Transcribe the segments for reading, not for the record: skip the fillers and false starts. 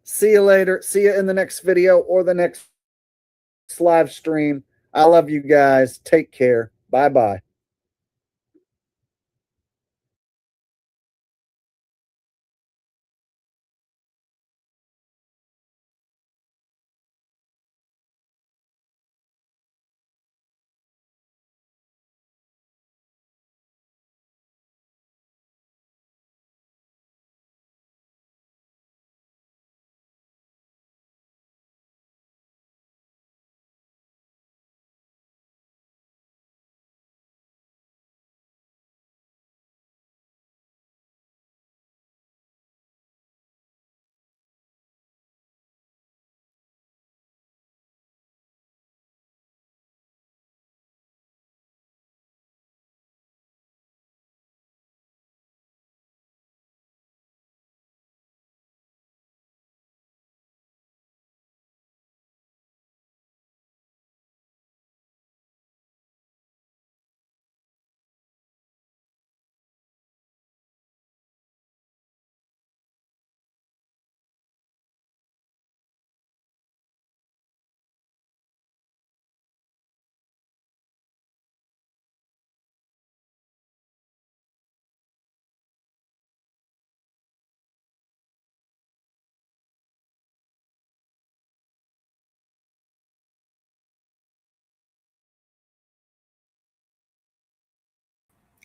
See you later. See you in the next video or the next live stream. I love you guys. Take care. Bye bye.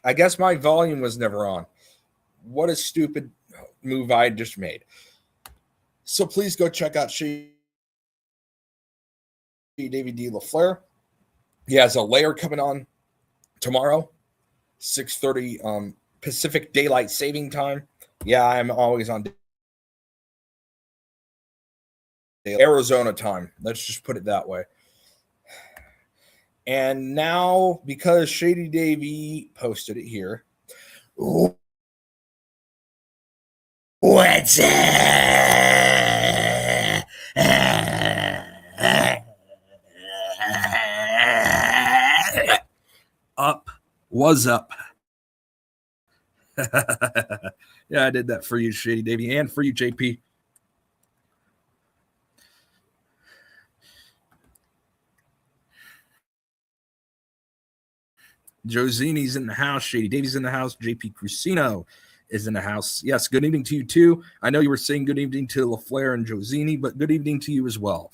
I guess my volume was never on. What a stupid move I just made. So please go check out David D. LaFleur. He has a layer coming on tomorrow, 6:30 Pacific Daylight Saving Time. Yeah, I'm always on Arizona time. Let's just put it that way. And now, because Shady Davy posted it here, what's up? Was up? Yeah, I did that for you, Shady Davy, and for you, JP. Josini's in the house. Shady Davy's in the house. JP Crucino is in the house. Yes, good evening to you too. I know you were saying good evening to LaFleur and Josini, but good evening to you as well.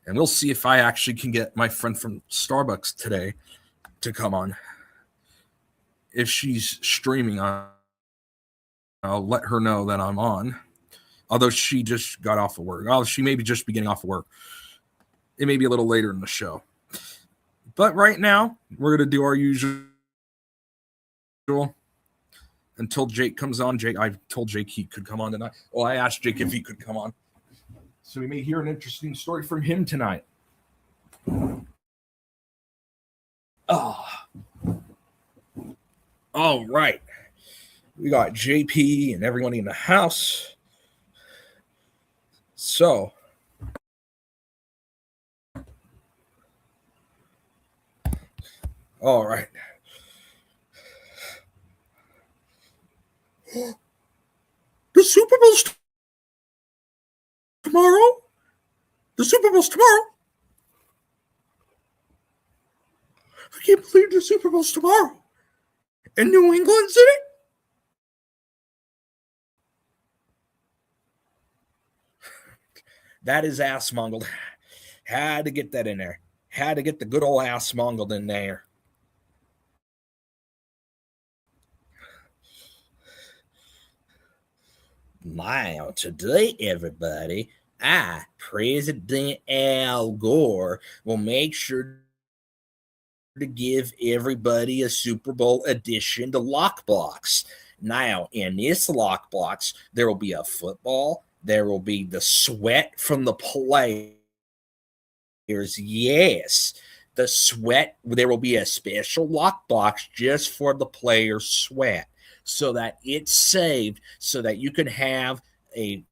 And we'll see if I actually can get my friend from Starbucks today to come on. If she's streaming, I'll let her know that I'm on. Although she just got off of work. Oh, she may be just beginning off of work. It may be a little later in the show. But right now, we're going to do our usual. Until Jake comes on. I told Jake he could come on tonight. Well, I asked Jake if he could come on. So we may hear an interesting story from him tonight. Oh. All right. We got JP and everyone in the house. So. All right. The Super Bowl's tomorrow. The Super Bowl's tomorrow. I can't believe the Super Bowl's tomorrow. In New England City? That is ass mongled. Had to get that in there. Had to get the good old ass mongled in there. Now, today, everybody, President Al Gore, will make sure to give everybody a Super Bowl edition to Lockbox. Now, in this Lockbox, there will be a football. There will be the sweat from the players. Yes, the sweat. There will be a special lockbox just for the players' sweat, so that it's saved, so that you can have a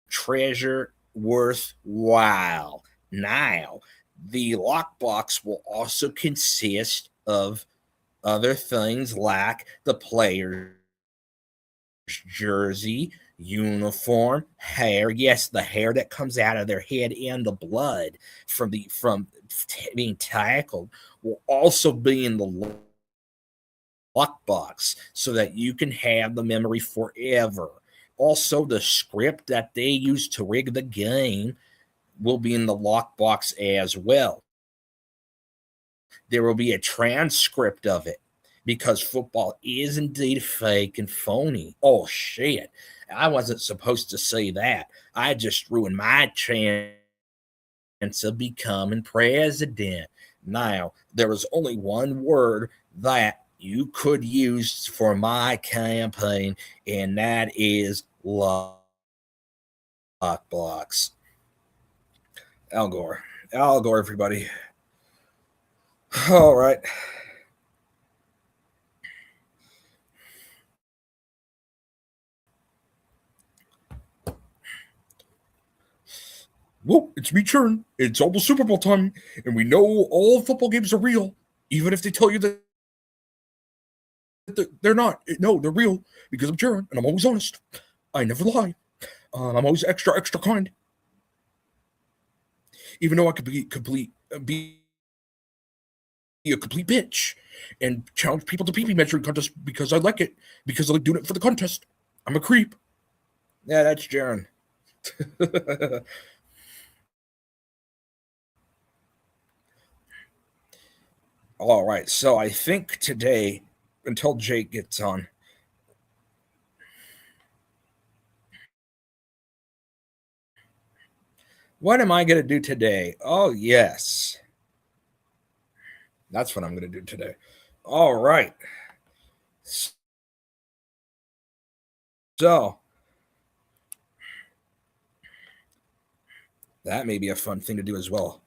treasure worthwhile. Now, the lockbox will also consist of other things like the player's jersey, uniform, hair. Yes, the hair that comes out of their head and the blood from being tackled will also be in the lockbox so that you can have the memory forever. Also, the script that they use to rig the game will be in the lockbox as well. There will be a transcript of it because football is indeed fake and phony. Oh, shit. I wasn't supposed to say that. I just ruined my chance of becoming president. Now, there was only one word that you could use for my campaign, and that is lockbox. Al Gore. Al Gore, everybody. All right. Whoa, it's me, Churn. It's almost Super Bowl time, and we know all football games are real, even if they tell you that they're not. No, they're real because I'm Churn, and I'm always honest. I never lie. I'm always extra, extra kind. Even though I could be a complete bitch and challenge people to pee-pee measuring contest because I like it, because I like doing it for the contest. I'm a creep. Yeah, that's Jaron. All right, so I think today, until Jake gets on, what am I going to do today? Oh, yes. That's what I'm going to do today. All right. So, that may be a fun thing to do as well.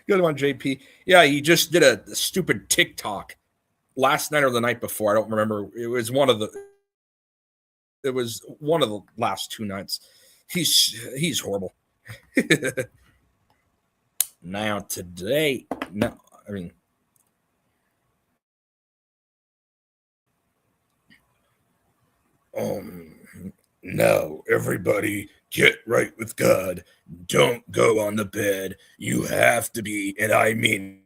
Good one, JP. Yeah, he just did a stupid TikTok last night or the night before. I don't remember. It was one of the last 2 nights. He's horrible. Now today, no, I mean, no, everybody get right with God. Don't go on the bed. You have to be, and I mean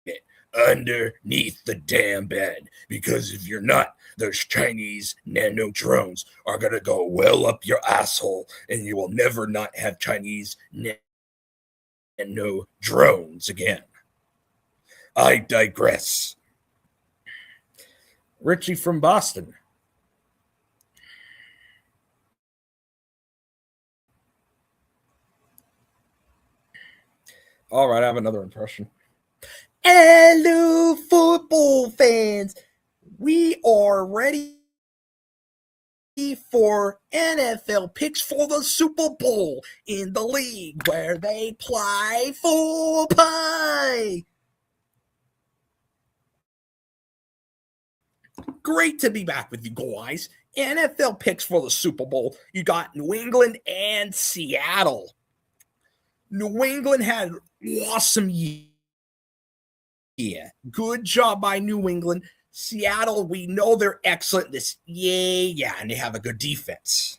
it, underneath the damn bed. Because if you're not, those Chinese nano drones are going to go well up your asshole, and you will never not have Chinese nano drones again. I digress. Richie from Boston. All right, I have another impression. Hello, football fans. We are ready for NFL picks for the Super Bowl in the league where they play for pay. Great to be back with you guys. NFL picks for the Super Bowl. You got New England and Seattle. New England had an awesome year. Good job by New England. Seattle, we know they're excellent this. Yeah, and they have a good defense.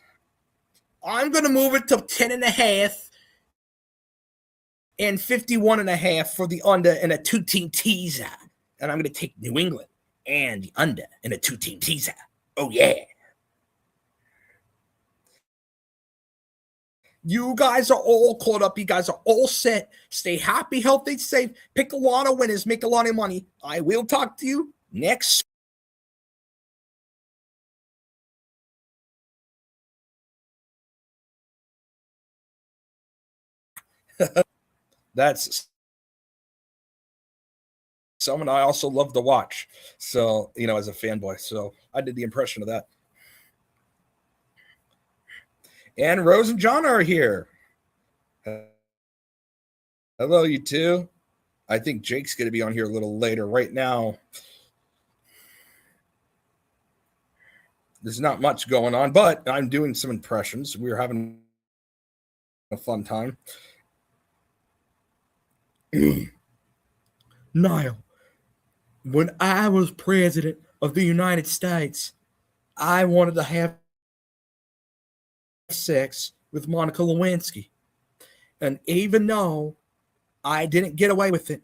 I'm going to move it to 10.5 and 51.5 for the under and a 2-team teaser. And I'm going to take New England and the under in a 2-team teaser. Oh, yeah. You guys are all caught up. You guys are all set. Stay happy, healthy, safe. Pick a lot of winners. Make a lot of money. I will talk to you next. That's someone I also love to watch. So, as a fanboy. So I did the impression of that. And Rose and John are here. Hello, you two. I think Jake's going to be on here a little later. Right now, there's not much going on, but I'm doing some impressions. We're having a fun time. Niall, when I was president of the United States, I wanted to have sex with Monica Lewinsky. And even though I didn't get away with it,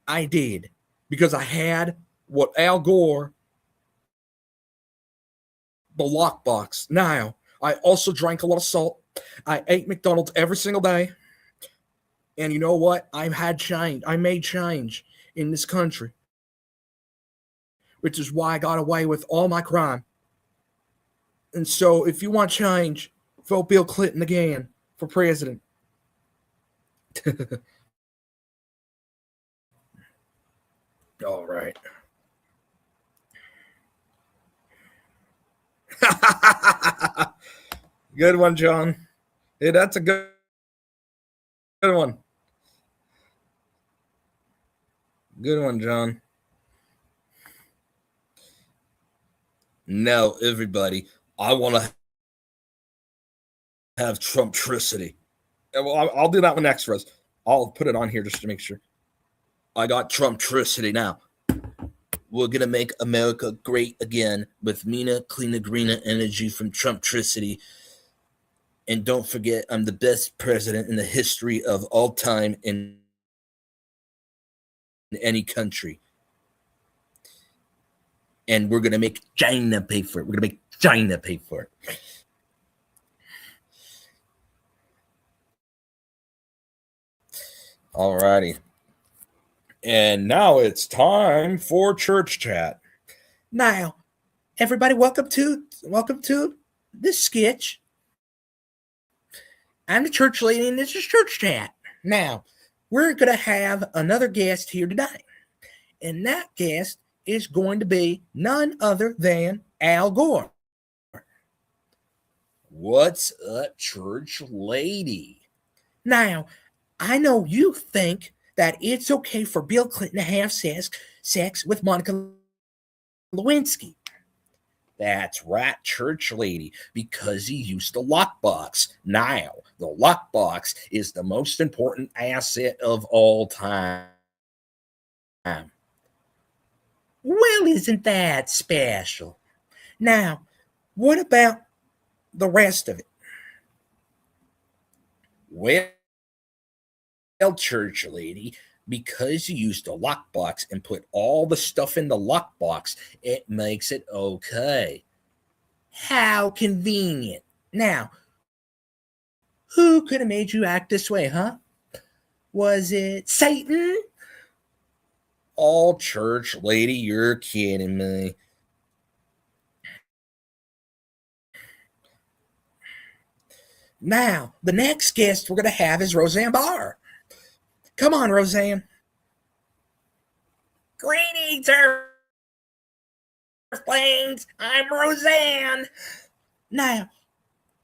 I did. Because I had what Al Gore, the lockbox. Now, I also drank a lot of salt. I ate McDonald's every single day. And you know what? I've had change. I made change in this country, which is why I got away with all my crime. And so, if you want change, vote Bill Clinton again for president. All right. Good one, John. Hey, that's a good one. Good one, John. Now, everybody, I want to have Trumptricity. Well, I'll do that one next for us. I'll put it on here just to make sure. I got Trumptricity now. We're going to make America great again with Mina, cleaner, greener energy from Trumptricity. And don't forget, I'm the best president in the history of all time in any country. And we're going to make China pay for it. We're going to make China pay for it. All righty. And now it's time for church chat. Now, everybody, welcome to this sketch. I'm the church lady, and this is church chat. Now, we're going to have another guest here tonight, and that guest is going to be none other than Al Gore. What's up, church lady? Now, I know you think that it's okay for Bill Clinton to have sex with Monica Lewinsky. That's right, church lady, because he used the lockbox. Now, the lockbox is the most important asset of all time. Well, isn't that special? Now, what about the rest of it? Well, church lady, because you used a lockbox and put all the stuff in the lockbox, it makes it okay. How convenient. Now, who could have made you act this way, huh? Was it Satan? Oh, church lady, you're kidding me. Now, the next guest we're going to have is Roseanne Barr. Come on, Roseanne. Greetings, Earthlings. I'm Roseanne. Now,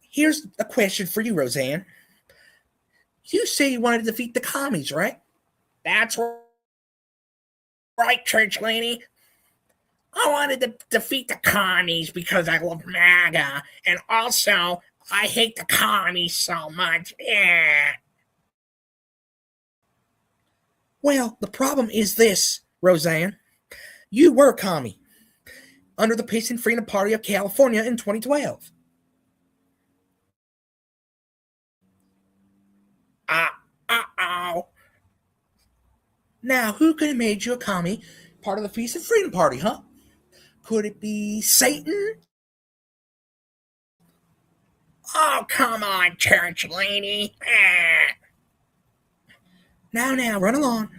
here's a question for you, Roseanne. You say you wanted to defeat the commies, right? That's right, church lady. I wanted to defeat the commies because I love MAGA, and also I hate the commies so much. Yeah. Well, the problem is this, Roseanne. You were a commie under the Peace and Freedom Party of California in 2012. Uh-oh. Now, who could have made you a commie part of the Peace and Freedom Party, huh? Could it be Satan? Oh, come on, church lady. Now, run along.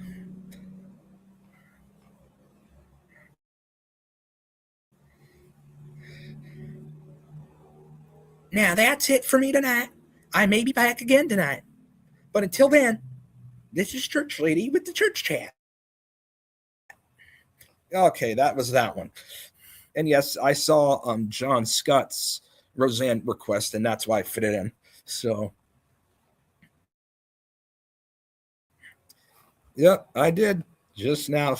Now, that's it for me tonight. I may be back again tonight. But until then, this is Church Lady with the Church Chat. Okay, that was that one. And yes, I saw John Scott's Roseanne request, and that's why I fit it in. So, yep, I did just now.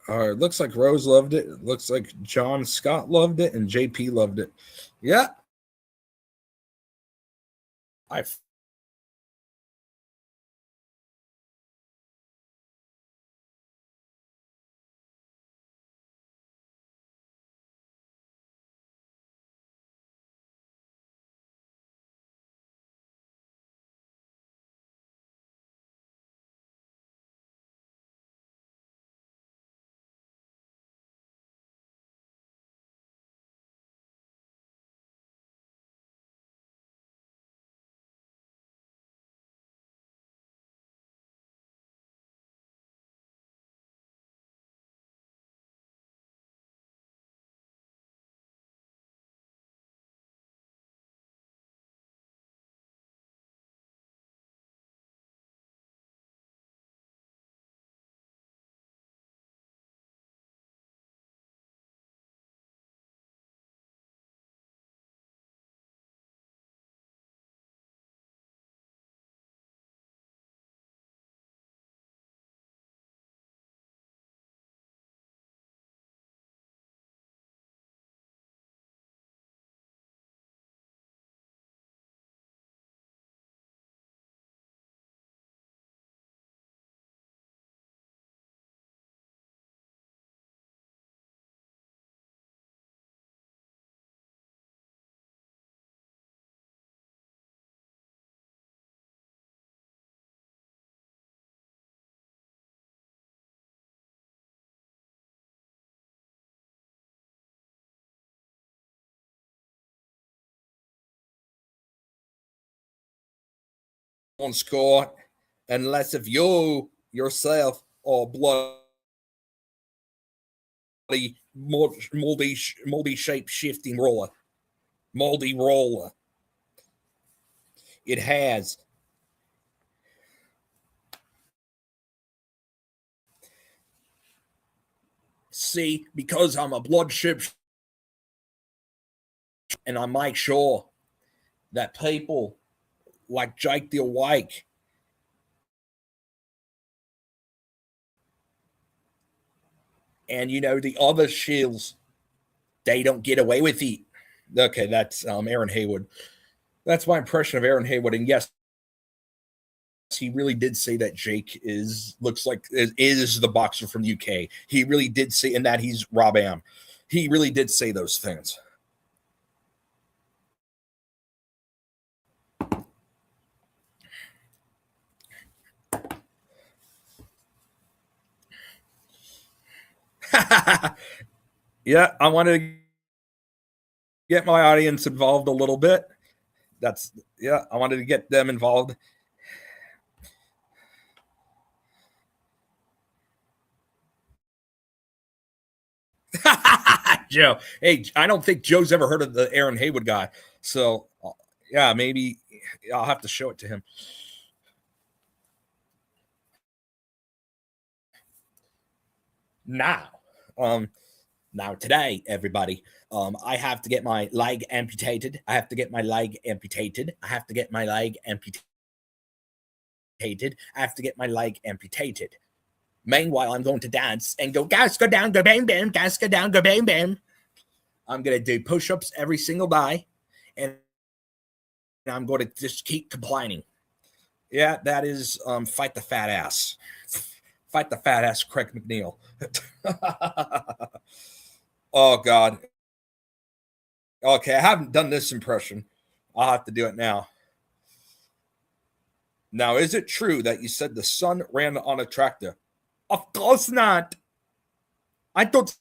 Looks like Rose loved it. It looks like John Scott loved it, and JP loved it. Yeah. I won't score unless if you yourself are bloody moldy shape shifting roller. Moldy roller. It has see, because I'm a blood ship and I make sure that people like Jake the Awake and the other shills, they don't get away with it. Okay, that's Aaron Haywood. That's my impression of Aaron Haywood. And yes, he really did say that Jake looks like is the boxer from the UK. He really did say, and that he's Rob Am. He really did say those things. Yeah, I wanted to get my audience involved a little bit. I wanted to get them involved. Joe. Hey, I don't think Joe's ever heard of the Aaron Haywood guy. So, yeah, maybe I'll have to show it to him. Now, today, everybody, I have to get my leg amputated. I have to get my leg amputated. I have to get my leg amputated. I have to get my leg amputated. Meanwhile, I'm going to dance and go, gas, go down, go bam, bam, gas, go down, go bam, bam. I'm going to do push-ups every single day, and I'm going to just keep complaining. Yeah, that is fight the fat ass. Fight the fat ass, Craig McNeil. Oh, God. Okay, I haven't done this impression. I'll have to do it now. Now, is it true that you said the son ran on a tractor? Of course not. I don't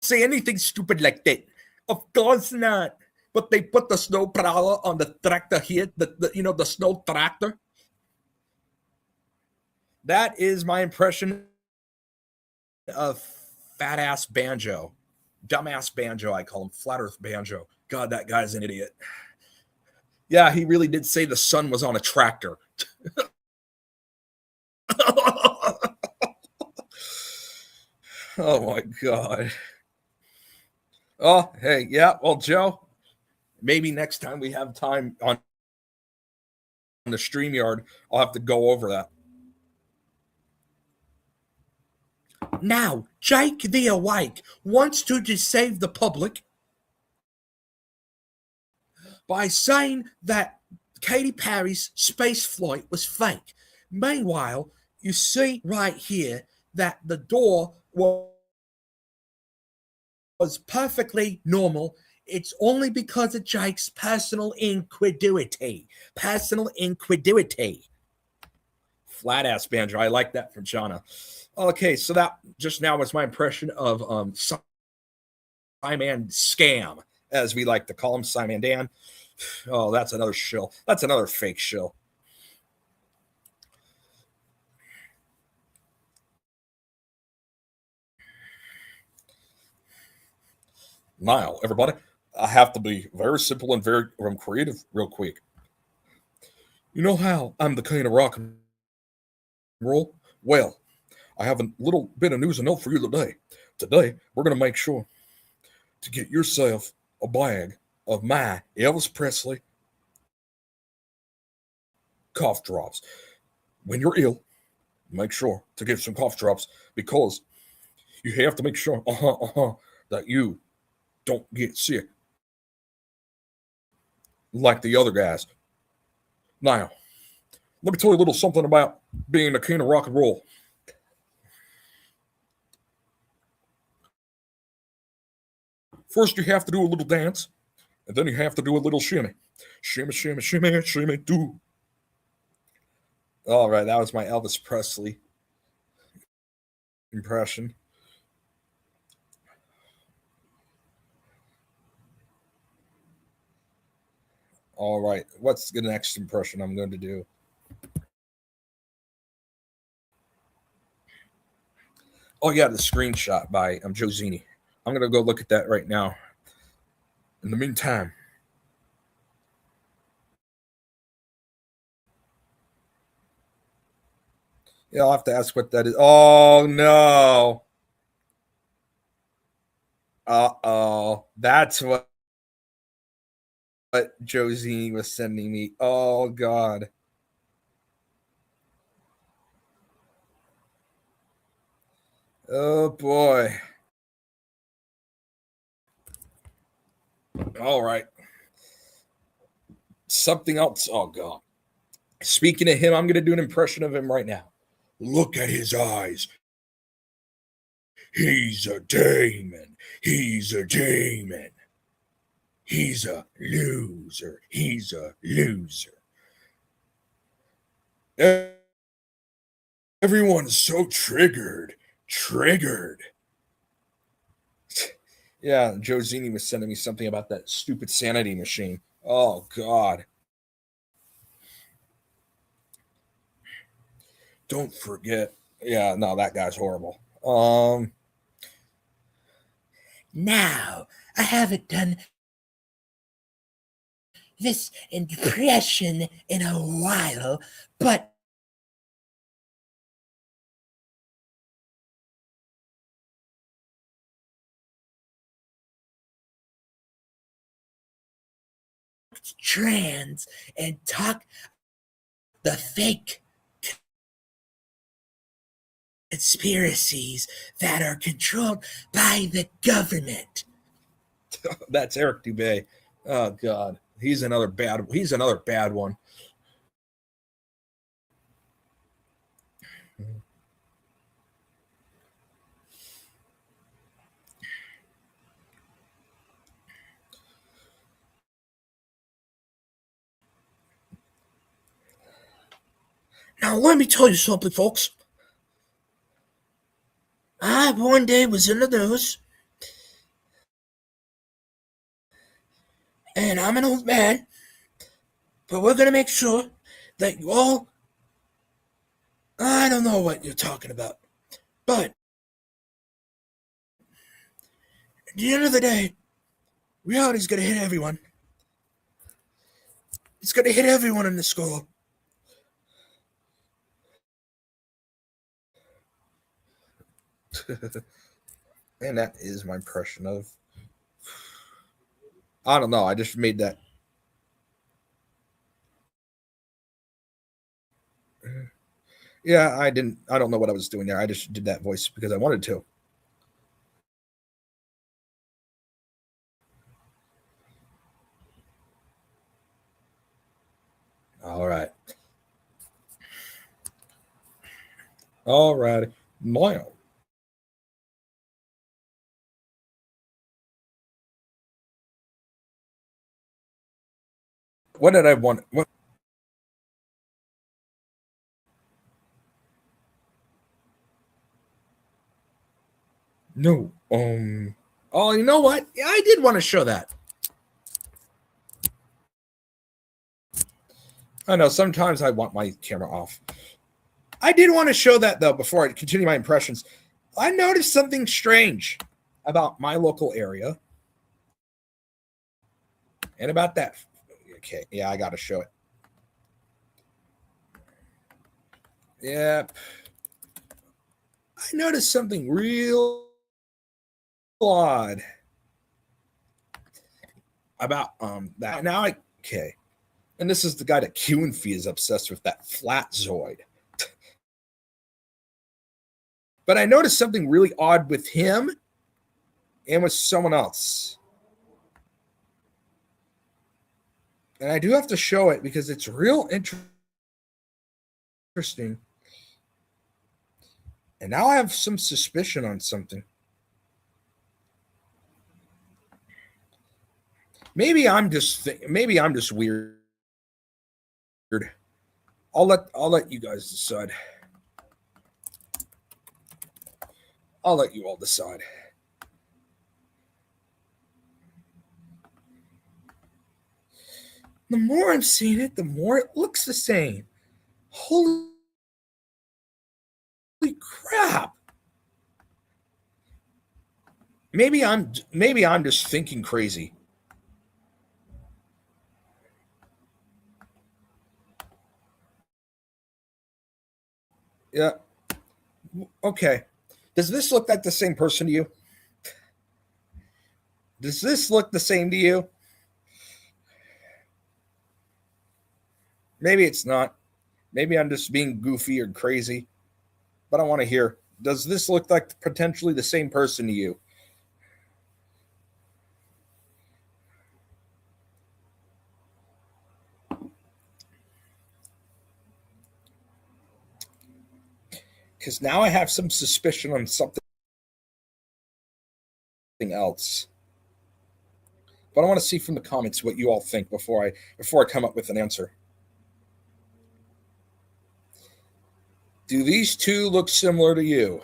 say anything stupid like that. Of course not. But they put the snow plower on the tractor here, the snow tractor. That is my impression of fat ass Banjo. Dumbass Banjo, I call him. Flat Earth Banjo. God, that guy's an idiot. Yeah, he really did say the sun was on a tractor. Oh my God. Oh, hey, yeah. Well, Joe, maybe next time we have time on the StreamYard, I'll have to go over that. Now, Jake the Awake wants to deceive the public by saying that Katy Perry's space flight was fake. Meanwhile, you see right here that the door was perfectly normal. It's only because of Jake's personal incredulity. Personal incredulity. Flat ass banjo. I like that from Jana. Okay, so that just now was my impression of Simon Scam, as we like to call him, Simon Dan. Oh, that's another shill. That's another fake shill. Now, everybody, I have to be very simple and very creative real quick. You know how I'm the king of rock and roll? Well, I have a little bit of news and note for you today. Today, we're going to make sure to get yourself a bag of my Elvis Presley cough drops. When you're ill, make sure to get some cough drops because you have to make sure that you don't get sick like the other guys. Now, let me tell you a little something about being the king of rock and roll. First, you have to do a little dance, and then you have to do a little shimmy. Shimmy, shimmy, shimmy, shimmy, do. All right, that was my Elvis Presley impression. All right, what's the next impression I'm going to do? Oh, yeah, the screenshot by Joe Zini. I'm going to go look at that right now. In the meantime, yeah, I'll have to ask what that is. Oh, no. Uh-oh. That's what Josie was sending me. Oh, God. Oh, boy. All right. Something else. Oh, God. Speaking of him, I'm going to do an impression of him right now. Look at his eyes. He's a demon. He's a demon. He's a loser. He's a loser. Everyone's so triggered. Triggered. Yeah, Joe Zini was sending me something about that stupid sanity machine. Oh, God. Don't forget. Yeah, no, that guy's horrible. Now, I haven't done this impression in a while, but trans and talk the fake conspiracies that are controlled by the government. That's Eric Dubé. Oh, God, he's another bad one. Now, let me tell you something, folks. I one day was in the news, and I'm an old man, but we're going to make sure that you all. I don't know what you're talking about, but at the end of the day, reality's going to hit everyone. It's going to hit everyone in the school. And that is my impression of. I don't know. I just made that. Yeah, I don't know what I was doing there. I just did that voice because I wanted to. All right. All right. Now, what did I want? What? No. Oh, you know what? Yeah, I did want to show that. I know sometimes I want my camera off. I did want to show that though before I continue my impressions. I noticed something strange about my local area and about that. Okay, yeah, I got to show it. Yep. I noticed something real odd about that. Now I okay. And this is the guy that QNFI is obsessed with, that flat Zoid. But I noticed something really odd with him and with someone else. And I do have to show it because it's real interesting. And now I have some suspicion on something. Maybe I'm just weird. I'll let you guys decide. I'll let you all decide. The more I'm seeing it, the more it looks the same. Holy crap. Maybe I'm just thinking crazy. Yeah. Okay. Does this look like the same person to you? Does this look the same to you? Maybe it's not. Maybe I'm just being goofy or crazy. But I want to hear, does this look like potentially the same person to you? Because now I have some suspicion on something else. But I want to see from the comments what you all think before I come up with an answer. Do these two look similar to you?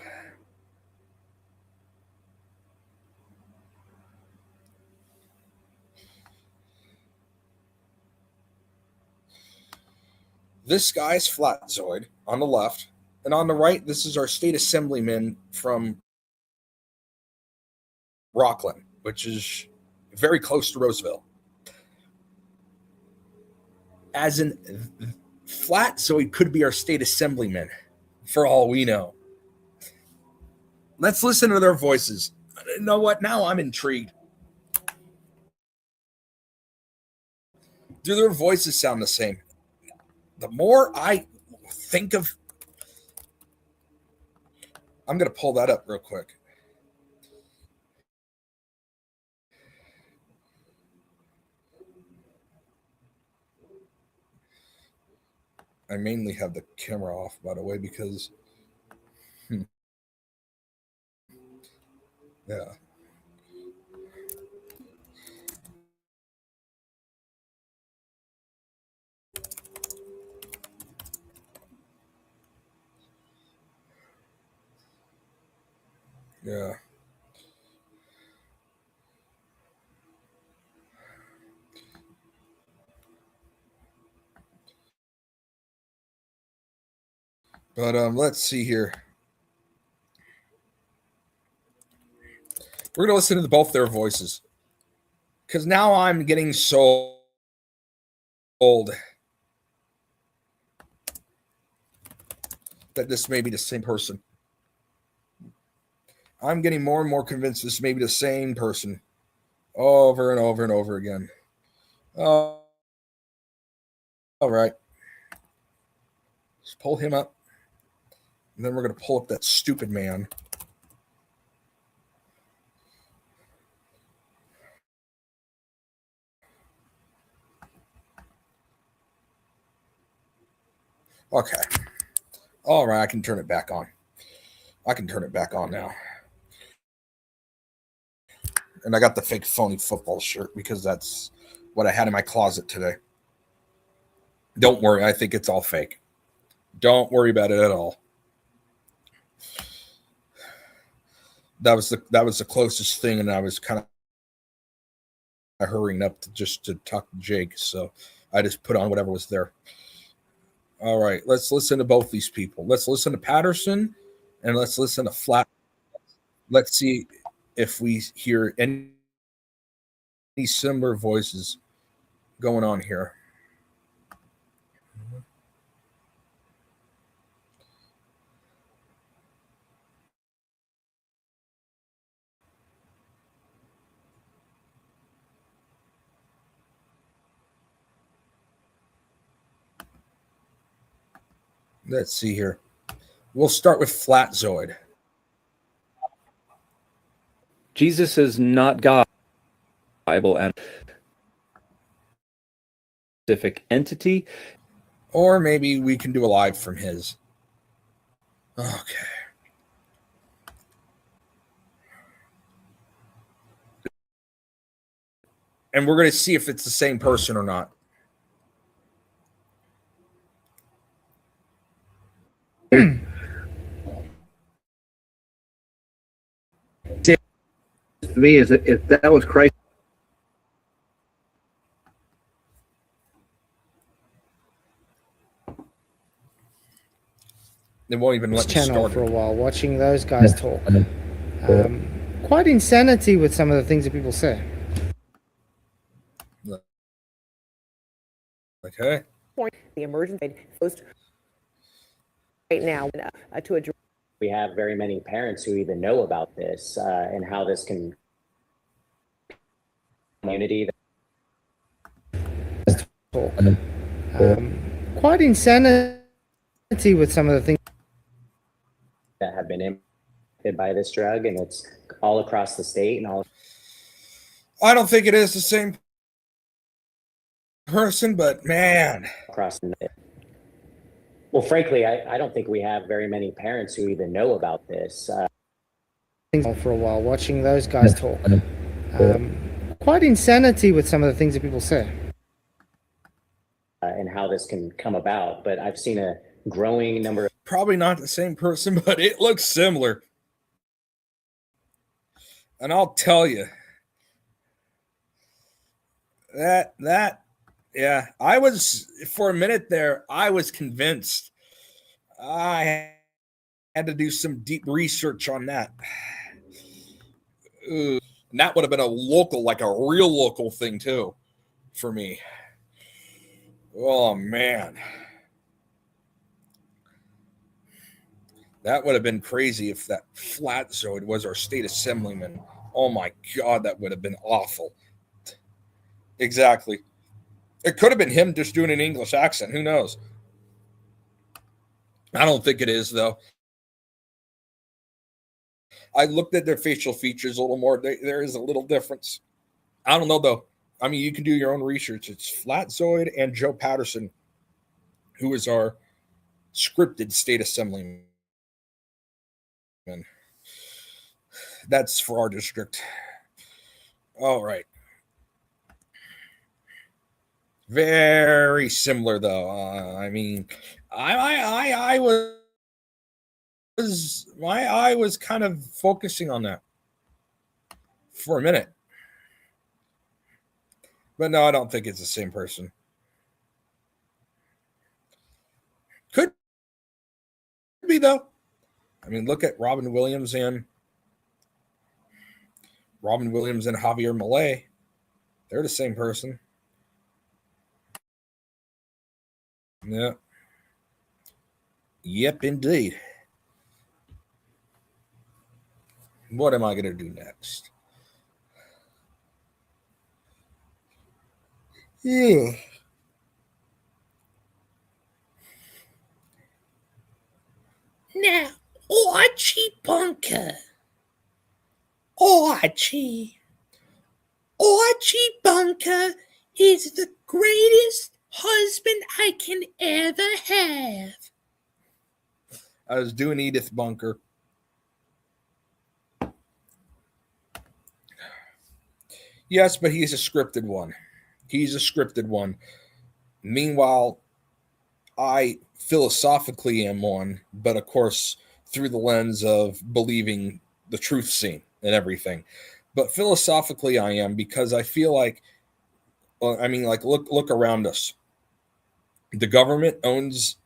This guy's Flatzoid on the left, and on the right, this is our state assemblyman from Rockland, which is very close to Roseville. As in, Flatzoid could be our state assemblyman, for all we know. Let's listen to their voices. You know what? Now I'm intrigued. Do their voices sound the same? The more I think of, I'm going to pull that up real quick. I mainly have the camera off, by the way, because yeah. Yeah. But let's see here. We're gonna listen to both their voices because now I'm getting so old that this may be the same person. I'm getting more and more convinced this may be the same person over and over and over again. All right. Let's pull him up. And then we're going to pull up that stupid man. Okay. All right, I can turn it back on. I can turn it back on now. And I got the fake phony football shirt because that's what I had in my closet today. Don't worry, I think it's all fake. Don't worry about it at all. That was the closest thing, and I was kind of hurrying up to talk to Jake, so I just put on whatever was there. All right, let's listen to both these people. Let's listen to Patterson, and let's listen to Flat. Let's see if we hear any similar voices going on here. Let's see here. We'll start with Flatzoid. Jesus is not God. Bible and specific entity. Or maybe we can do a live from his. Okay. And we're going to see if it's the same person or not. To me, is if that was Christ. They won't even let me channel start for a it. while, watching those guys talk. Quite insanity with some of the things that people say. Okay. The emergency closed right now to address. We have very many parents who even know about this and how this can community. Talk. Quite insanity with some of the things That have been impacted by this drug, and it's all across the state and all. I don't think it is the same person, but man. Across the. Well, frankly, I don't think we have very many parents who even know about this. for a while, watching those guys talk. Quite insanity with some of the things that people say. And how this can come about, but I've seen a growing number of. Probably not the same person, but it looks similar. And I'll tell you that yeah, I was for a minute there, I was convinced. I had to do some deep research on that. And that would have been a local, like a real local thing too, for me. Oh man. That would have been crazy if that Flatzoid was our state assemblyman. Oh my God, that would have been awful. Exactly. It could have been him just doing an English accent. Who knows? I don't think it is, though. I looked at their facial features a little more. There is a little difference. I don't know, though. I mean, you can do your own research. It's Flatzoid and Joe Patterson, who is our scripted state assemblyman. That's for our district. All right. Very similar, though. I mean, I was kind of focusing on that for a minute, but no, I don't think it's the same person. Could be though. I mean, look at Robin Williams and Javier Milei. They're the same person. Yeah. Yep, indeed. What am I going to do next? Yeah. Now, Archie Bunker. Archie Bunker is the greatest husband I can ever have. I was doing Edith Bunker. Yes, but he's a scripted one. He's a scripted one. Meanwhile, I philosophically am one, but of course, through the lens of believing the truth scene and everything. But philosophically, I am, because I feel like, look around us. The government owns,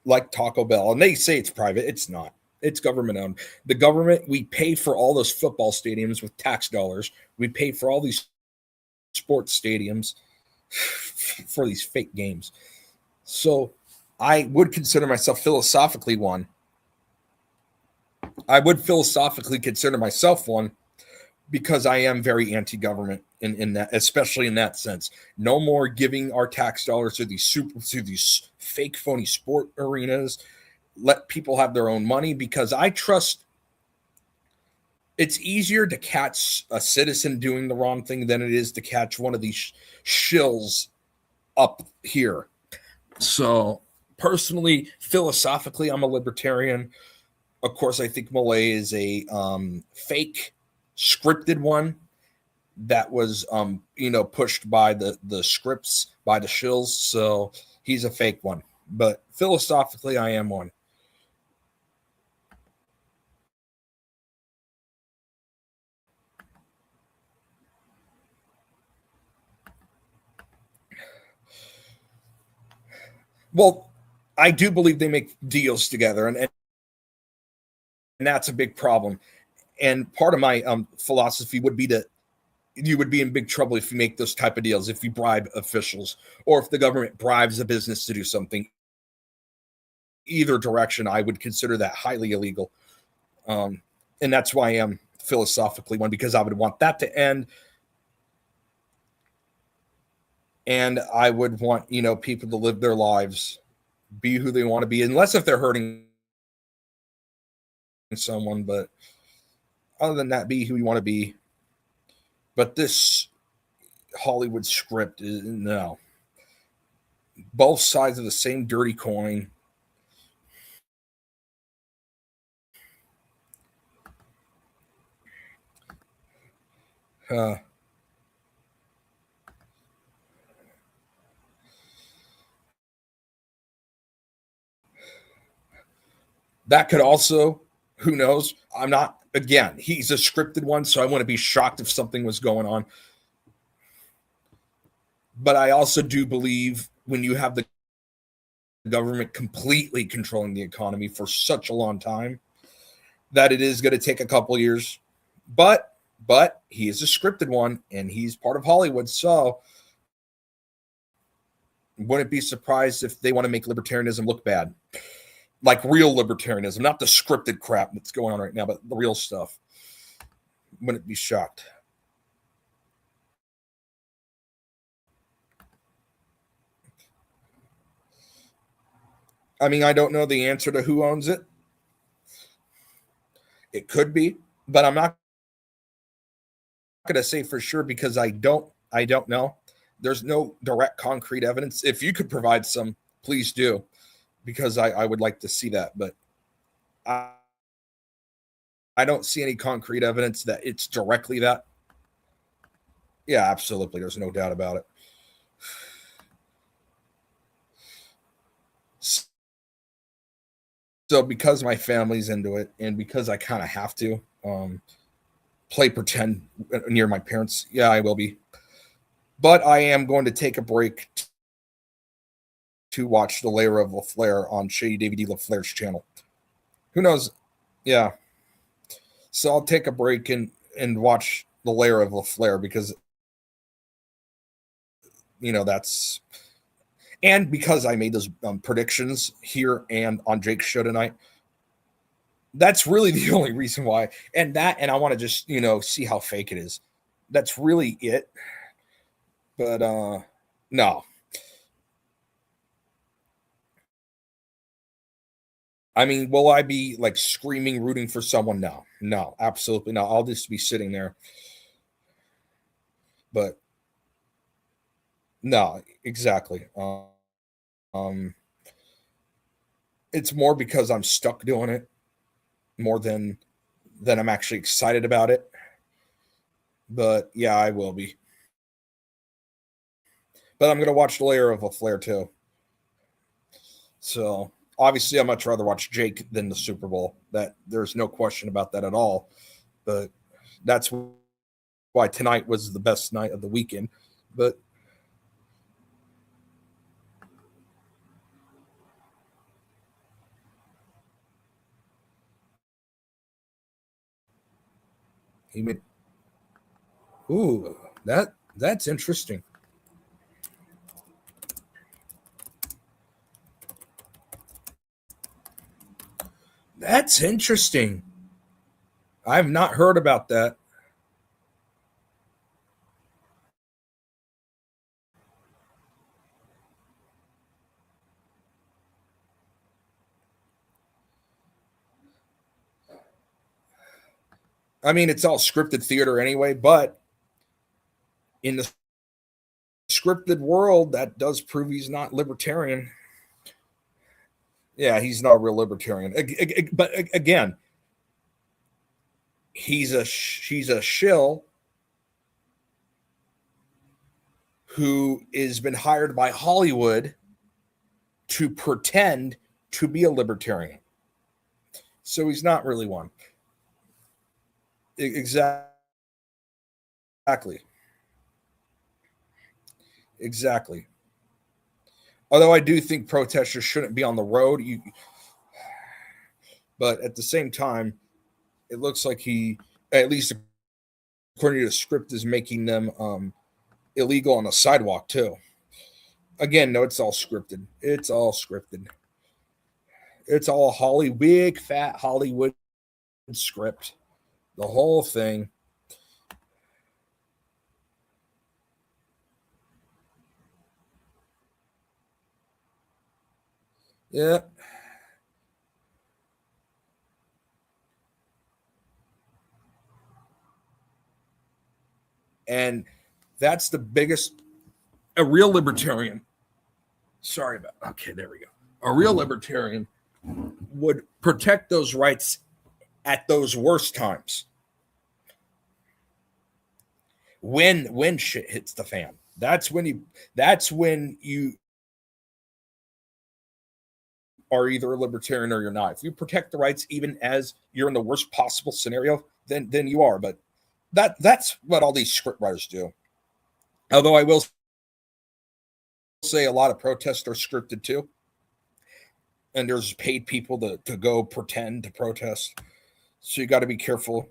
like, Taco Bell, and they say it's private. It's not. It's government owned. The government, we pay for all those football stadiums with tax dollars. We pay for all these sports stadiums for these fake games. So I would consider myself philosophically one. I would philosophically consider myself one, because I am very anti-government in that, especially in that sense. No more giving our tax dollars to these fake phony sport arenas. Let people have their own money, because I trust it's easier to catch a citizen doing the wrong thing than it is to catch one of these shills up here. So personally, philosophically, I'm a libertarian. Of course, I think Milei is a fake scripted one that was pushed by the scripts, by the shills. So he's a fake one. But philosophically, I am one. Well, I do believe they make deals together, and that's a big problem. And part of my philosophy would be that you would be in big trouble if you make those type of deals, if you bribe officials, or if the government bribes a business to do something. Either direction, I would consider that highly illegal. And that's why I am philosophically one, because I would want that to end. And I would want, people to live their lives, be who they want to be, unless if they're hurting someone. But other than that, be who you want to be. But this Hollywood script is no. Both sides of the same dirty coin. That could also, who knows? I'm not, again, he's a scripted one, so I wouldn't be shocked if something was going on. But I also do believe when you have the government completely controlling the economy for such a long time, that it is going to take a couple of years. But he is a scripted one, and he's part of Hollywood, so wouldn't be surprised if they want to make libertarianism look bad. Like real libertarianism, not the scripted crap that's going on right now, but the real stuff. Wouldn't be shocked. I mean, I don't know the answer to who owns it. It could be, but I'm not going to say for sure, because I don't know. There's no direct concrete evidence. If you could provide some, please do, because I would like to see that. But I don't see any concrete evidence that it's directly that. Yeah, absolutely. There's no doubt about it. So because my family's into it, and because I kind of have to play pretend near my parents, yeah, I will be. But I am going to take a break to watch The Lair of LaFleur on Shady David D. LaFleur's channel. Who knows? Yeah. So I'll take a break and watch The Lair of LaFleur, because, that's... And because I made those predictions here and on Jake's show tonight, that's really the only reason why. And I want to just, see how fake it is. That's really it. But no. I mean, will I be like screaming, rooting for someone? No, no, absolutely not. I'll just be sitting there. But no, exactly. It's more because I'm stuck doing it more than I'm actually excited about it. But yeah, I will be. But I'm going to watch the Layer of a Flair too. So obviously, I'd much rather watch Jake than the Super Bowl. That there's no question about that at all. But that's why tonight was the best night of the weekend. But he made. Ooh, that's interesting. That's interesting. I've not heard about that. I mean, it's all scripted theater anyway, but in the scripted world, that does prove he's not libertarian. Yeah, he's not a real libertarian. But again, he's a shill who has been hired by Hollywood to pretend to be a libertarian. So he's not really one. Exactly. Exactly. Although I do think protesters shouldn't be on the road, but at the same time, it looks like he, at least according to the script, is making them illegal on the sidewalk too. Again, no, it's all scripted. It's all scripted. It's all big fat Hollywood script. The whole thing. Yeah. And that's the biggest, a real libertarian. Sorry about, okay, there we go. A real libertarian would protect those rights at those worst times. When shit hits the fan. That's when you are either a libertarian or you're not. If you protect the rights even as you're in the worst possible scenario, then you are. But that's what all these scriptwriters do. Although I will say a lot of protests are scripted too. And there's paid people to go pretend to protest. So you got to be careful,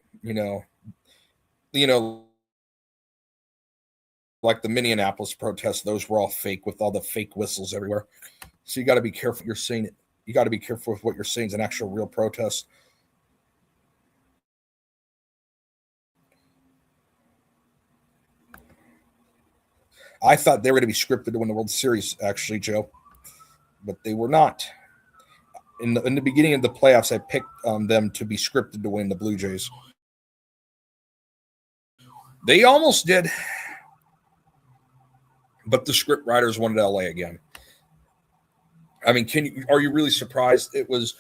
like the Minneapolis protests, those were all fake with all the fake whistles everywhere. So you got to be careful you're saying it. You got to be careful with what you're saying is an actual real protest. I thought they were going to be scripted to win the World Series, actually, Joe, but they were not. In the beginning of the playoffs, I picked them to be scripted to win the Blue Jays. They almost did, but the script writers wanted LA again. I mean, are you really surprised? It was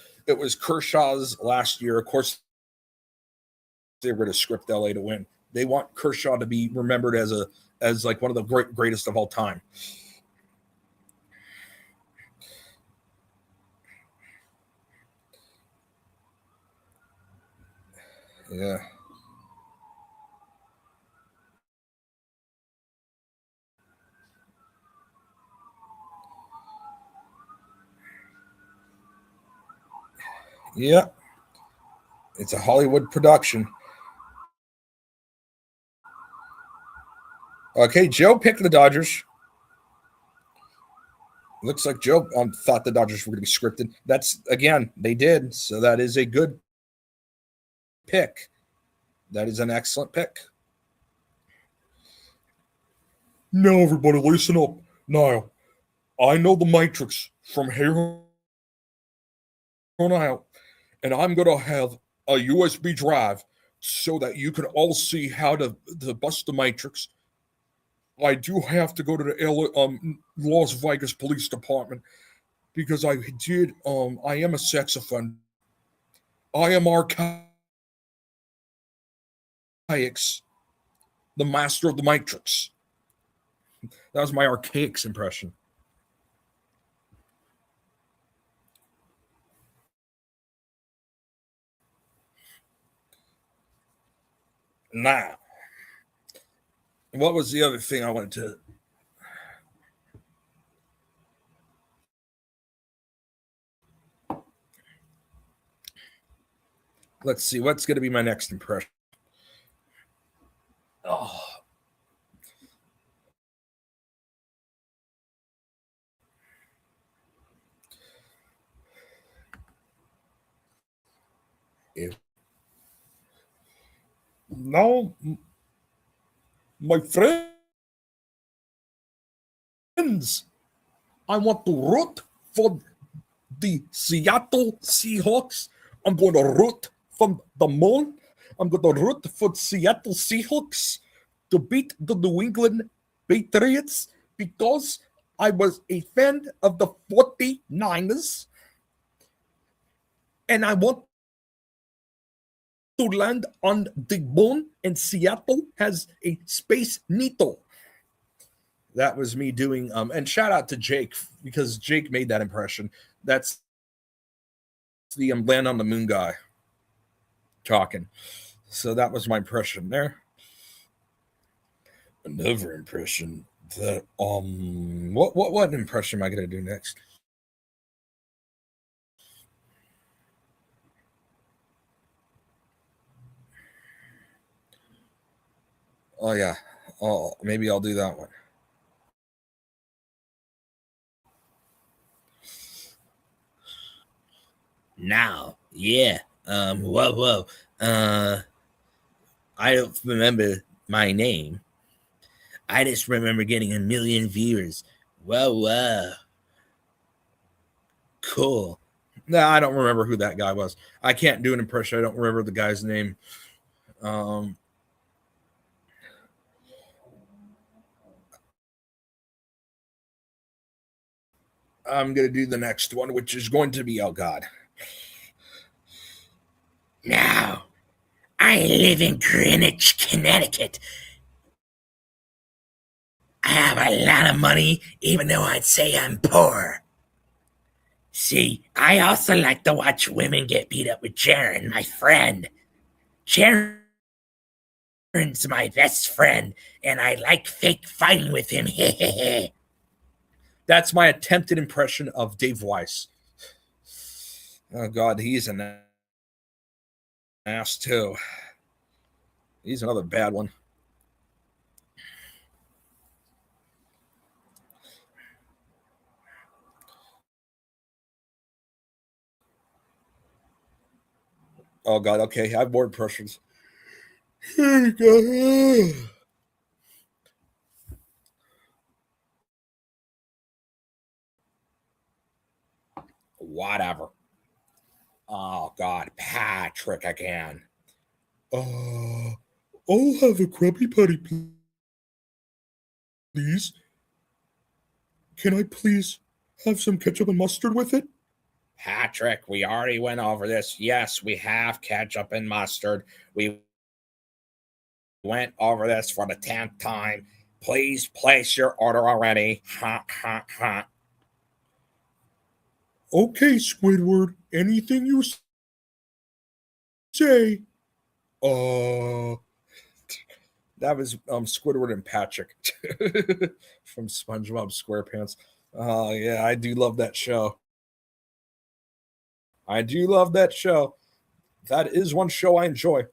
Kershaw's last year. Of course, they were going to script LA to win. They want Kershaw to be remembered as like one of the greatest of all time. Yeah. Yeah. It's a Hollywood production. Okay, Joe picked the Dodgers. Looks like Joe thought the Dodgers were going to be scripted. That's, again, they did. So that is a good pick. That is an excellent pick. Now, everybody, listen up. Now, I know the Matrix from here on out, and I'm gonna have a USB drive so that you can all see how to bust the matrix. I do have to go to the Las Vegas Police Department because I am a sex offender. I am Archaics, the master of the matrix. That was my Archaics impression. Now, what was the other thing I wanted to? Let's see, what's going to be my next impression? Oh. Now, my friends, I want to root for the Seattle Seahawks. I'm going to root from the moon. I'm going to root for Seattle Seahawks to beat the New England Patriots because I was a fan of the 49ers. And I want to land on the moon, and Seattle has a Space Needle. That was me doing, and shout out to Jake because Jake made that impression. That's the land on the moon guy talking. So that was my impression there. Another impression that what impression am I gonna do next? Oh yeah. Oh, maybe I'll do that one. Now, yeah. Whoa. I don't remember my name. I just remember getting 1 million viewers. Whoa. Cool. No, I don't remember who that guy was. I can't do an impression. I don't remember the guy's name. I'm going to do the next one, which is going to be, oh God. Now, I live in Greenwich, Connecticut. I have a lot of money, even though I'd say I'm poor. See, I also like to watch women get beat up with Jaron, my friend. Jaron's my best friend, and I like fake fighting with him. That's my attempted impression of Dave Weiss. Oh God, he's an ass too. He's another bad one. Oh God, okay, I have more impressions. Here we go. Whatever. Oh God, Patrick again. I'll have a Krabby Patty, please. Can I please have some ketchup and mustard with it? Patrick, we already went over this. Yes, we have ketchup and mustard. We went over this for the 10th time. Please place your order already. Ha, ha, ha. Okay, Squidward. Anything you say. That was Squidward and Patrick from SpongeBob SquarePants. Oh yeah, I do love that show. I do love that show. That is one show I enjoy.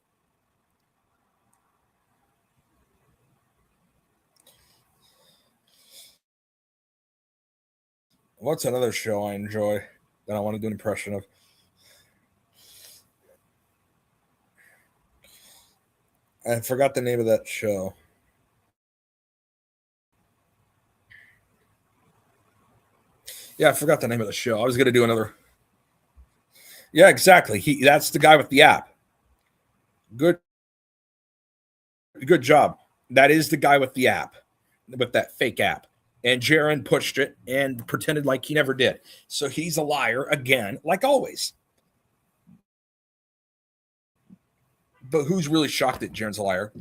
What's another show I enjoy that I want to do an impression of? I forgot the name of that show. Yeah, I forgot the name of the show. I was going to do another. Yeah, exactly. That's the guy with the app. Good job. That is the guy with the app, with that fake app. And Jaron pushed it and pretended like he never did. So he's a liar again, like always. But who's really shocked that Jaron's a liar?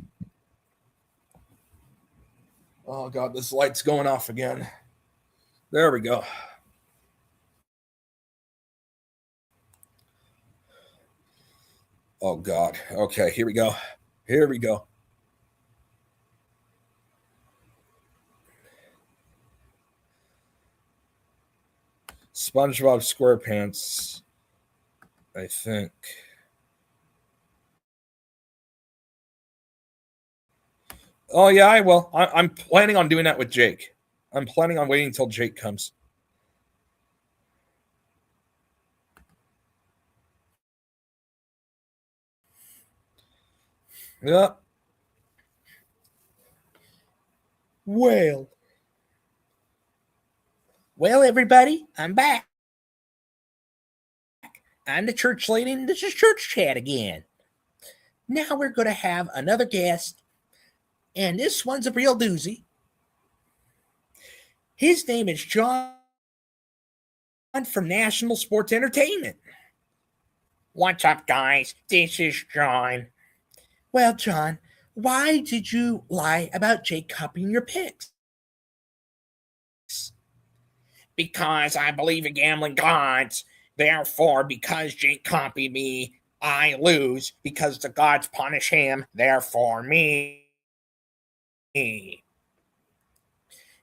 Oh, God, this light's going off again. There we go. Oh, God. Okay, here we go. Here we go. SpongeBob SquarePants, I think. Oh, yeah, I will. I'm planning on doing that with Jake. I'm planning on waiting until Jake comes. Yeah. Well, everybody, I'm back. I'm the church lady, and this is Church Chat again. Now we're going to have another guest, and this one's a real doozy. His name is John from National Sports Entertainment. What's up, guys? This is John. Well, John, why did you lie about Jake copying your picks? Because I believe in gambling gods. Therefore, because Jake copied me, I lose. Because the gods punish him, therefore me.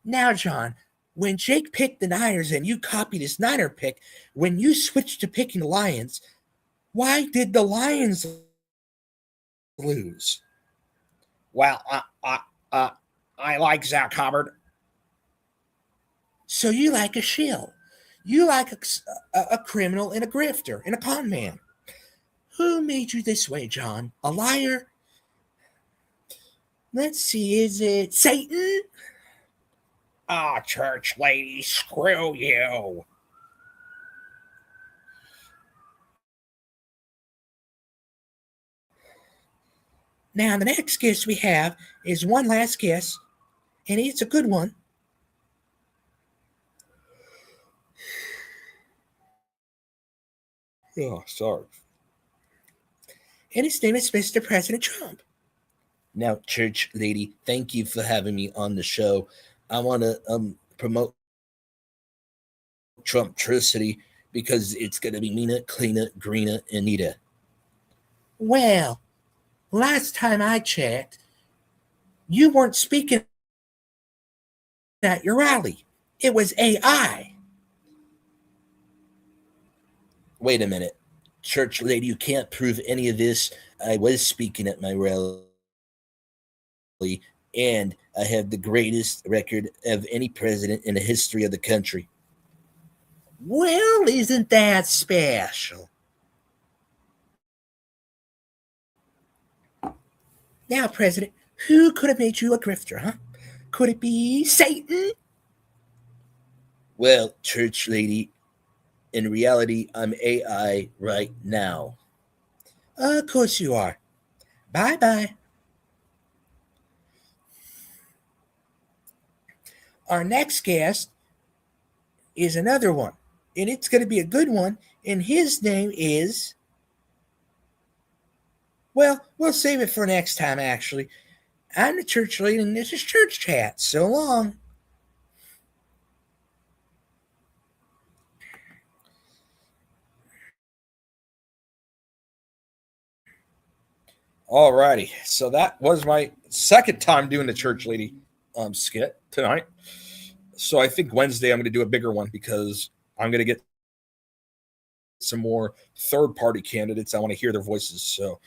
Now, John, when Jake picked the Niners and you copied his Niner pick, when you switched to picking the Lions, why did the Lions lose? Well, I like Zach Hubbard. So you like a shill. You like a criminal and a grifter and a con man. Who made you this way, John? A liar? Let's see, is it Satan? Ah, church lady, screw you. Now, the next guest we have is one last guest, and it's a good one. oh, sorry. And his name is Mr. President Trump. Now, church lady, thank you for having me on the show. I want to promote Trumptricity because it's going to be Mina, Cleana, Greena, and Nita. Well, last time I checked, you weren't speaking at your rally. It was AI. Wait a minute. Church lady, you can't prove any of this. I was speaking at my rally, and I have the greatest record of any president in the history of the country. Well, isn't that special? Now, President, who could have made you a grifter, huh? Could it be Satan? Well, church lady, in reality, I'm AI right now. Of course you are. Bye-bye. Our next guest is another one, and it's going to be a good one, and his name is... Well, we'll save it for next time, actually. I'm the church lady, and this is Church Chat. So long. All righty. So that was my second time doing the church lady skit tonight. So I think Wednesday I'm going to do a bigger one because I'm going to get some more third-party candidates. I want to hear their voices. So,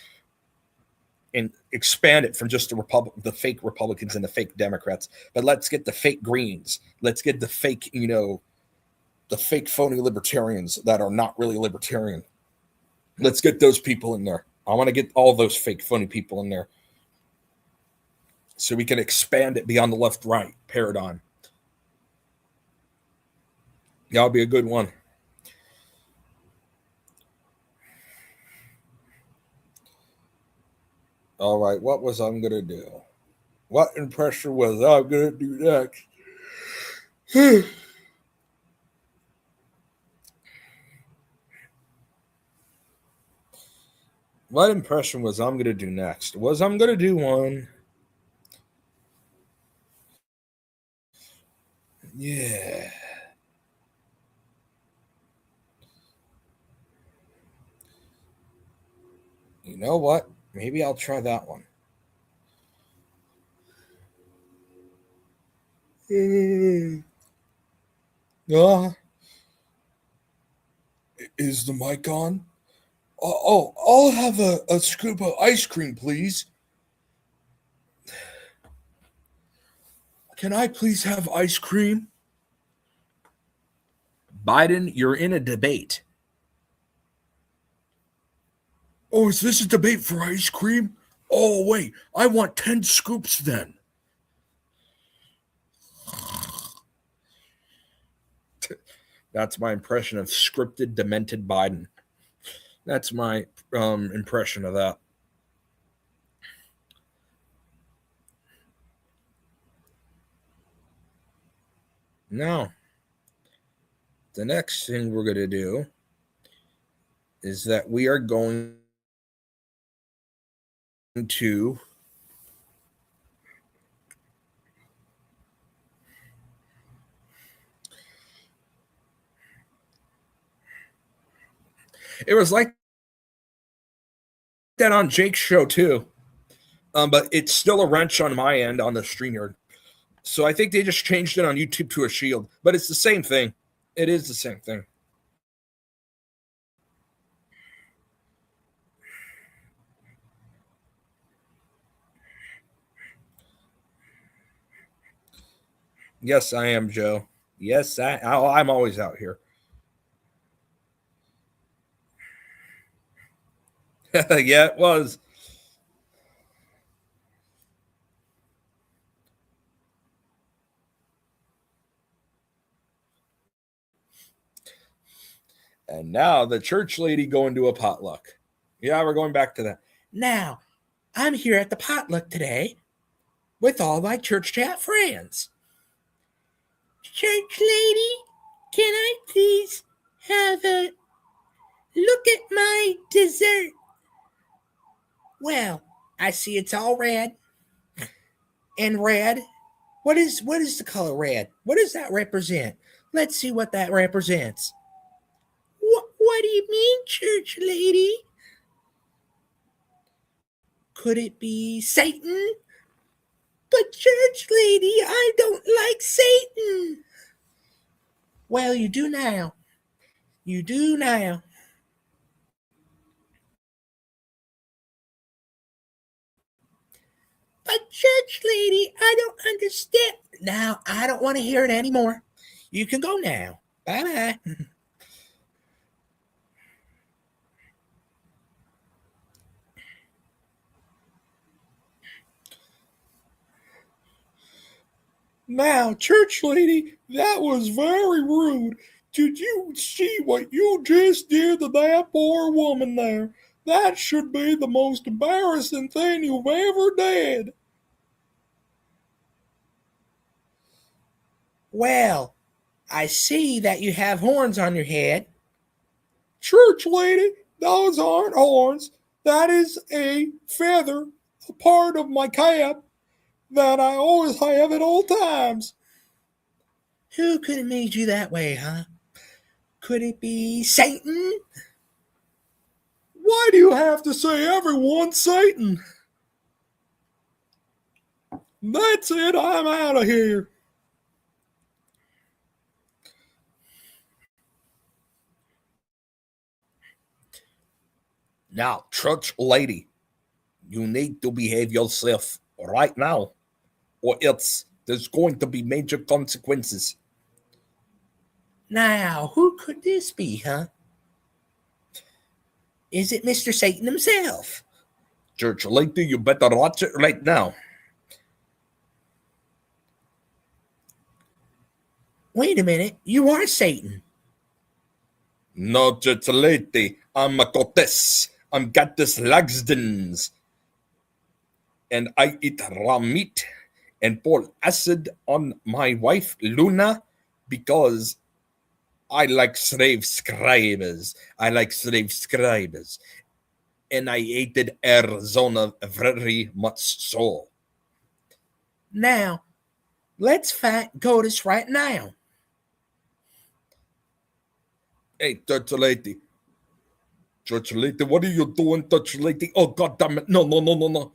and expand it from just the fake Republicans and the fake Democrats. But let's get the fake Greens. Let's get the fake, the fake phony libertarians that are not really libertarian. Let's get those people in there. I want to get all those fake phony people in there so we can expand it beyond the left-right paradigm. That'll be a good one. All right, what was I'm gonna do? What impression was I'm gonna do next? What impression was I'm gonna do next? Was I'm gonna do one? Yeah. You know what? Maybe I'll try that one. Is the mic on? I'll have a scoop of ice cream, please. Can I please have ice cream? Biden, you're in a debate. Oh, is this a debate for ice cream? Oh, wait, I want 10 scoops then. That's my impression of scripted, demented Biden. That's my impression of that. Now, the next thing we're going to do is that we are going to it was like that on Jake's show too, but it's still a wrench on my end on the StreamYard. So I think they just changed it on YouTube to a shield, but it's the same thing. It is the same thing. Yes, I am, Joe. Yes, I'm always out here. Yeah, it was. And now the church lady going to a potluck. Yeah, we're going back to that. Now, I'm here at the potluck today with all my church chat friends. Church lady, can I please have a look at my dessert? Well, I see it's all red. And red? What is the color red? What does that represent? Let's see what that represents. What do you mean, church lady? Could it be Satan? But church lady, I don't like Satan. Well, you do now. You do now. But church lady, I don't understand. Now, I don't want to hear it anymore. You can go now. Bye-bye. Now, church lady, that was very rude. Did you see what you just did to that poor woman there? That should be the most embarrassing thing you've ever did. Well, I see that you have horns on your head. Church lady, those aren't horns. That is a feather, a part of my cap that I always have at all times. Who could have made you that way, huh? Could it be Satan? Why do you have to say everyone's Satan? That's it, I'm out of here. Now, church lady, you need to behave yourself right now, or else there's going to be major consequences. Now, who could this be, huh? Is it Mr. Satan himself? Church lady, you better watch it right now. Wait a minute, you are Satan. No, church lady, I'm a goddess. I'm Goddess Lagsdens. and I eat raw meat and pour acid on my wife Luna because I like slave scribes. And I hated Arizona very much so. Now, let's find Goddess right now. Hey, Dutch lady. Dutch lady, what are you doing, Dutch lady? Oh, God damn it. No.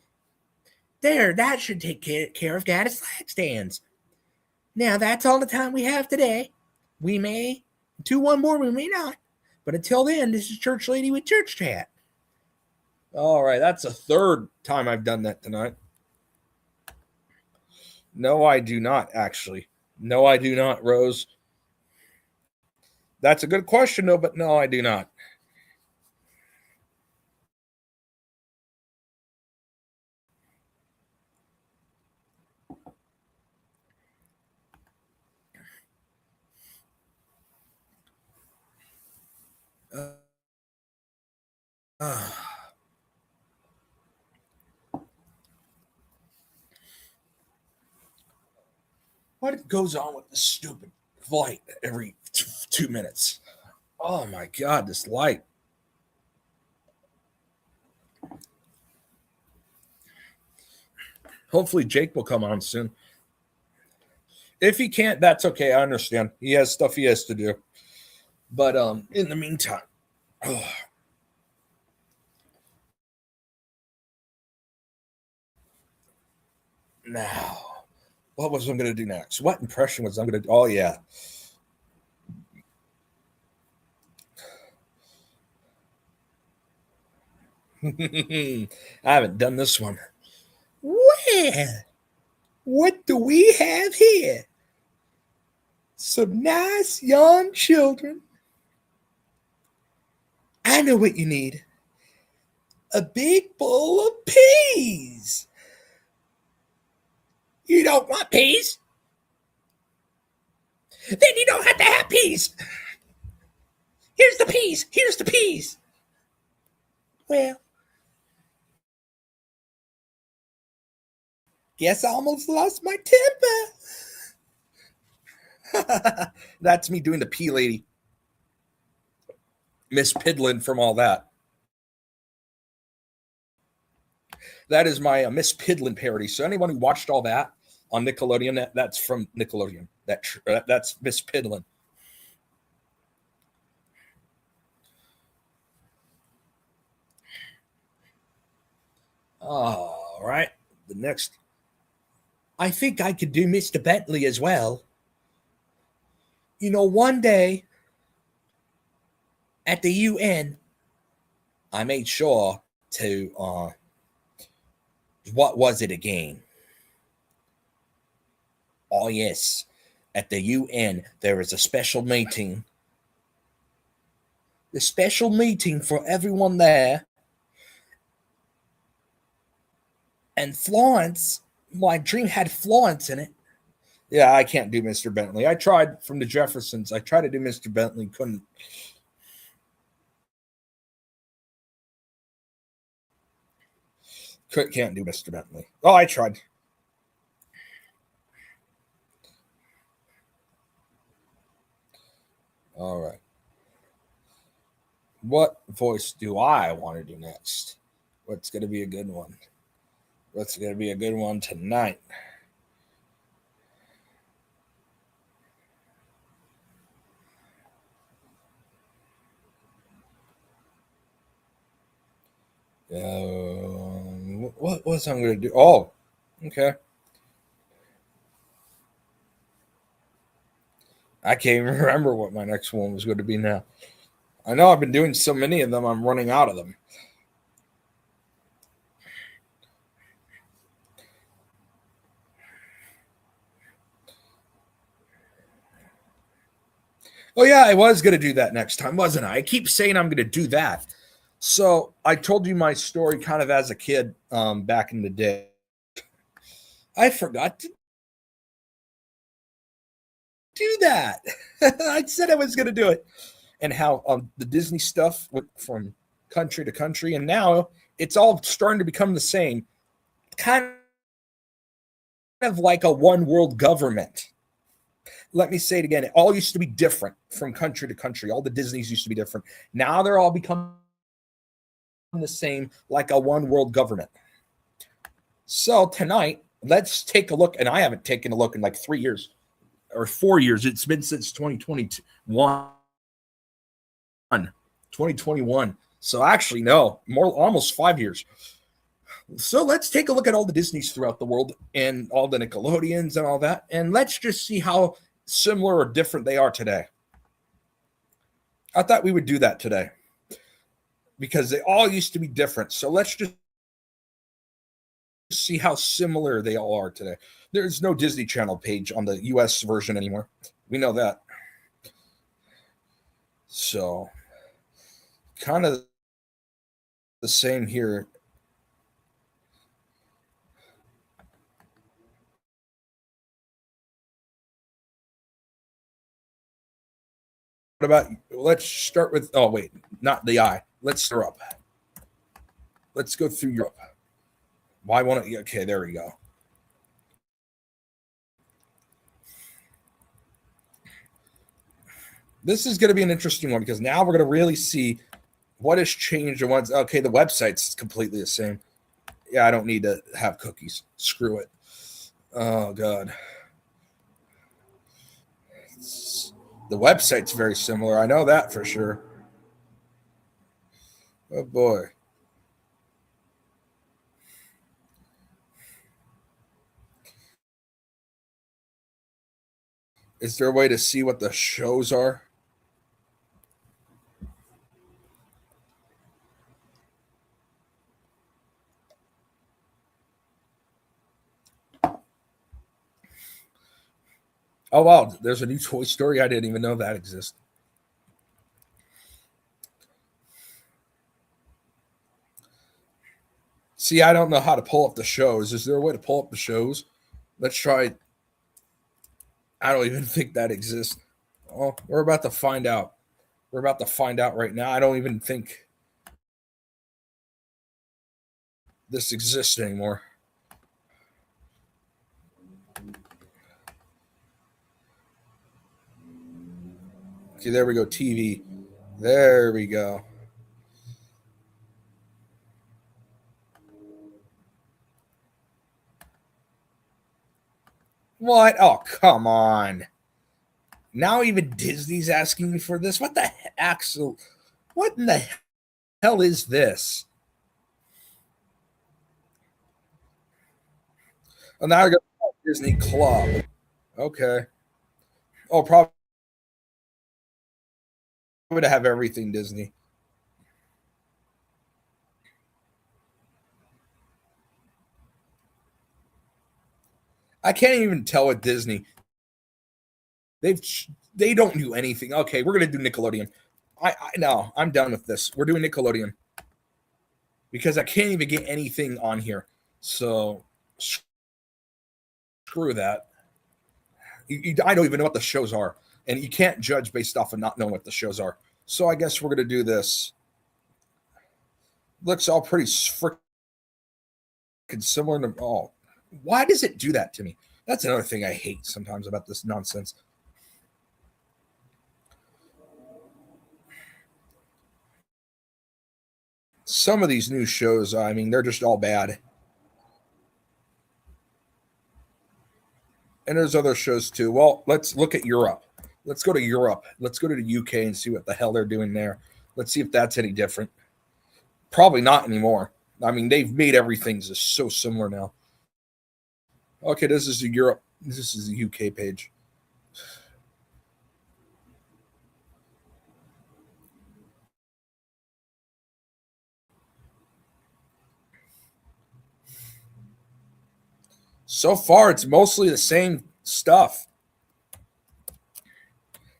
There, that should take care of Gaddis flag stands. Now, that's all the time we have today. We may do one more, we may not. But until then, this is Church Lady with Church Chat. All right, that's the third time I've done that tonight. No, I do not, actually. No, I do not, Rose. That's a good question, though, but no, I do not. What goes on with this stupid light every 2 minutes? Oh my God, this light. Hopefully Jake will come on soon. If he can't, that's okay. I understand. He has stuff he has to do. But in the meantime, now, what was I going to do next? What impression was I going to do? Oh, yeah. I haven't done this one. Well, what do we have here? Some nice young children. I know what you need. A big bowl of peas. You don't want peas? Then you don't have to have peas. Here's the peas. Here's the peas. Well, guess I almost lost my temper. That's me doing the pea lady. Miss Pidlin from all that. That is my Miss Pidlin parody. So anyone who watched all that on Nickelodeon, that's from Nickelodeon. That's Miss Pidlin. All right. The next. I think I could do Mr. Bentley as well. You know, one day at the UN, I made sure to what was it again? Oh yes, at the UN there is a special meeting. The special meeting for everyone there. And Florence, my dream had Florence in it. Yeah, I can't do Mr. Bentley. I tried from the Jeffersons. I tried to do Mr. Bentley, couldn't. Can't do Mr. Bentley. Oh, I tried. All right. What voice do I want to do next? What's going to be a good one? What's going to be a good one tonight? What was I going to do? Oh, okay. I can't even remember what my next one was going to be now. I know I've been doing so many of them, I'm running out of them. Oh, yeah, I was going to do that next time, wasn't I? I keep saying I'm going to do that. So I told you my story kind of as a kid back in the day. I forgot to do that. I said I was going to do it. And how the Disney stuff went from country to country. And now it's all starting to become the same. kind of like a one world government. Let me say it again. It all used to be different from country to country. All the Disneys used to be different. Now they're all become the same, like a one world government. So tonight, let's take a look. And I haven't taken a look in like 3 years or 4 years. It's been since 2021. 2021. So actually, no, almost 5 years. So let's take a look at all the Disneys throughout the world and all the Nickelodeons and all that. And let's just see how similar or different they are today. I thought we would do that today because they all used to be different. So let's just see how similar they all are today. There's no Disney Channel page on the US version anymore. We know that. So kind of the same here. What about, let's start with, oh, wait, not the eye. Let's start up. Let's go through Europe. Why won't it? Okay, there we go. This is going to be an interesting one because now we're going to really see what has changed and what's, okay, the website's completely the same. Yeah, I don't need to have cookies. Screw it. Oh, God. The website's very similar. I know that for sure. Oh, boy. Is there a way to see what the shows are? Oh, wow. There's a new Toy Story. I didn't even know that exists. See, I don't know how to pull up the shows. Is there a way to pull up the shows? Let's try. I don't even think that exists. Oh, we're about to find out. We're about to find out right now. I don't even think this exists anymore. Okay, there we go. TV. There we go. What? Oh, come on. Now even Disney's asking me for this. What the heck? What in the hell is this? Oh, now I got Disney Club. Okay. Oh, probably to have everything Disney. I can't even tell with Disney. They don't do anything. Okay, we're gonna do Nickelodeon. I no, I'm done with this. We're doing Nickelodeon because I can't even get anything on here. So screw that. I don't even know what the shows are, and you can't judge based off of not knowing what the shows are. So I guess we're gonna do this. Looks all pretty freaking similar to. Oh, why does it do that to me? That's another thing I hate sometimes about this nonsense. Some of these new shows, I mean, they're just all bad. And there's other shows too. Well, let's look at Europe. Let's go to Europe. Let's go to the UK and see what the hell they're doing there. Let's see if that's any different. Probably not anymore. I mean, they've made everything just so similar now. Okay, this is Europe. This is the UK page. So far, it's mostly the same stuff.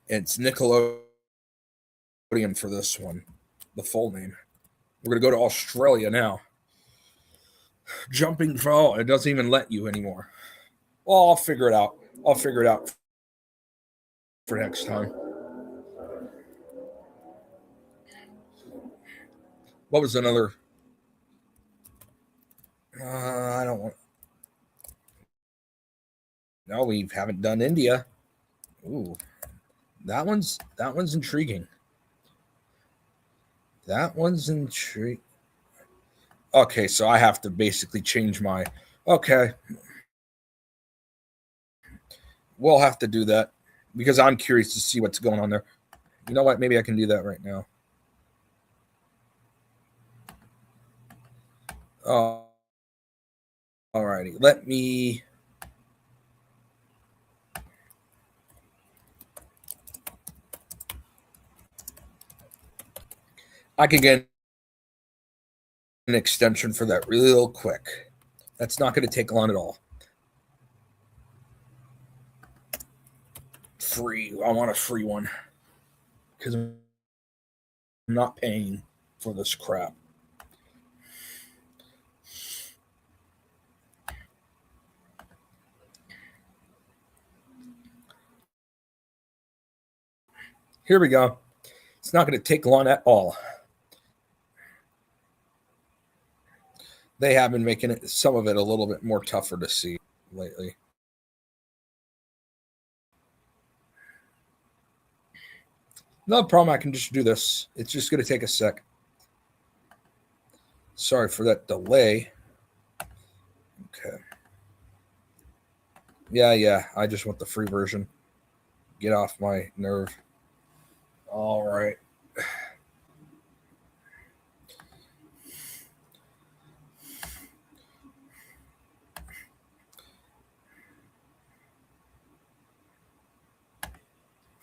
It's Nickelodeon for this one, the full name. We're going to go to Australia now. Jumping for, it doesn't even let you anymore. Well, I'll figure it out. I'll figure it out for next time. What was another? I don't want. No, we haven't done India. Ooh, that one's intriguing. That one's intriguing. Okay, so I have to basically change my. Okay, we'll have to do that because I'm curious to see what's going on there. You know what? Maybe I can do that right now. Oh, alrighty. Let me. I can get an extension for that real quick. That's not going to take long at all. Free. I want a free one because I'm not paying for this crap. Here we go. It's not going to take long at all. They have been making it, some of it a little bit more tougher to see lately. No problem. I can just do this. It's just going to take a sec. Sorry for that delay. Okay. Yeah. I just want the free version. Get off my nerve. All right.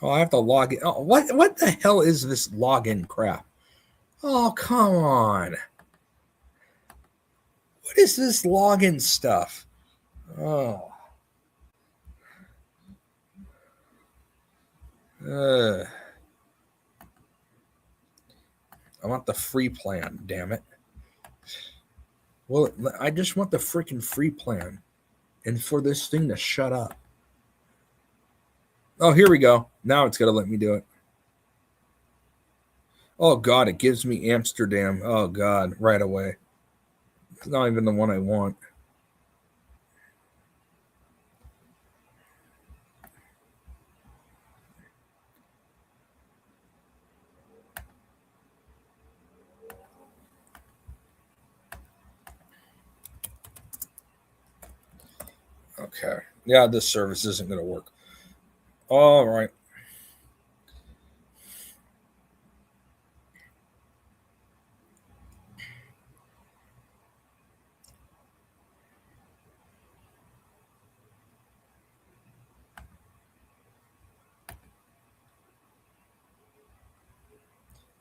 Oh, I have to log in. Oh, what the hell is this login crap? Oh, come on. What is this login stuff? Oh. I want the free plan, damn it. Well, I just want the freaking free plan and for this thing to shut up. Oh, here we go. Now it's going to let me do it. Oh, God, it gives me Amsterdam. Oh, God, right away. It's not even the one I want. Okay. Yeah, this service isn't going to work. All right.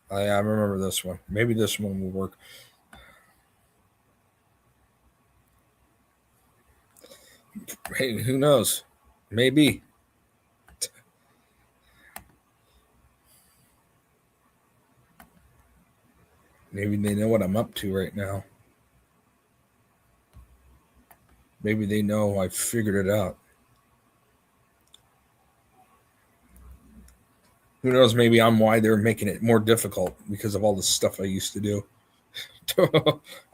I remember this one. Maybe this one will work. Hey, who knows? Maybe. Maybe they know what I'm up to right now. Maybe they know I figured it out. Who knows? Maybe I'm why they're making it more difficult because of all the stuff I used to do.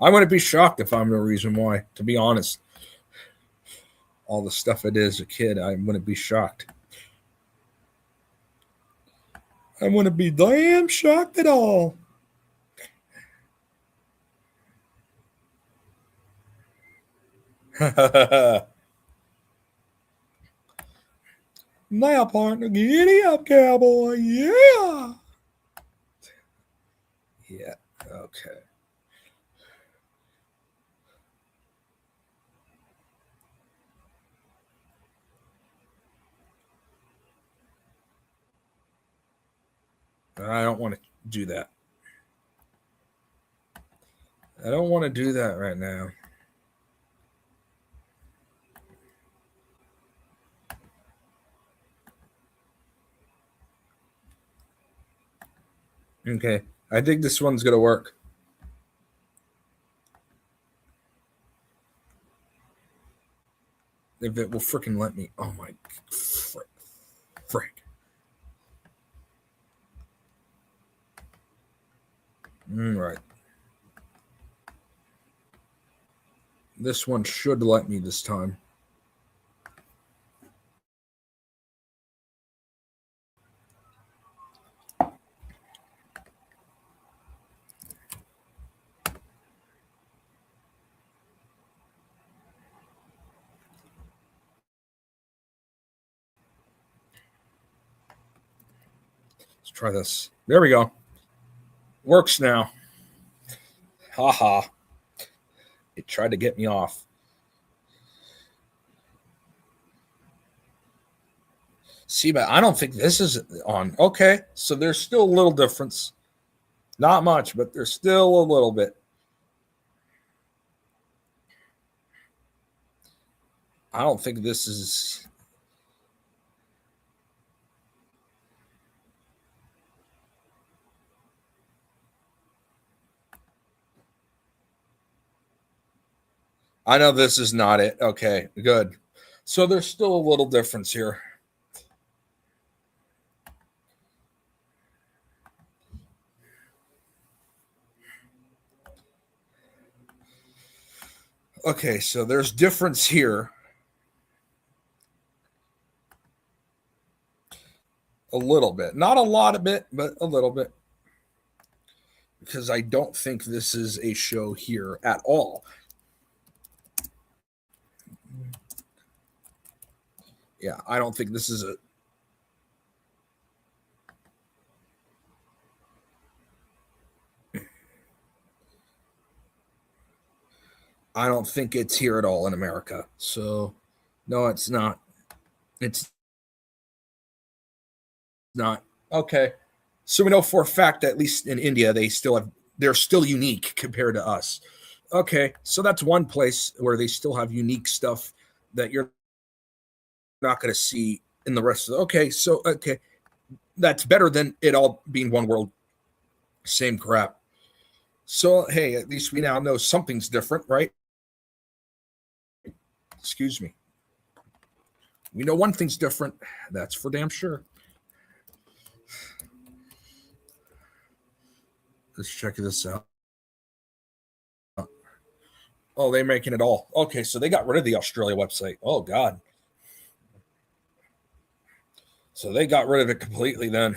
I wouldn't be shocked if I'm the reason why, to be honest. All the stuff I did as a kid, I wouldn't be shocked. I wouldn't be damn shocked at all. Now, partner, giddy up, cowboy. Yeah. Yeah. Okay. I don't want to do that. I don't want to do that right now. Okay. I think this one's going to work. If it will freaking let me. Oh my frick. Right. This one should let me this time. Let's try this. There we go. Works now. Haha. It tried to get me off. See, but I don't think this is on. Okay, so there's still a little difference. Not much, but there's still a little bit. I don't think this is. I know this is not it. Okay, good. So there's still a little difference here. Okay, so there's difference here. A little bit. Not a lot of it, but a little bit. Because I don't think this is a show here at all. Yeah, I don't think this is a. I don't think it's here at all in America. So, no, it's not. It's not. Okay. So we know for a fact that at least in India, they're still unique compared to us. Okay. So that's one place where they still have unique stuff that you're not going to see in the rest of okay. So, okay. That's better than it all being one world. Same crap. So, hey, at least we now know something's different, right? Excuse me. We know one thing's different. That's for damn sure. Let's check this out. Oh, they're making it all. Okay, so they got rid of the Australia website. Oh, God. So they got rid of it completely then.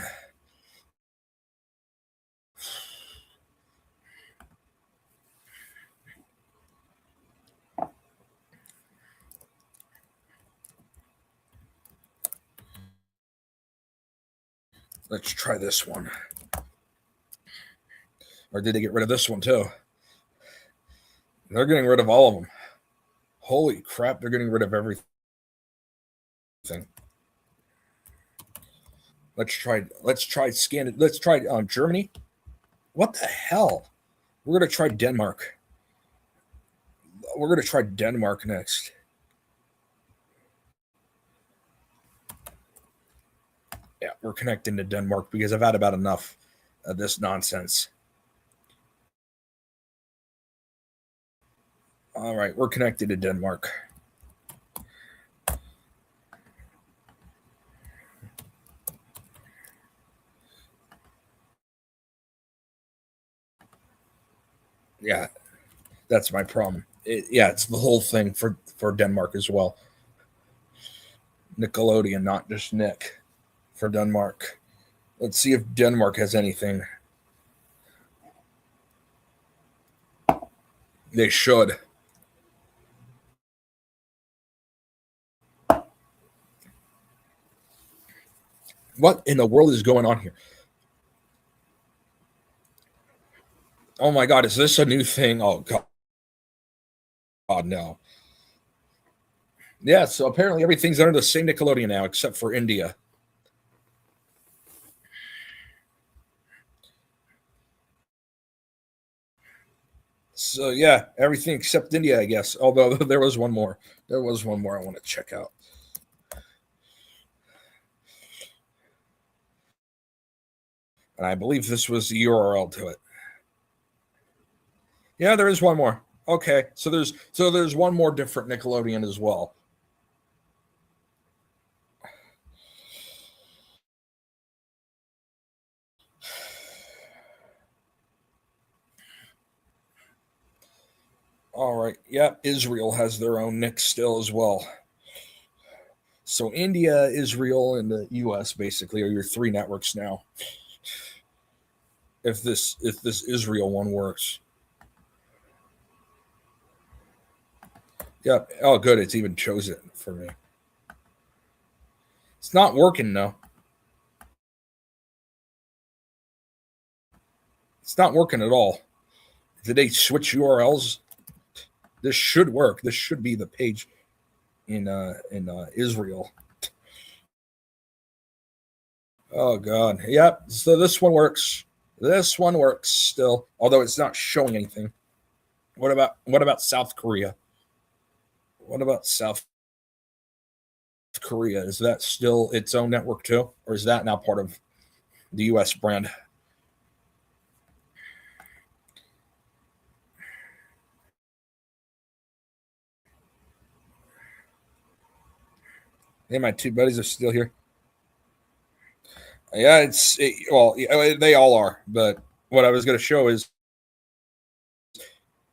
Let's try this one. Or did they get rid of this one too? They're getting rid of all of them. Holy crap, they're getting rid of everything. Let's try scan it. Let's try Germany. What the hell? We're gonna try Denmark. We're gonna try Denmark next. Yeah, we're connecting to Denmark because I've had about enough of this nonsense. All right, we're connected to Denmark. Yeah, that's my problem. It's the whole thing for Denmark as well. Nickelodeon, not just Nick, for Denmark. Let's see if Denmark has anything. They should. What in the world is going on here? Oh my God, is this a new thing? Oh God. God, no. Yeah, so apparently everything's under the same Nickelodeon now, except for India. So yeah, everything except India, I guess. Although there was one more. There was one more I want to check out. And I believe this was the URL to it. Yeah, there is one more. Okay, so there's one more different Nickelodeon as well. All right. Yep. Israel has their own nick still as well. So India, Israel, and the US basically are your three networks now. If this Israel one works. Yep. Oh, good. It's even chose it for me. It's not working though. It's not working at all. Did they switch URLs? This should work. This should be the page in Israel. Oh God. Yep. So this one works. This one works still, although it's not showing anything. What about South Korea? What about South Korea? Is that still its own network too? Or is that now part of the US brand? Hey, my two buddies are still here. Yeah, they all are. But what I was going to show is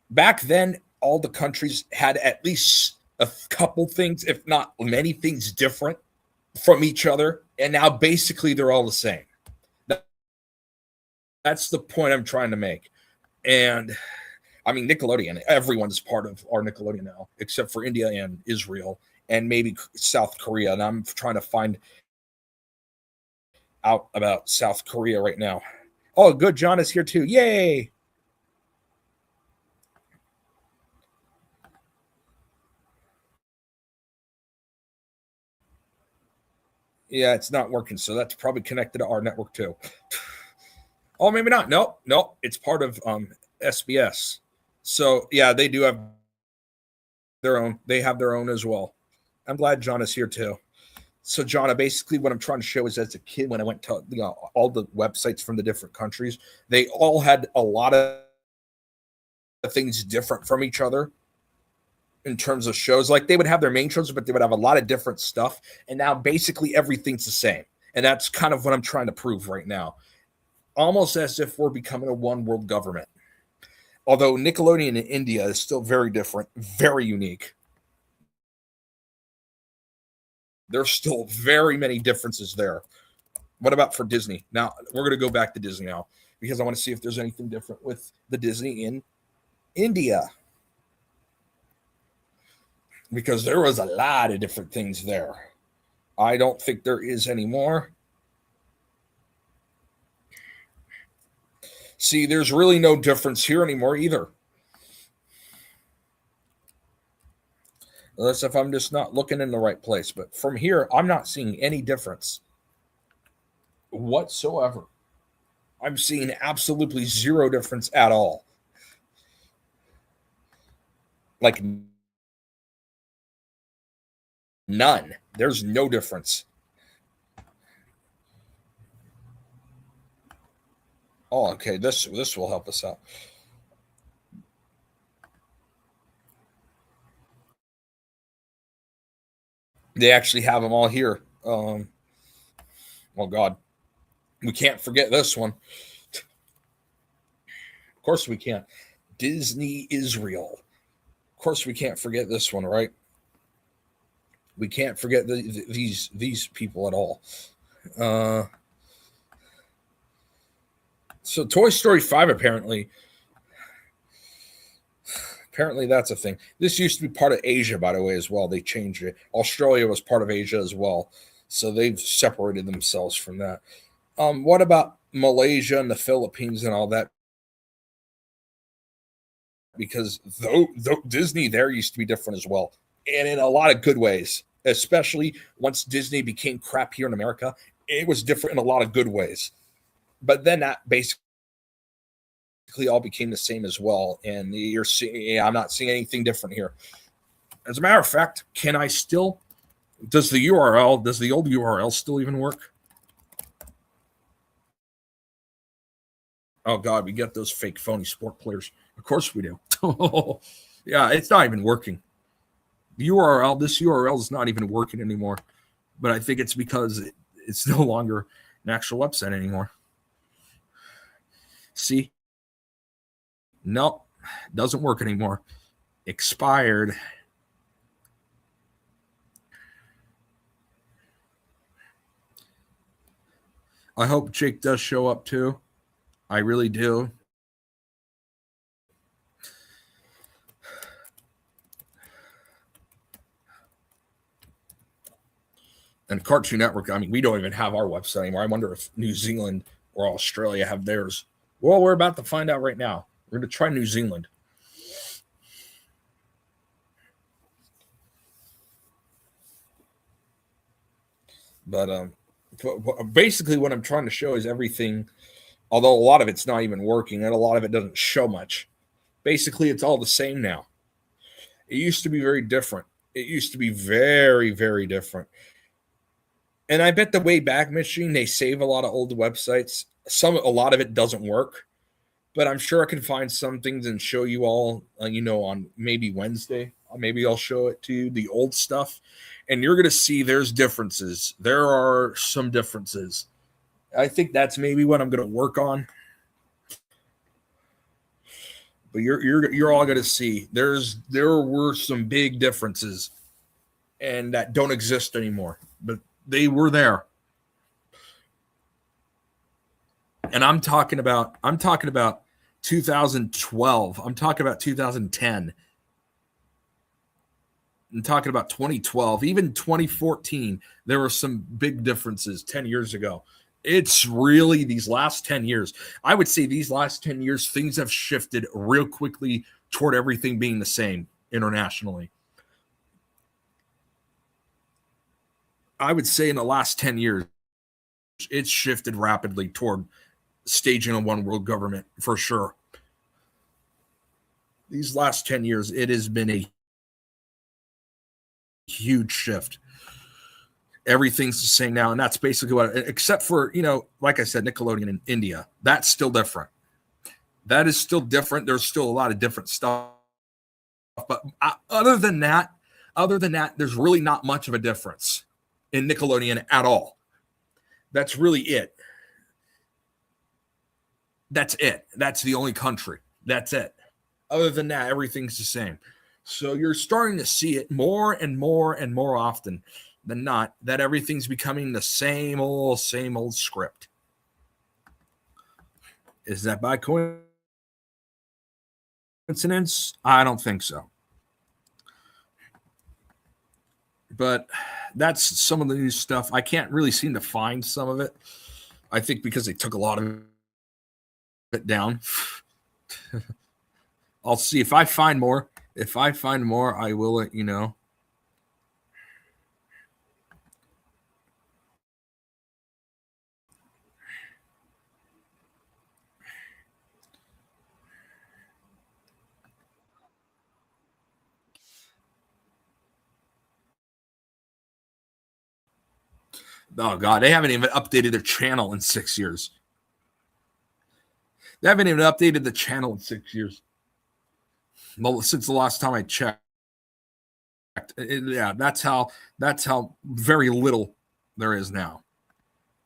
back then, all the countries had at least a couple things, if not many things, different from each other. And now basically they're all the same. That's the point I'm trying to make. And I mean, Nickelodeon, everyone's part of our Nickelodeon now, except for India and Israel and maybe South Korea. And I'm trying to find out about South Korea right now. Oh, good. John is here too. Yay. Yeah, it's not working. So that's probably connected to our network too. Oh, maybe not. Nope. It's part of SBS. So yeah, they do have their own. They have their own as well. I'm glad John is here too. So, John, basically what I'm trying to show is as a kid, when I went to all the websites from the different countries, they all had a lot of things different from each other in terms of shows. Like they would have their main shows, but they would have a lot of different stuff. And now basically everything's the same. And that's kind of what I'm trying to prove right now. Almost as if we're becoming a one world government. Although Nickelodeon in India is still very different, very unique. There's still very many differences there. What about for Disney? Now, we're going to go back to Disney now because I want to see if there's anything different with the Disney in India. Because there was a lot of different things there. I don't think there is anymore. See, there's really no difference here anymore either. Unless if I'm just not looking in the right place. But from here, I'm not seeing any difference whatsoever. I'm seeing absolutely zero difference at all. Like none. There's no difference. Oh, okay. This will help us out. They actually have them all here. Oh, God. We can't forget this one. Of course we can't. Disney Israel. Of course we can't forget this one, right? We can't forget these people at all. So Toy Story 5 apparently that's a thing. This used to be part of Asia, by the way, as well. They changed it. Australia was part of Asia as well. So they've separated themselves from that. What about Malaysia and the Philippines and all that? Because though Disney there used to be different as well. And in a lot of good ways, especially once Disney became crap here in America, it was different in a lot of good ways. But then that basically all became the same as well. And you're seeing, I'm not seeing anything different here. As a matter of fact, does the old URL still even work? Oh God, we get those fake phony sport players. Of course we do. Yeah, it's not even working. This URL is not even working anymore. But I think it's because it's no longer an actual website anymore. See? Nope, doesn't work anymore. expired. I hope Jake does show up too. I really do. And Cartoon Network, I mean, we don't even have our website anymore. I wonder if New Zealand or Australia have theirs. Well, we're about to find out right now. We're going to try New Zealand. But basically what I'm trying to show is everything, although a lot of it's not even working and a lot of it doesn't show much. Basically, it's all the same now. It used to be very different. It used to be very, very different. And I bet the Wayback Machine, they save a lot of old websites. A lot of it doesn't work, but I'm sure I can find some things and show you all, on maybe Wednesday. Maybe I'll show it to you, the old stuff, and you're going to see there's differences. There are some differences. I think that's maybe what I'm going to work on. But you're all going to see there were some big differences, and that don't exist anymore. But they were there. And I'm talking about 2012. I'm talking about 2010. I'm talking about 2012, even 2014. There were some big differences 10 years ago. It's really these last 10 years. I would say these last 10 years, things have shifted real quickly toward everything being the same internationally. I would say in the last 10 years, it's shifted rapidly toward staging a one world government for sure. These last 10 years, it has been a huge shift. Everything's the same now, and that's basically what, except for, like I said, Nickelodeon in India, that's still different. That is still different. There's still a lot of different stuff. But other than that, there's really not much of a difference in Nickelodeon at all. That's really it. That's it. That's the only country. That's it. Other than that, everything's the same. So you're starting to see it more and more and more often than not, that everything's becoming the same old script. Is that by coincidence? I don't think so. But that's some of the new stuff. I can't really seem to find some of it. I think because they took a lot of it down. I'll see if I find more. If I find more, I will let you know. Oh, God, they haven't even updated their channel in 6 years. They haven't even updated the channel in 6 years. Well, since the last time I checked. Yeah, that's how very little there is now.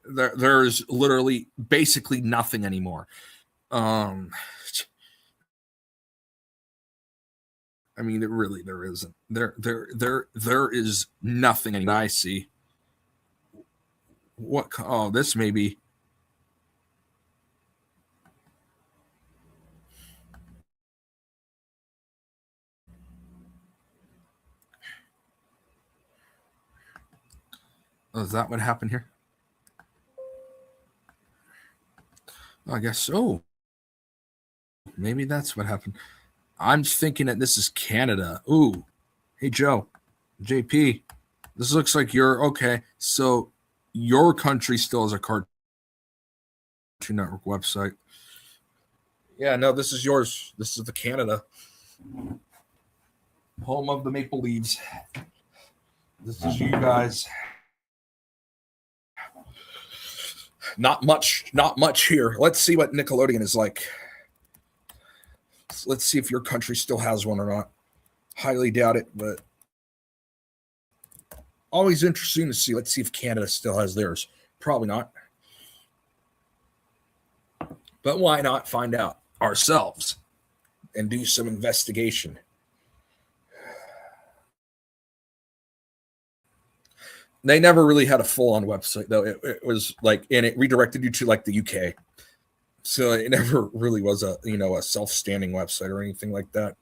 There's literally basically nothing anymore. I mean, there isn't. There is nothing anymore. I see. What? Oh, this may be. Oh, is that what happened here? I guess so. Maybe that's what happened. I'm thinking that this is Canada. Ooh. Hey, Joe. JP. This looks like you're okay. So your country still has a Cartoon Network website. Yeah, no, this is yours. This is the Canada. Home of the Maple Leaves. This is you guys. Not much here. Let's see what Nickelodeon is like. Let's see if your country still has one or not. Highly doubt it, but always interesting to see. Let's see if Canada still has theirs. Probably not. But why not find out ourselves and do some investigation? They never really had a full-on website though. It was like, and it redirected you to like the UK. So it never really was a self-standing website or anything like that.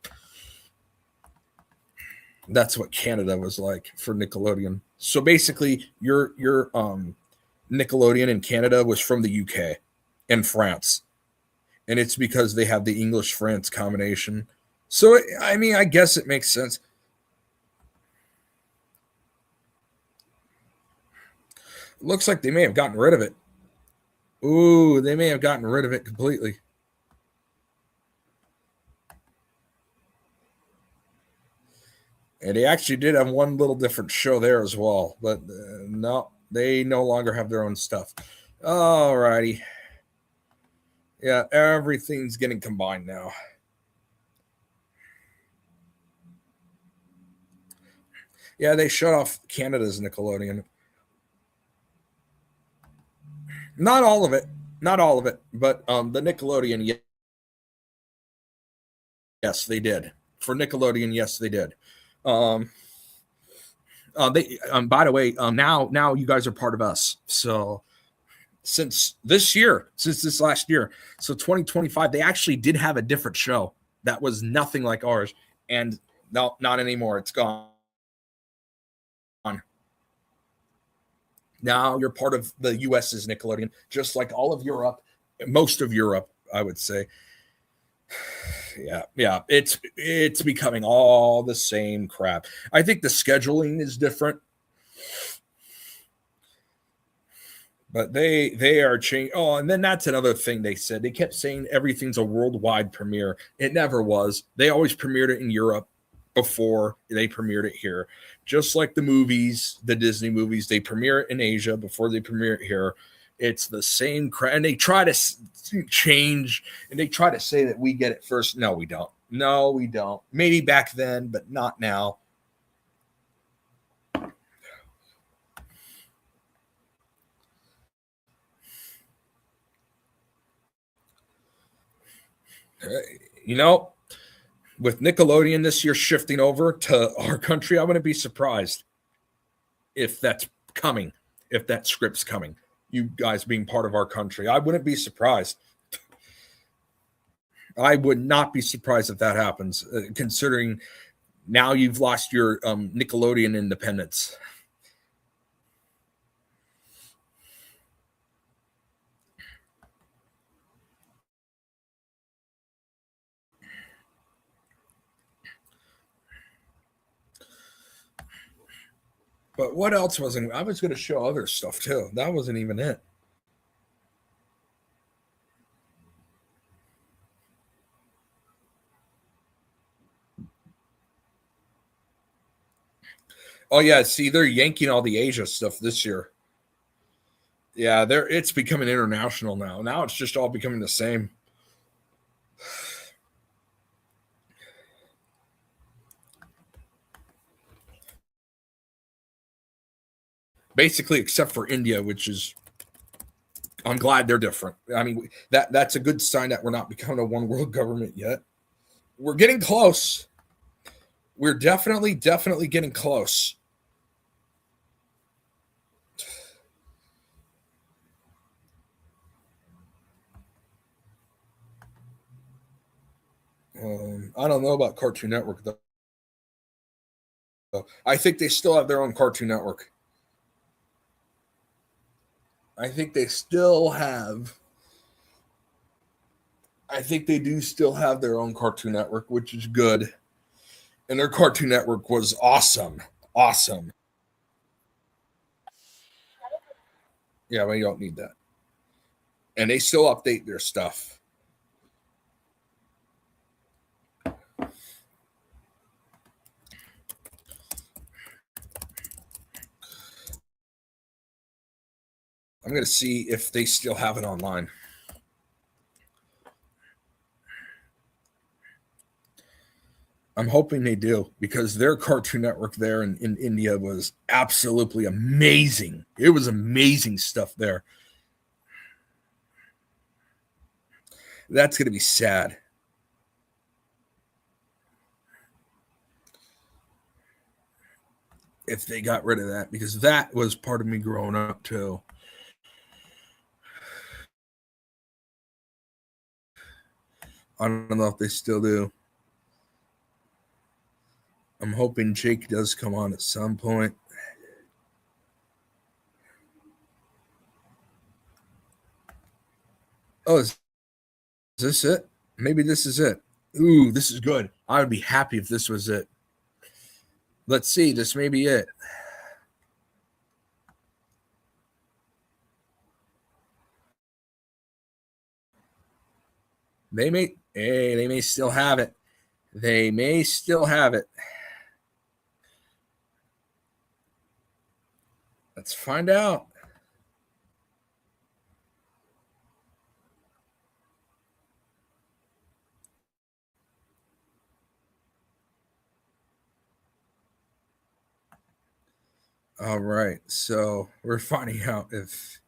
That's what Canada was like for Nickelodeon. So basically, your Nickelodeon in Canada was from the UK and France, and it's because they have the English-France combination. So I mean, I guess it makes sense. Looks like they may have gotten rid of it. Ooh, they may have gotten rid of it completely. And they actually did have one little different show there as well. But no, they no longer have their own stuff. All righty. Yeah, everything's getting combined now. Yeah, they shut off Canada's Nickelodeon. Not all of it. Not all of it. But the Nickelodeon, yes, they did. For Nickelodeon, yes, they did. They by the way, now you guys are part of us. So since this last year, so 2025, they actually did have a different show that was nothing like ours, and no, not anymore. It's gone. Now you're part of the US's Nickelodeon, just like all of Europe, most of Europe, I would say. Yeah, it's becoming all the same crap. I think the scheduling is different, but they are changing. Oh, and then that's another thing they said. They kept saying everything's a worldwide premiere. It never was. They always premiered it in Europe before they premiered it here. Just like the movies, the Disney movies, they premiere it in Asia before they premiere it here. It's the same crap, and they try to change, and they try to say that we get it first. No, we don't. No, we don't. Maybe back then, but not now. With Nickelodeon this year shifting over to our country, I wouldn't be surprised if that's coming, if that script's coming. You guys being part of our country, I wouldn't be surprised. I would not be surprised if that happens, considering now you've lost your Nickelodeon independence. But what else wasn't? I was going to show other stuff too. That wasn't even it. Oh yeah, see, they're yanking all the Asia stuff this year. Yeah, it's becoming international now. Now it's just all becoming the same. Basically, except for India, which is, I'm glad they're different. I mean, that's a good sign that we're not becoming a one world government yet. We're getting close. We're definitely getting close. I don't know about Cartoon Network though. I think they still have their own Cartoon Network. I think they do still have their own Cartoon Network, which is good. And their Cartoon Network was awesome. Awesome. Yeah, well, you don't need that. And they still update their stuff. I'm going to see if they still have it online. I'm hoping they do, because their Cartoon Network there in India was absolutely amazing. It was amazing stuff there. That's going to be sad. if they got rid of that, because that was part of me growing up too. I don't know if they still do. I'm hoping Jake does come on at some point. Oh, is this it? Maybe this is it. Ooh, this is good. I would be happy if this was it. Let's see. This may be it. They may still have it. They may still have it. Let's find out. All right, so we're finding out if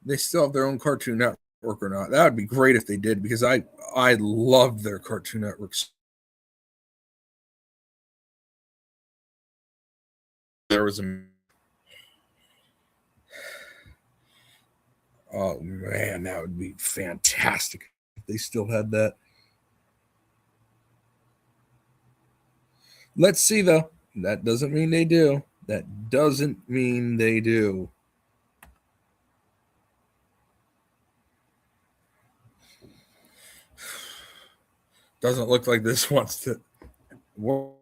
they still have their own Cartoon Network or not. That would be great if they did, because I loved their Cartoon Networks. There was a oh man, that would be fantastic if they still had that. Let's see though. That doesn't mean they do. That doesn't mean they do. Doesn't look like this wants to work.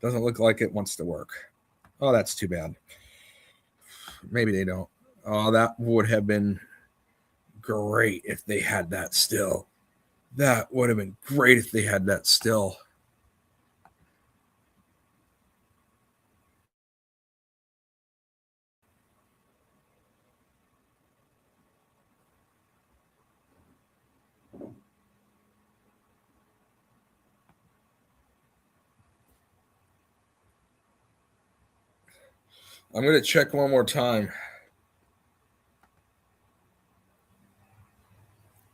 Doesn't look like it wants to work. Oh, that's too bad. Maybe they don't. Oh, that would have been great if they had that still. That would have been great if they had that still. I'm going to check one more time.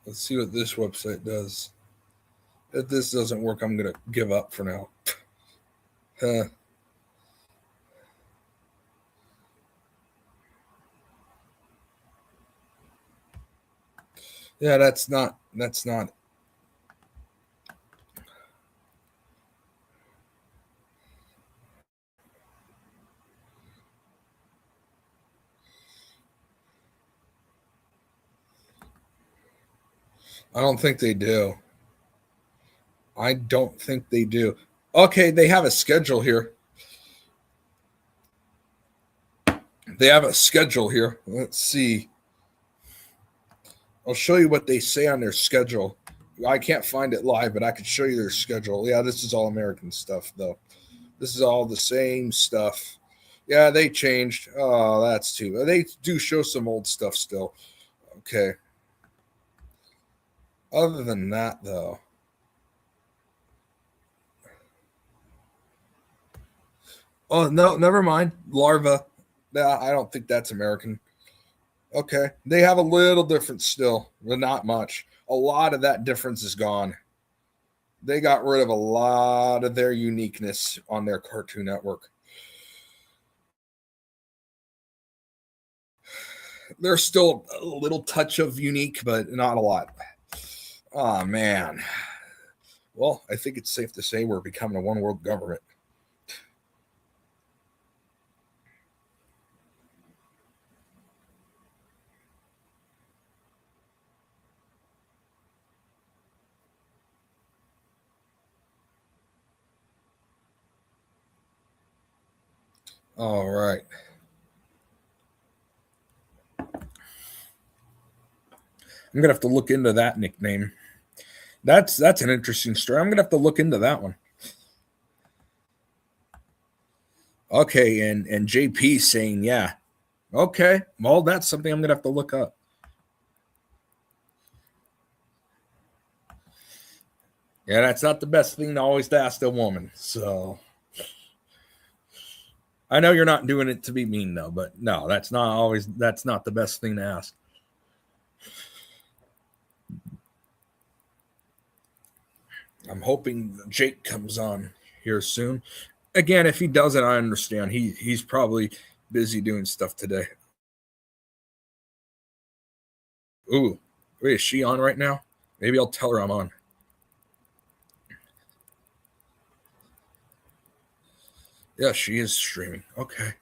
Let's see what this website does. If this doesn't work, I'm going to give up for now. Yeah, that's not. I don't think they do. I don't think they do. Okay, they have a schedule here. They have a schedule here. Let's see. I'll show you what they say on their schedule. I can't find it live, but I could show you their schedule. Yeah, this is all American stuff, though. This is all the same stuff. Yeah, they changed. Oh, that's too. They do show some old stuff still. Okay. Other than that, though. Oh, no, never mind. Larva. I don't think that's American. Okay. They have a little difference still, but not much. A lot of that difference is gone. They got rid of a lot of their uniqueness on their Cartoon Network. There's still a little touch of unique, but not a lot. Oh, man. Well, I think it's safe to say we're becoming a one world government. All right. I'm gonna have to look into that nickname. That's an interesting story. I'm gonna have to look into that one. Okay, and JP saying, yeah. Okay, well, that's something I'm gonna have to look up. Yeah, that's not the best thing to always ask a woman. So I know you're not doing it to be mean, though, but no, that's not the best thing to ask. I'm hoping Jake comes on here soon. Again, if he doesn't, I understand. He's probably busy doing stuff today. Ooh, wait, is she on right now? Maybe I'll tell her I'm on. Yeah, she is streaming. Okay.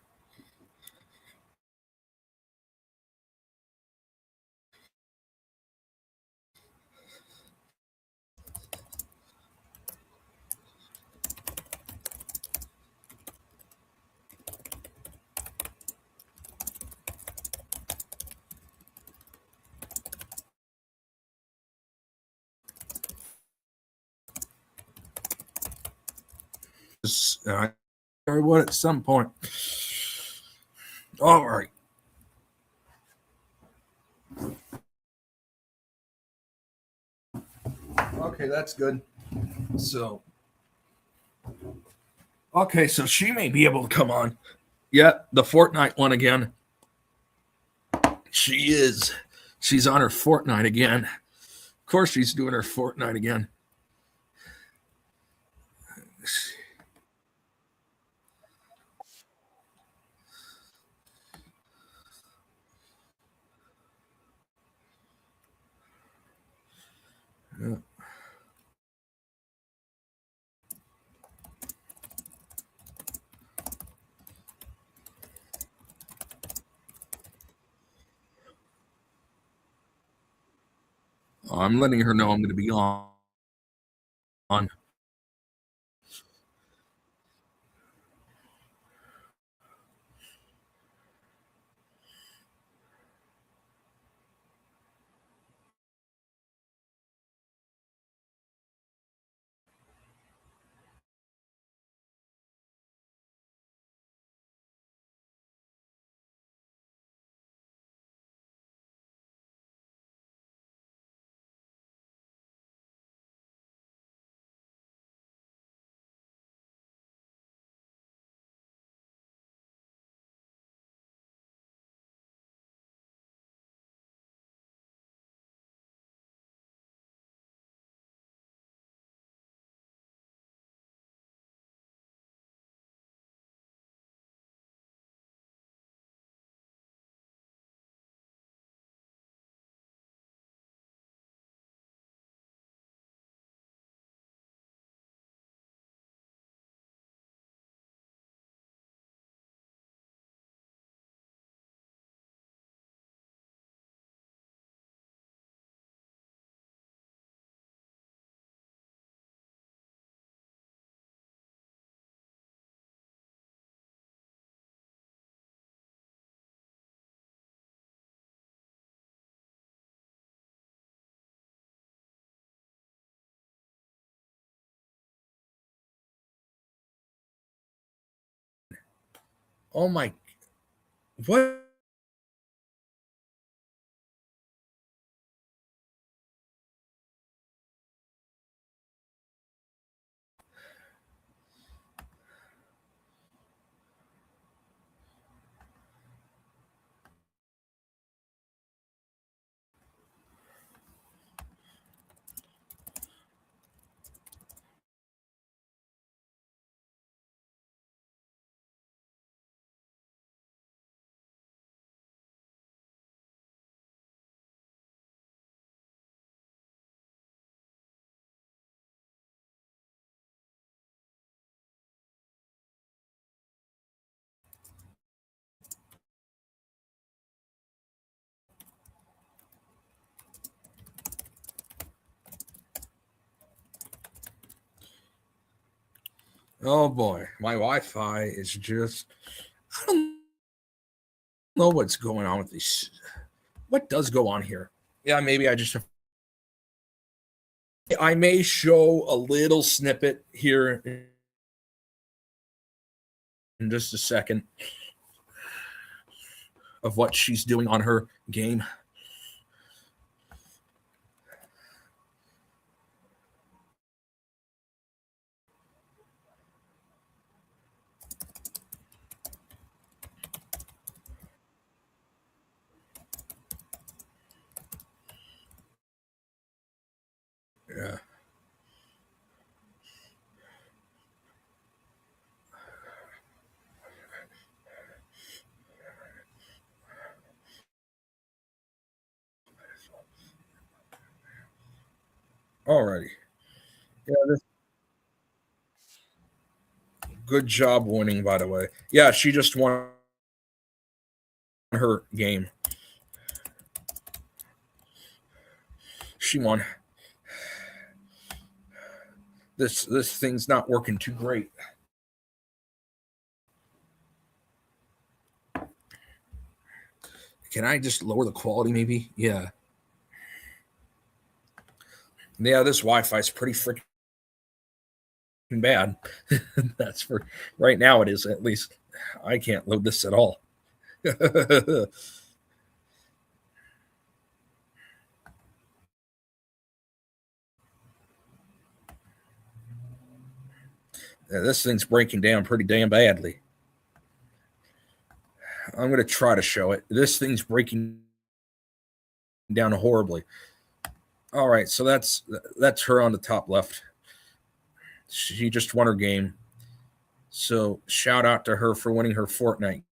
Or what at some point. All right. Okay, that's good. So, okay, so she may be able to come on. Yeah, the Fortnite one again. She is. She's on her Fortnite again. Of course, she's doing her Fortnite again. Yeah. I'm letting her know I'm going to be on. Oh my. What? Oh boy, my Wi-Fi is just. I don't know what's going on with these. What does go on here? Yeah, maybe I just. I may show a little snippet here in just a second of what she's doing on her game. Yeah. Alrighty. Yeah, good job winning, by the way. Yeah, she just won her game. She won. This thing's not working too great. Can I just lower the quality maybe? Yeah. Yeah, this Wi-Fi is pretty freaking bad. That's for right now it is, at least. I can't load this at all. Yeah, this thing's breaking down pretty damn badly. I'm going to try to show it. This thing's breaking down horribly. All right, so that's her on the top left. She just won her game. So shout out to her for winning her Fortnite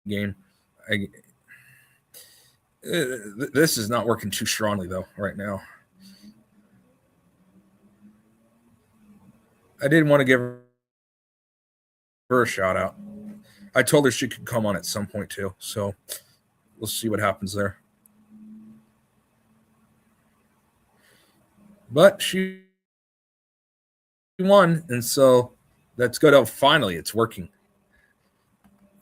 game. This is not working too strongly though right now. I did want to give her a shout out. I told her she could come on at some point too. So we'll see what happens there. But she won, and so that's good. Oh, finally, it's working.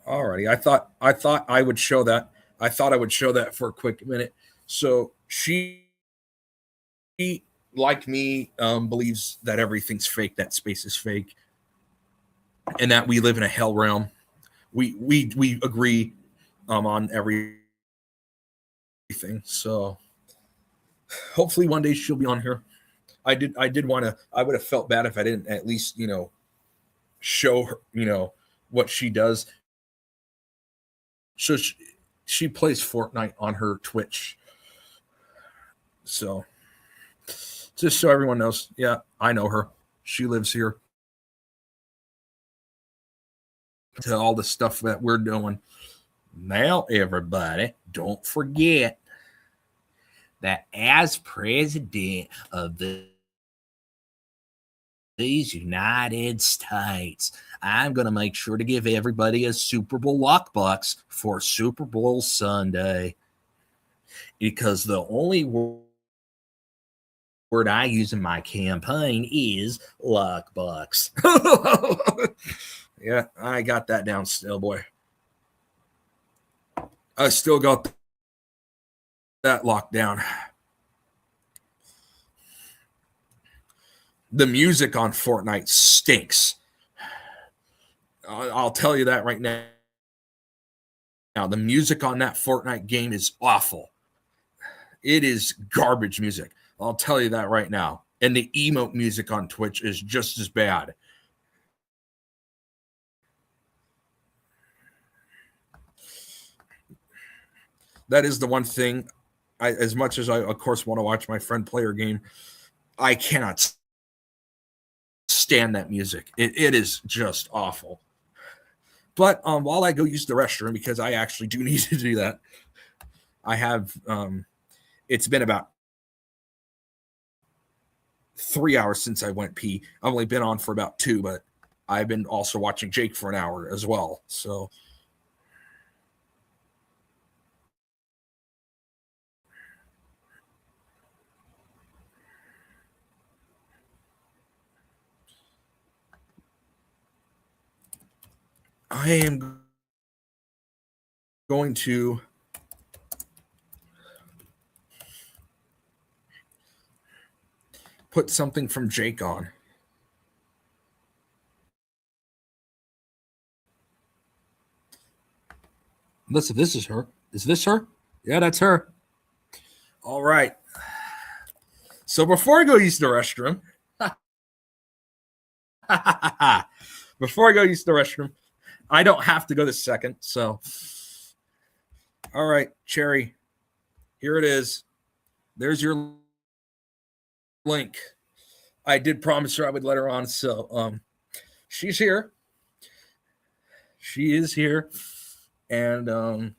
Alrighty, I thought I would show that. I thought I would show that for a quick minute. So she, like me, believes that everything's fake, that space is fake, and that we live in a hell realm. We agree on everything. So hopefully one day she'll be on here. I did want to. I would have felt bad if I didn't at least show her what she does. So she plays Fortnite on her Twitch. So just so everyone knows, yeah, I know her. She lives here. To all the stuff that we're doing. Now, everybody, don't forget that as president of these United States, I'm going to make sure to give everybody a Super Bowl lockbox for Super Bowl Sunday. Because the only word I use in my campaign is lockbox. Yeah, I got that down still, boy. I still got that locked down. The music on Fortnite stinks. I'll tell you that right now. Now, the music on that Fortnite game is awful. It is garbage music. I'll tell you that right now. And the emote music on Twitch is just as bad. That is the one thing, as much as I, of course, want to watch my friend play her game, I cannot stand that music. It is just awful. But while I go use the restroom, because I actually do need to do that, I have, it's been about 3 hours since I went pee. I've only been on for about 2, but I've been also watching Jake for an hour as well. So I am going to put something from Jake on. Listen, this is her. Is this her? Yeah, that's her. All right. So before I go use the restroom, before I go use the restroom, I don't have to go this second. So, all right, Cherry, here it is. There's your link. I did promise her I would let her on. So, she's here. She is here. And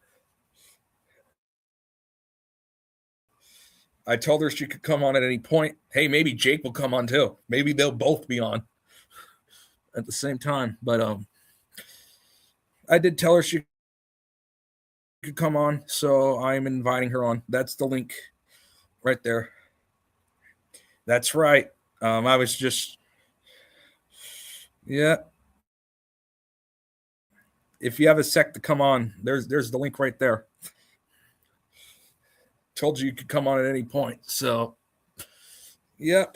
I told her she could come on at any point. Hey, maybe Jake will come on too. Maybe they'll both be on at the same time. But I did tell her she could come on, so I'm inviting her on. That's the link right there. That's right. I was just, yeah. If you have a sec to come on, there's the link right there. Told you could come on at any point. So, yep.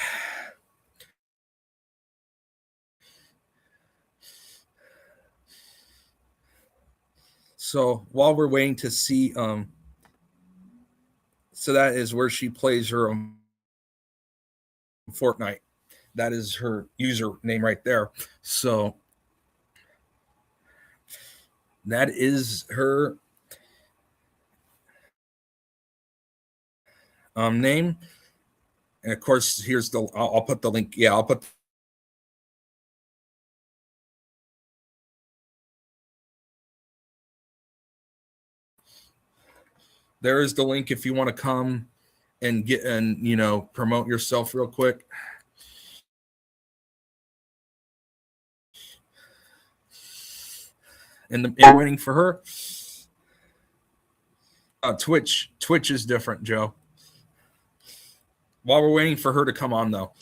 So while we're waiting to see, so that is where she plays her Fortnite. That is her username right there. So that is her name. And of course, here's the, I'll put the link. Yeah, I'll put there is the link if you want to come and get and promote yourself real quick. And waiting for her. Twitch is different, Joe. While we're waiting for her to come on, though.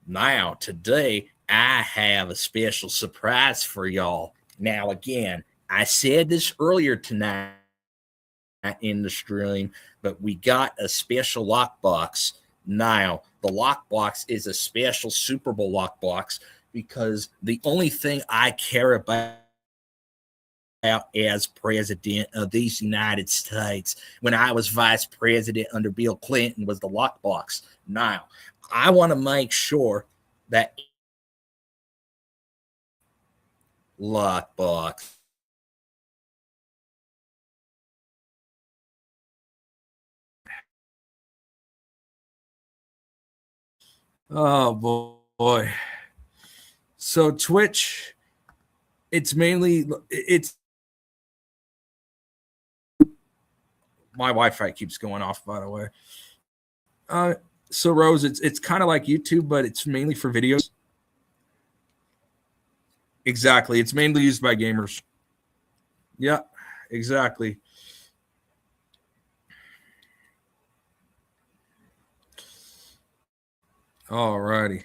Now, today, I have a special surprise for y'all. Now, again, I said this earlier tonight in the stream, but we got a special lockbox. Now, the lockbox is a special Super Bowl lockbox because the only thing I care about as president of these United States when I was vice president under Bill Clinton was the lockbox. Now, I want to make sure that lockbox oh boy. So Twitch, it's my Wi-Fi keeps going off, by the way. So Rose, it's kind of like YouTube, but it's mainly for videos. Exactly. It's mainly used by gamers. Yeah, exactly. All righty.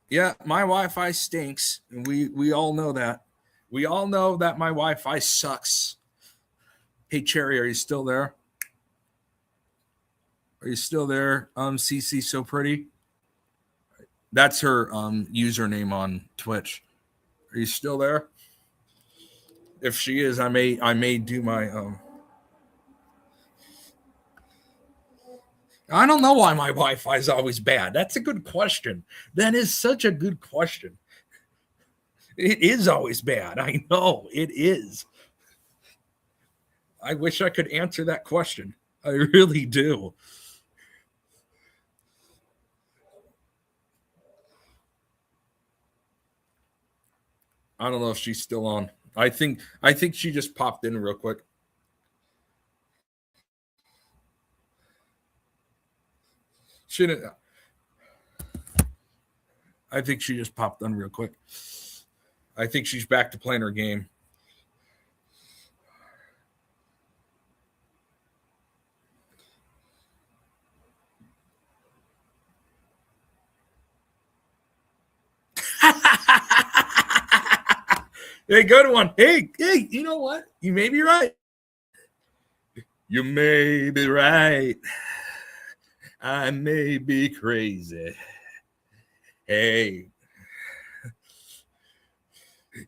Yeah, my Wi-Fi stinks. We all know that. We all know that my Wi-Fi sucks. Hey Cherry, are you still there? Are you still there? CC so pretty. That's her username on Twitch. Are you still there? If she is, I may do my I don't know why my Wi-Fi is always bad. That's a good question. That is such a good question. It is always bad. I know it is. I wish I could answer that question. I really do. I don't know if she's still on. I think she just popped in real quick. She didn't. I think she just popped on real quick. I think she's back to playing her game. Hey, good one. Hey, you know what? You may be right. You may be right. I may be crazy. Hey,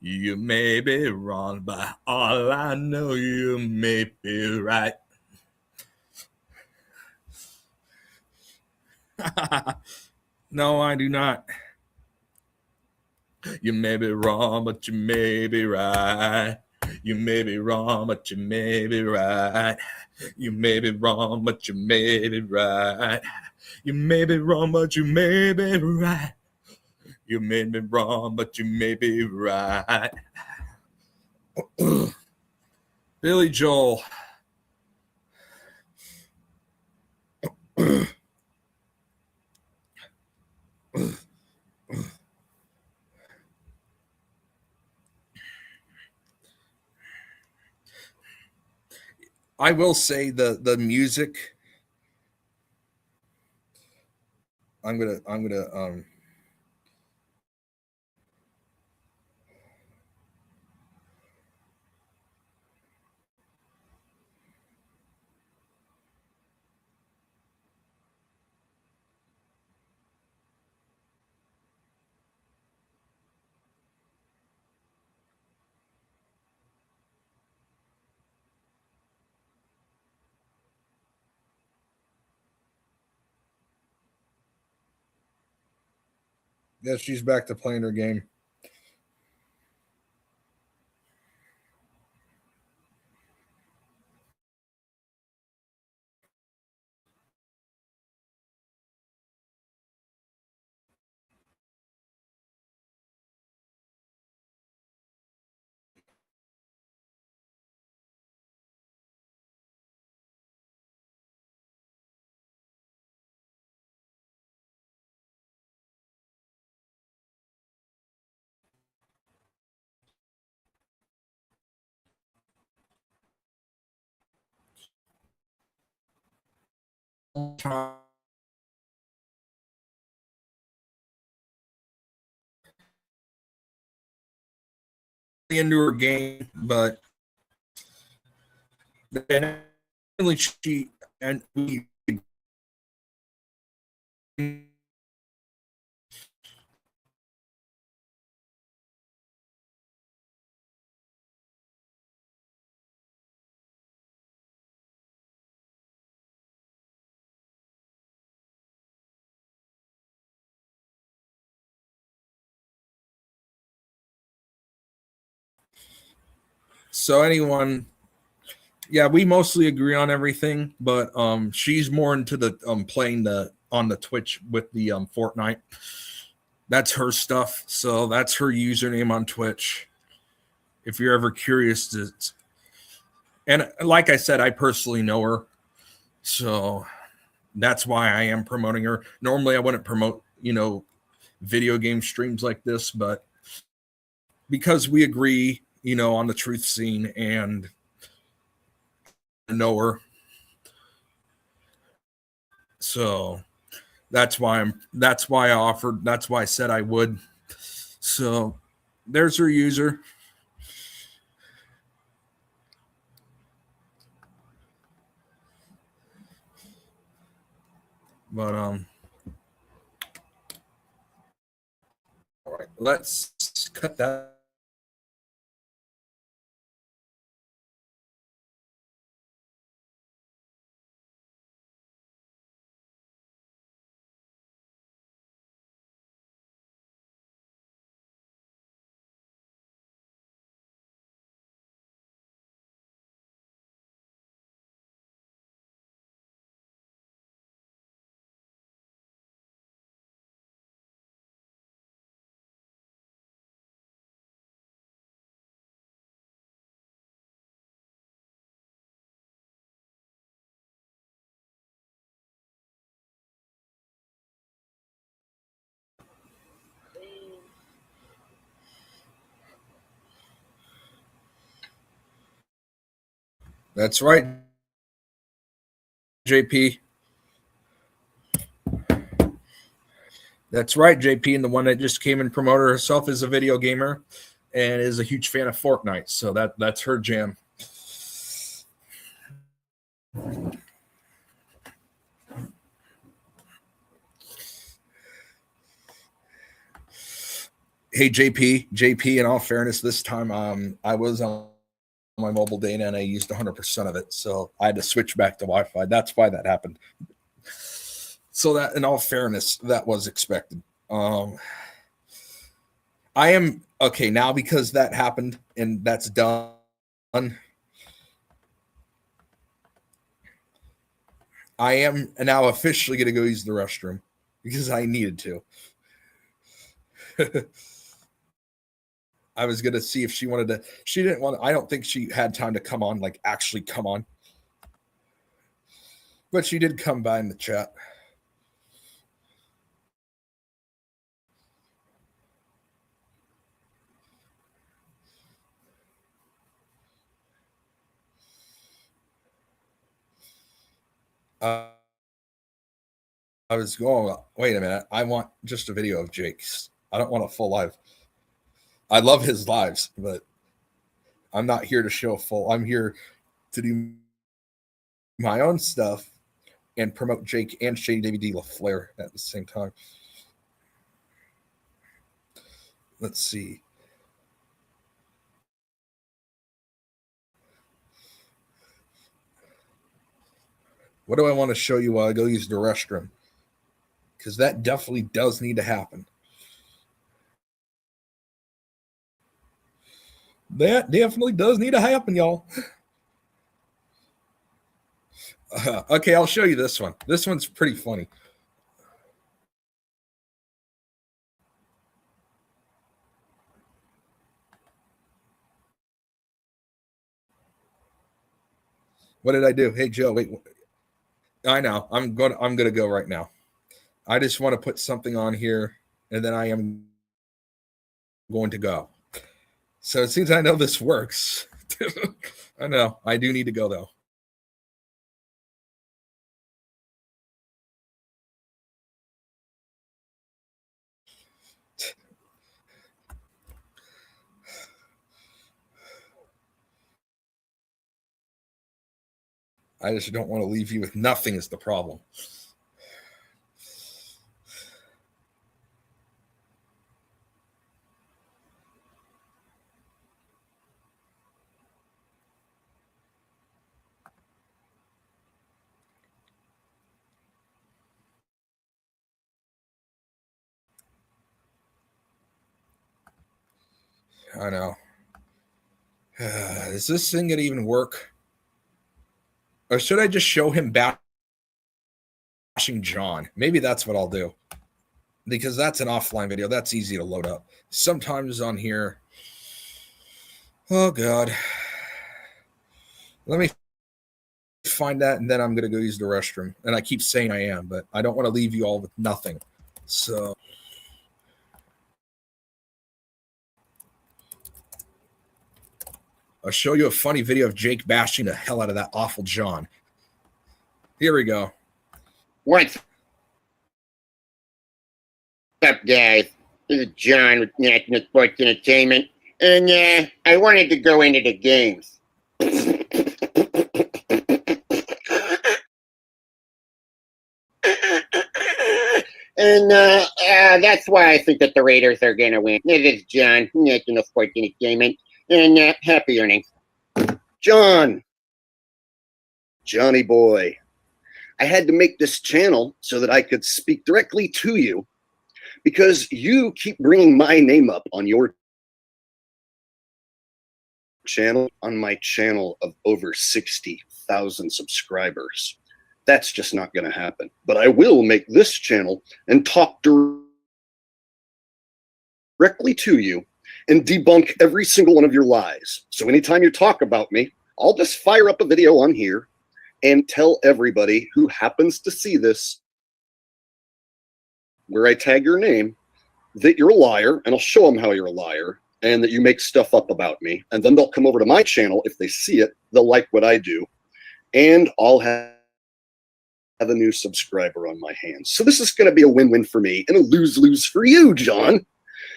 you may be wrong, but all I know, you may be right. No, I do not. You may be wrong, but you may be right. You may be wrong, but you may be right. You may be wrong, but you may be right. You may be wrong, but you may be right. You may be wrong, but you may be right. Billy Joel. I will say the music. I'm gonna yeah, she's back to playing her game. Into her game, but really she and we. So anyone, yeah, we mostly agree on everything, but she's more into the playing the on the Twitch with the Fortnite. That's her stuff. So that's her username on Twitch. If you're ever curious to, and like I said, I personally know her. So that's why I am promoting her. Normally I wouldn't promote, video game streams like this, but because we agree, on the truth scene and know her. So that's why I offered, that's why I said I would. So there's her user. But all right, let's cut that That's right, JP. That's right, JP, and the one that just came and promoted herself as a video gamer and is a huge fan of Fortnite. So that's her jam. Hey, JP, in all fairness, this time I was on my mobile data and I used 100% of it. So I had to switch back to Wi-Fi. That's why that happened. So that, in all fairness, that was expected. I am okay now because that happened and that's done. I am now officially going to go use the restroom because I needed to. I was going to see if she wanted to. She didn't want. I don't think she had time to come on, like actually come on. But she did come by in the chat. I was going, wait a minute. I want just a video of Jake's. I don't want a full live. I love his lives, but I'm not here to show full. I'm here to do my own stuff and promote Jake and Shady David D. LaFleur at the same time. Let's see. What do I want to show you while I go use the restroom? Because that definitely does need to happen. That definitely does need to happen, y'all. Okay, I'll show you this one. This one's pretty funny. What did I do? Hey, Joe, wait. I know. I'm gonna go right now. I just want to put something on here, and then I am going to go. So it seems I know this works. I know. I do need to go, though. I just don't want to leave you with nothing is the problem. I know. Is this thing going to even work? Or should I just show him bashing John? Maybe that's what I'll do. Because that's an offline video. That's easy to load up. Sometimes on here. Oh, God. Let me find that, and then I'm going to go use the restroom. And I keep saying I am, but I don't want to leave you all with nothing. So. I'll show you a funny video of Jake bashing the hell out of that awful John. Here we go. What's up, guys? This is John with National Sports Entertainment, and I wanted to go into the games. And that's why I think that the Raiders are going to win. This is John, National Sports Entertainment, and happy earnings. Johnny boy, I had to make this channel so that I could speak directly to you because you keep bringing my name up on your channel, on my channel of over 60,000 subscribers. That's just not going to happen. But I will make this channel and talk directly to you and debunk every single one of your lies. So anytime you talk about me, I'll just fire up a video on here and tell everybody who happens to see this, where I tag your name, that you're a liar, and I'll show them how you're a liar, and that you make stuff up about me. And then they'll come over to my channel. If they see it, they'll like what I do. And I'll have a new subscriber on my hands. So this is going to be a win-win for me and a lose-lose for you, John.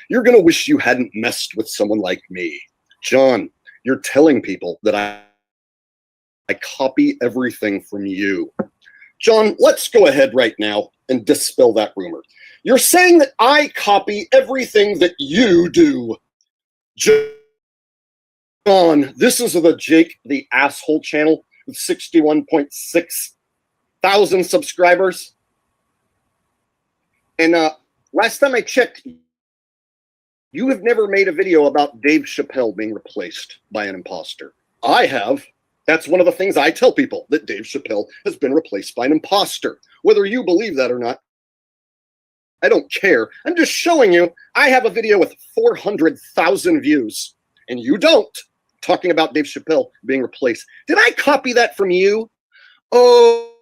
You're going to wish you hadn't messed with someone like me. John, you're telling people that I copy everything from you. John, let's go ahead right now and dispel that rumor. You're saying that I copy everything that you do. John, this is the Jake the Asshole channel with 61.6 thousand subscribers. And last time I checked, you have never made a video about Dave Chappelle being replaced by an imposter. I have. That's one of the things I tell people, that Dave Chappelle has been replaced by an imposter. Whether you believe that or not, I don't care. I'm just showing you I have a video with 400,000 views, and you don't, talking about Dave Chappelle being replaced. Did I copy that from you? Oh,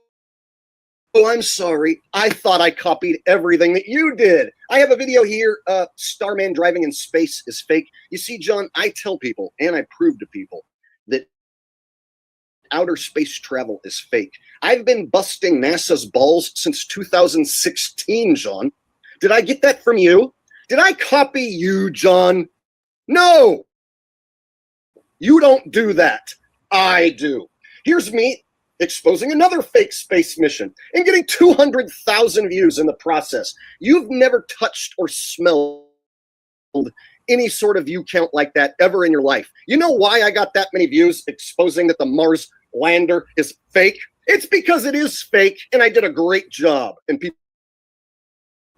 I'm sorry. I thought I copied everything that you did. I have a video here, Starman driving in space is fake. You see, John, I tell people, and I prove to people, that outer space travel is fake. I've been busting NASA's balls since 2016, John. Did I get that from you? Did I copy you, John? No! You don't do that. I do. Here's me exposing another fake space mission and getting 200,000 views in the process. You've never touched or smelled any sort of view count like that ever in your life. You know why I got that many views exposing that the Mars lander is fake? It's because it is fake, and I did a great job, and people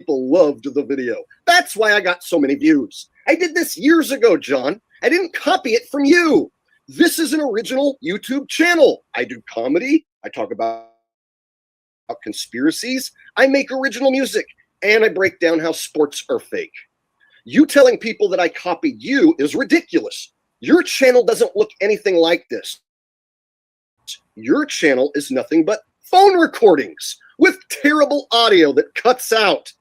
loved the video. That's why I got so many views. I did this years ago, John. I didn't copy it from you. This is an original YouTube channel. I do comedy. I talk about conspiracies. I make original music, and I break down how sports are fake. You telling people that I copied you is ridiculous. Your channel doesn't look anything like this. Your channel is nothing but phone recordings with terrible audio that cuts out.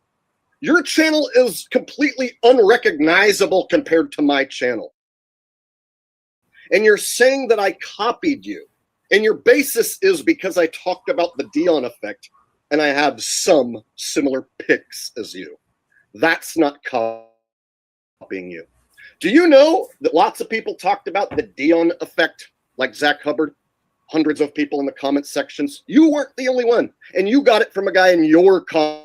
Your channel is completely unrecognizable compared to my channel. And you're saying that I copied you. And your basis is because I talked about the Dion effect and I have some similar pics as you. That's not copying you. Do you know that lots of people talked about the Dion effect, like Zach Hubbard? Hundreds of people in the comment sections. You weren't the only one. And you got it from a guy in your comment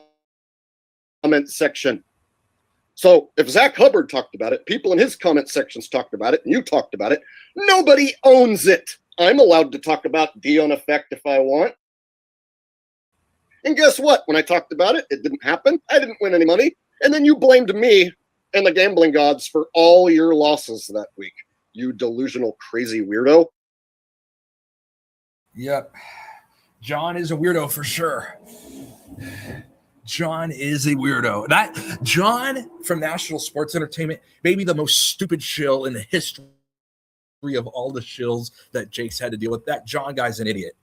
section. So if Zach Hubbard talked about it, people in his comment sections talked about it, and you talked about it, nobody owns it. I'm allowed to talk about Dion effect if I want. And guess what? When I talked about it, it didn't happen. I didn't win any money. And then you blamed me and the gambling gods for all your losses that week. You delusional, crazy weirdo. Yep. John is a weirdo for sure. John is a weirdo. That John from National Sports Entertainment, maybe the most stupid shill in the history of all the shills that Jake's had to deal with. That John guy's an idiot.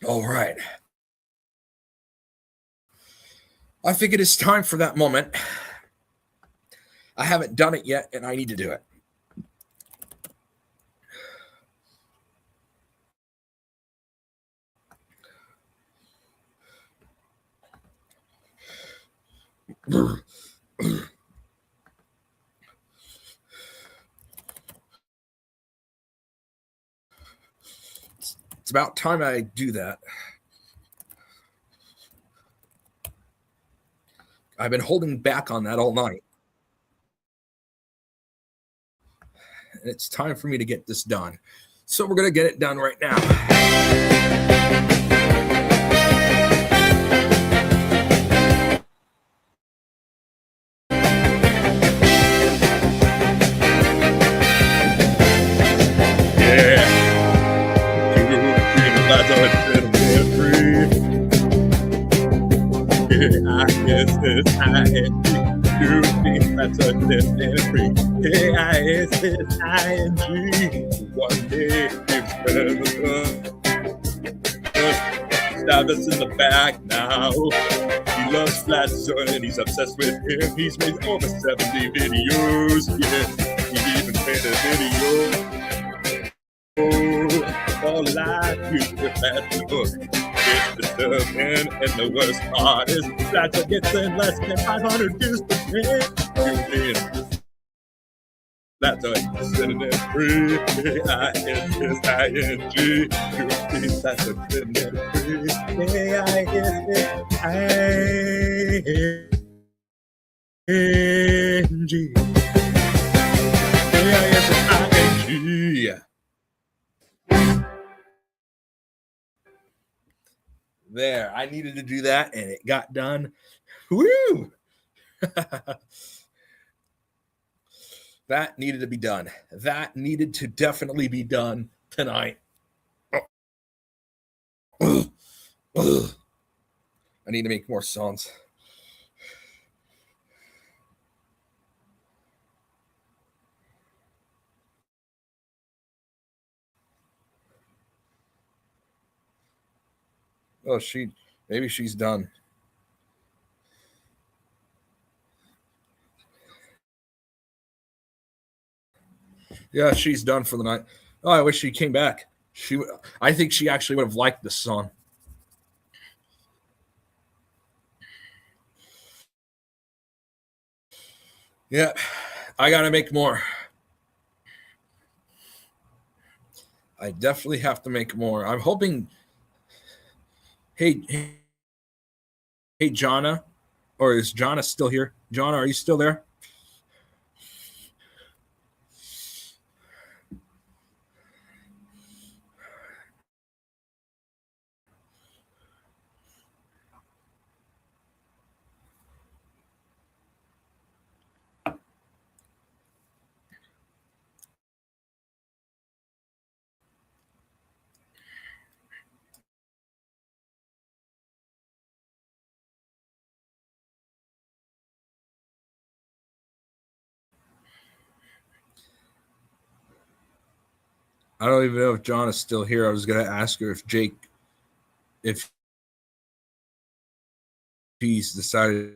All right. I think it is time for that moment. I haven't done it yet, and I need to do it. It's about time I do that. I've been holding back on that all night. And it's time for me to get this done. So we're going to get it done right now. stab us in the back now. He loves Flat Zone and he's obsessed with him. He's made over 70 videos. Yeah, he even made a video. All I do is that look. It's disturbing, and the worst part is Flat Zone gets in less than 500 views per minute. That's a synonym free. A-I-S-S-I-N-G. That's a synonym free. A-I-S-S-I-N-G. A-I-S-S-I-N-G. There, I needed to do that, and it got done. Woo! That needed to be done. That needed to definitely be done tonight. I need to make more songs. Oh, maybe she's done. Yeah, she's done for the night. Oh, I wish she came back. I think she actually would have liked this song. Yeah, I got to make more. I definitely have to make more. I'm hoping. Hey, Jonna, or is Jonna still here? Jonna, are you still there? I don't even know if John is still here. I was going to ask her if he's decided.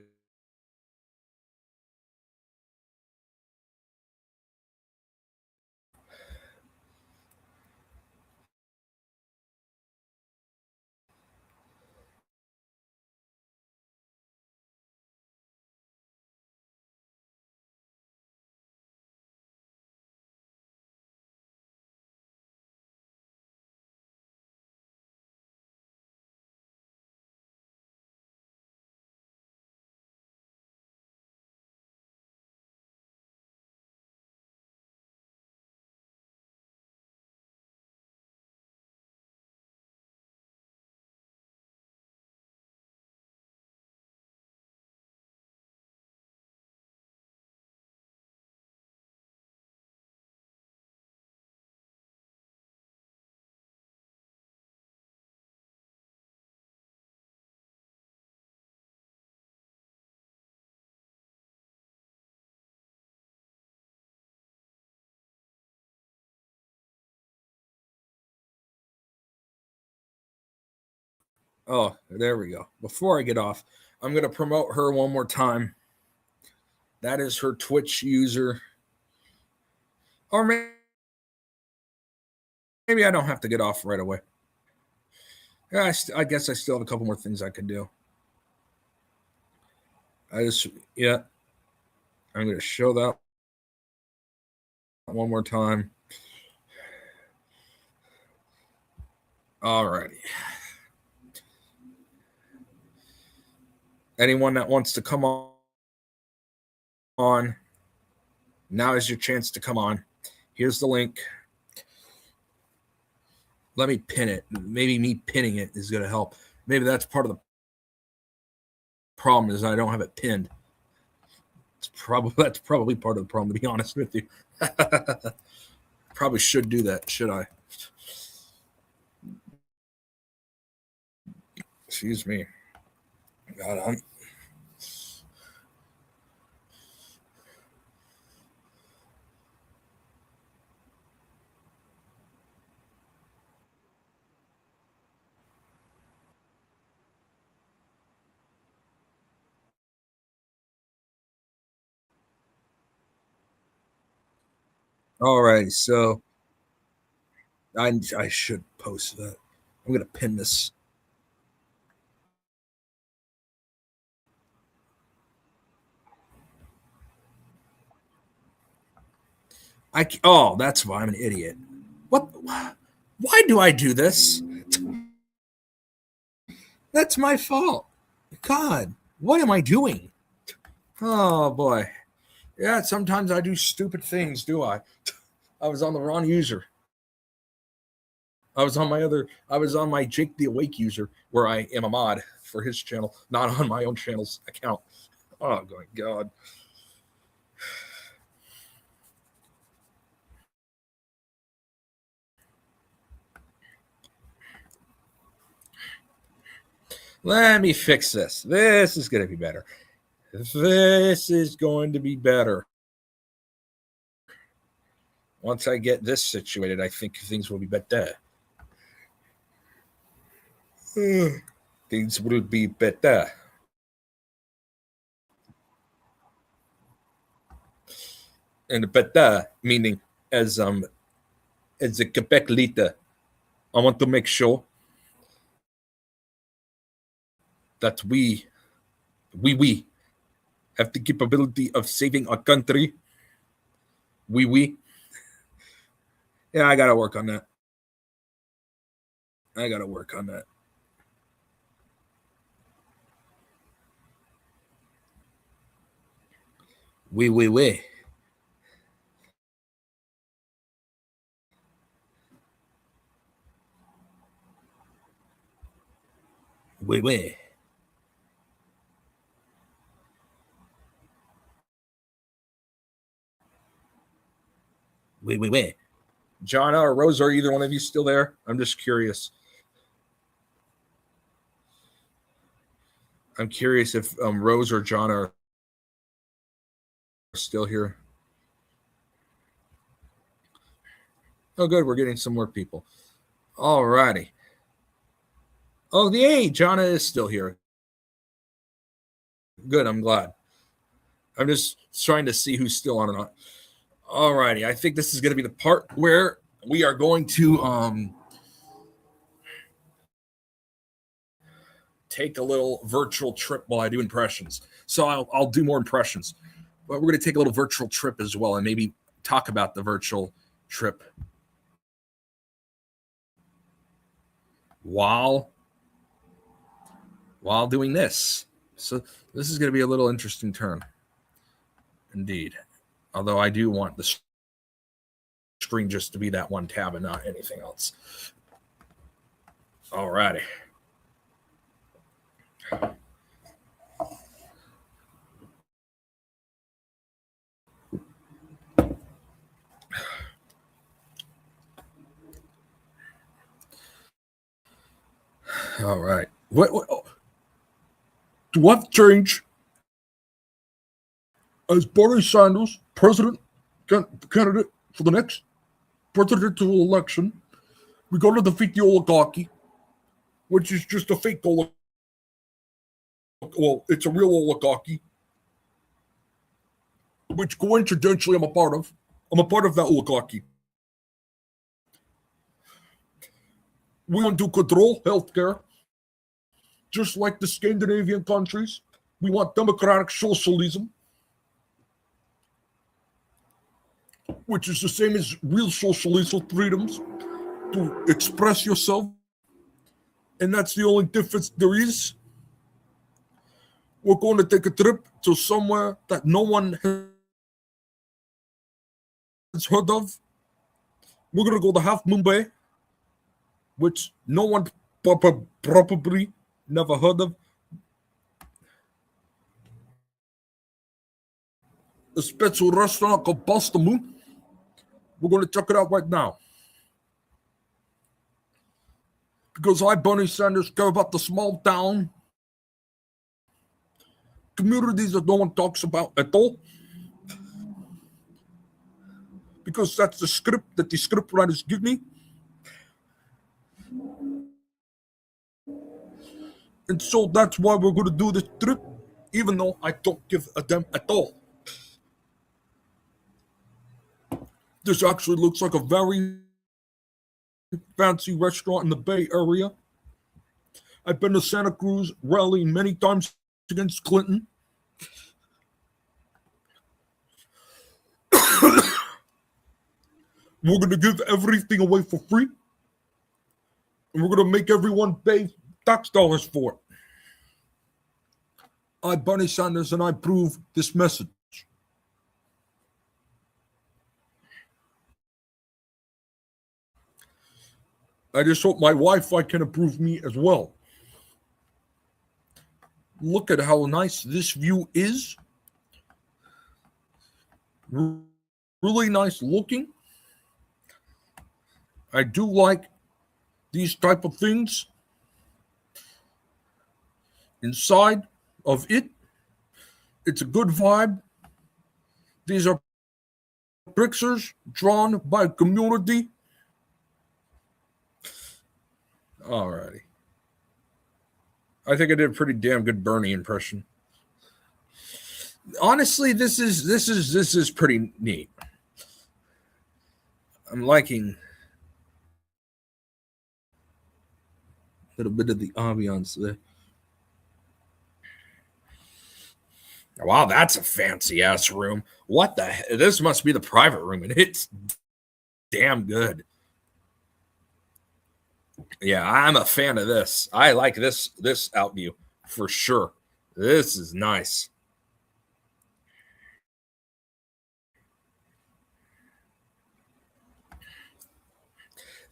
Oh, there we go. Before I get off, I'm going to promote her one more time. That is her Twitch user. Or maybe I don't have to get off right away. Yeah, I guess I still have a couple more things I could do. I'm going to show that one more time. Alrighty. Anyone that wants to come on, now is your chance to come on. Here's the link. Let me pin it. Maybe me pinning it is going to help. Maybe that's part of the problem is I don't have it pinned. That's probably part of the problem, to be honest with you. Probably should do that, should I? Excuse me. God, All right, so I should post that. I'm gonna pin this. Oh, that's why I'm an idiot. What? Why do I do this? That's my fault. God, what am I doing? Oh boy. Yeah, sometimes I do stupid things, do I? I was on the wrong user. I was on my Jake the Awake user where I am a mod for his channel, not on my own channel's account. Oh my God. Let me fix this. This is going to be better. This is going to be better. Once I get this situated, I think things will be better. Things will be better. And better meaning as a Quebec leader, I want to make sure that we have the capability of saving our country. We. Yeah, I gotta work on that. We. We. John or Rose, are either one of you still there? I'm just curious. I'm curious if Rose or John are still here. Oh, good. We're getting some more people. All righty. Oh, yay. Jonna is still here. Good. I'm glad. I'm just trying to see who's still on or not. All righty. I think this is going to be the part where we are going to take a little virtual trip while I do impressions. So I'll do more impressions. But we're going to take a little virtual trip as well and maybe talk about the virtual trip while doing this. So this is going to be a little interesting turn. Indeed. Although I do want the screen just to be that one tab and not anything else. All righty. All right. What do I have to change as Bernie Sanders, president candidate for the next presidential election? We got to defeat the oligarchy, which is just a fake oligarchy. Well, it's a real oligarchy, which coincidentally I'm a part of. I'm a part of that oligarchy. We want to control healthcare, just like the Scandinavian countries. We want democratic socialism, which is the same as real socialism freedoms to express yourself. And that's the only difference there is. We're going to take a trip to somewhere that no one has heard of. We're going to go to Half Moon Bay, which no one probably never heard of. A special restaurant called Boston Moon. We're going to check it out right now. Because I, Bernie Sanders, care about the small town communities that no one talks about at all. Because that's the script that the script writers give me. And so that's why we're going to do this trip, even though I don't give a damn at all. This actually looks like a very fancy restaurant in the Bay Area. I've been to Santa Cruz rally many times against Clinton. We're going to give everything away for free. And we're going to make everyone pay tax dollars for it. I, Bernie Sanders, and I approve this message. I just hope my Wi-Fi can approve me as well. Look at how nice this view is. Really nice looking. I do like these type of things. Inside of it, it's a good vibe. These are pictures drawn by community. Alrighty. I think I did a pretty damn good Bernie impression. Honestly, this is pretty neat. I'm liking a little bit of the ambiance there. Wow, that's a fancy ass room. What the heck? This must be the private room, and it's damn good. Yeah, I'm a fan of this. I like this out view for sure. This is nice.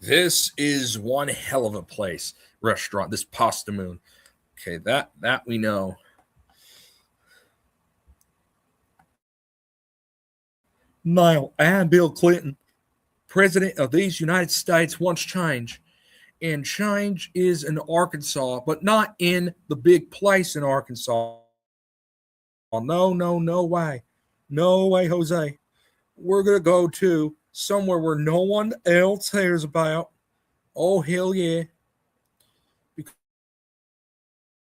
This is one hell of a place, restaurant, this Pasta Moon. Okay, that we know. Now, I am Bill Clinton, President of these United States, wants change. And change is in Arkansas, but not in the big place in Arkansas. No way. No way, Jose. We're going to go to somewhere where no one else cares about. Oh, hell yeah.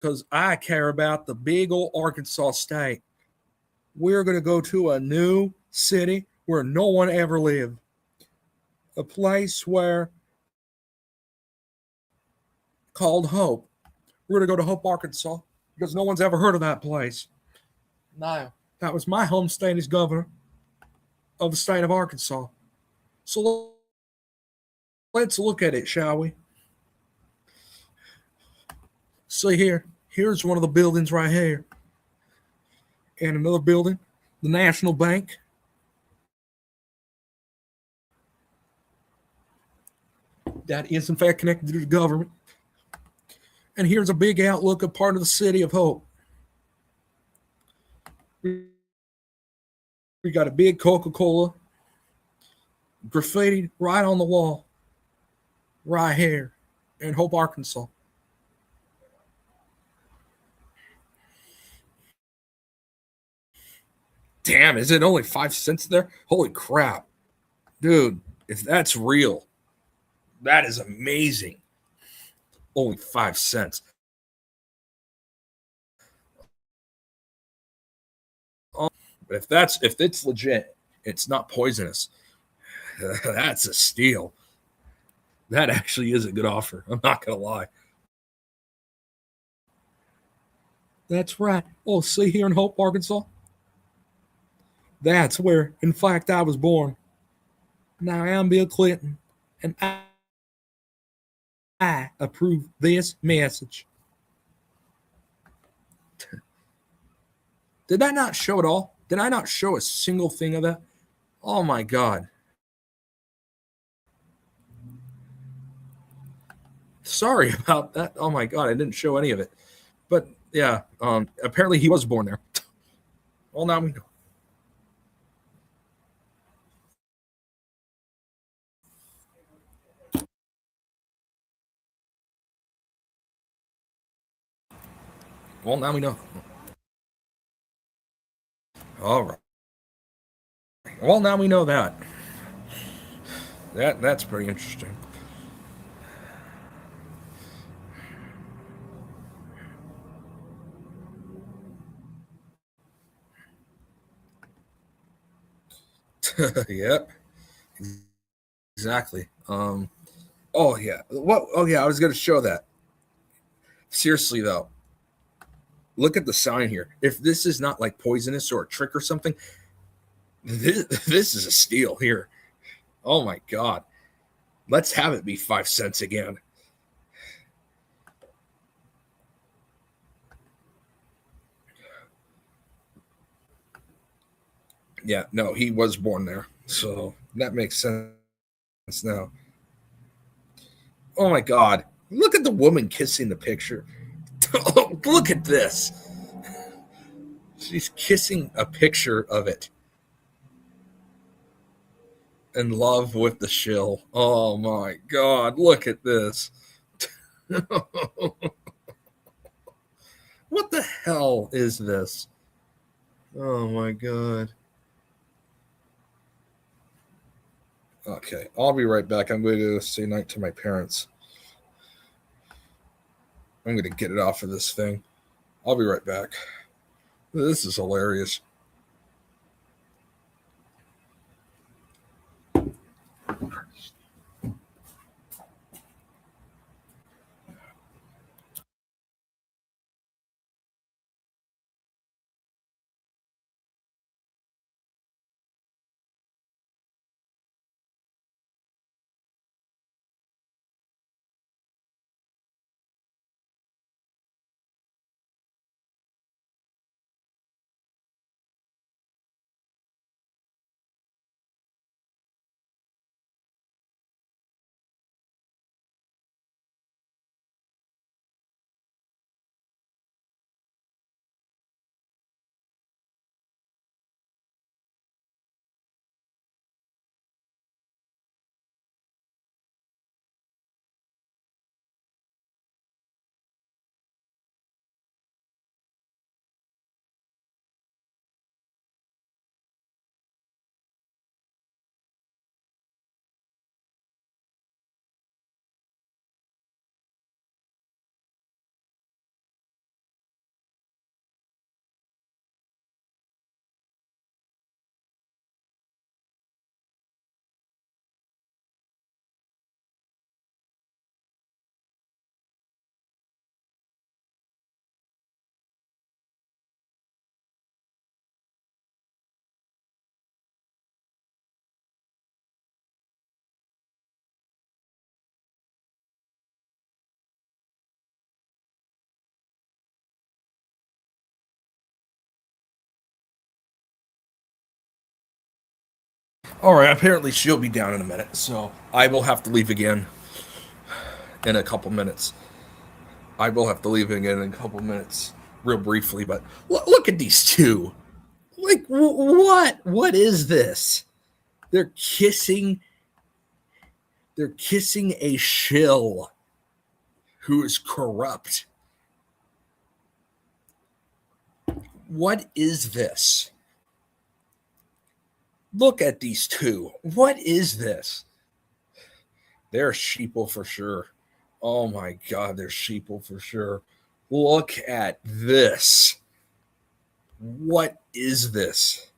Because I care about the big old Arkansas state. We're going to go to a new city where no one ever lived. A place where called Hope. We're going to go to Hope, Arkansas, because no one's ever heard of that place. No. That was my home state as governor of the state of Arkansas. So let's look at it, shall we? See here. Here's one of the buildings right here. And another building, the National Bank. That is, in fact, connected to the government. And here's a big outlook of part of the city of Hope. We got a big Coca-Cola graffiti right on the wall, right here in Hope, Arkansas. Damn, is it only 5 cents there? Holy crap. Dude, if that's real, that is amazing. Only 5 cents. But if it's legit, it's not poisonous. That's a steal. That actually is a good offer. I'm not gonna lie. That's right. Oh, see here in Hope, Arkansas? That's where, in fact, I was born. Now I am Bill Clinton, and I approve this message. Did I not show it all? Did I not show a single thing of that? Oh my God. Sorry about that. Oh my God, I didn't show any of it. But yeah, apparently he was born there. Well, now we know. Well, now we know. All right. Well, now we know that. That's pretty interesting. Yep. Exactly. Oh yeah. What? Oh yeah. I was gonna show that. Seriously though, look at the sign here. If this is not like poisonous or a trick or something, this is a steal here. Oh my god. Let's have it be 5 cents again. Yeah, no, he was born there. So that makes sense now. Oh my god. Look at the woman kissing the picture. Look at this. She's kissing a picture of it. In love with the shill. Oh my god, look at this. What the hell is this? Oh my god. Okay, I'll be right back. I'm going to say night to my parents. I'm going to get it off of this thing. I'll be right back. This is hilarious. All right, apparently she'll be down in a minute, so I will have to leave again in a couple minutes. I will have to leave again in a couple minutes, real briefly, but look at these two. Like, what? What is this? They're kissing. They're kissing a shill who is corrupt. What is this? Look at these two. What is this? They're sheeple for sure. Oh my god, they're sheeple for sure. Look at this. What is this?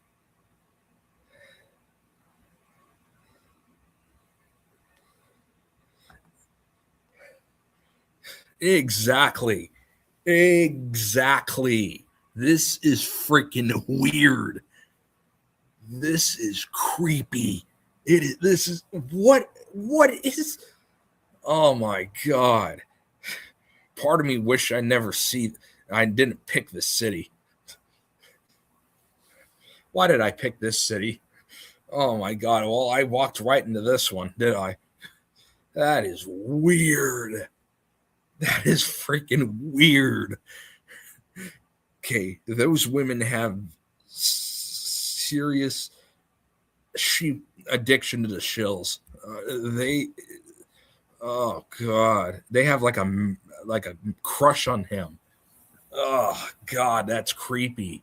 Exactly. Exactly. This is freaking weird. This is creepy. It is. This is what is. Oh my god. Part of me wish I never see. I didn't pick this city. Why did I pick this city? Oh my god. Well, I walked right into this one, did I? That is weird. That is freaking weird. Okay, those women have serious sheep addiction to the shills. Oh god, they have like a crush on him. Oh god, that's creepy.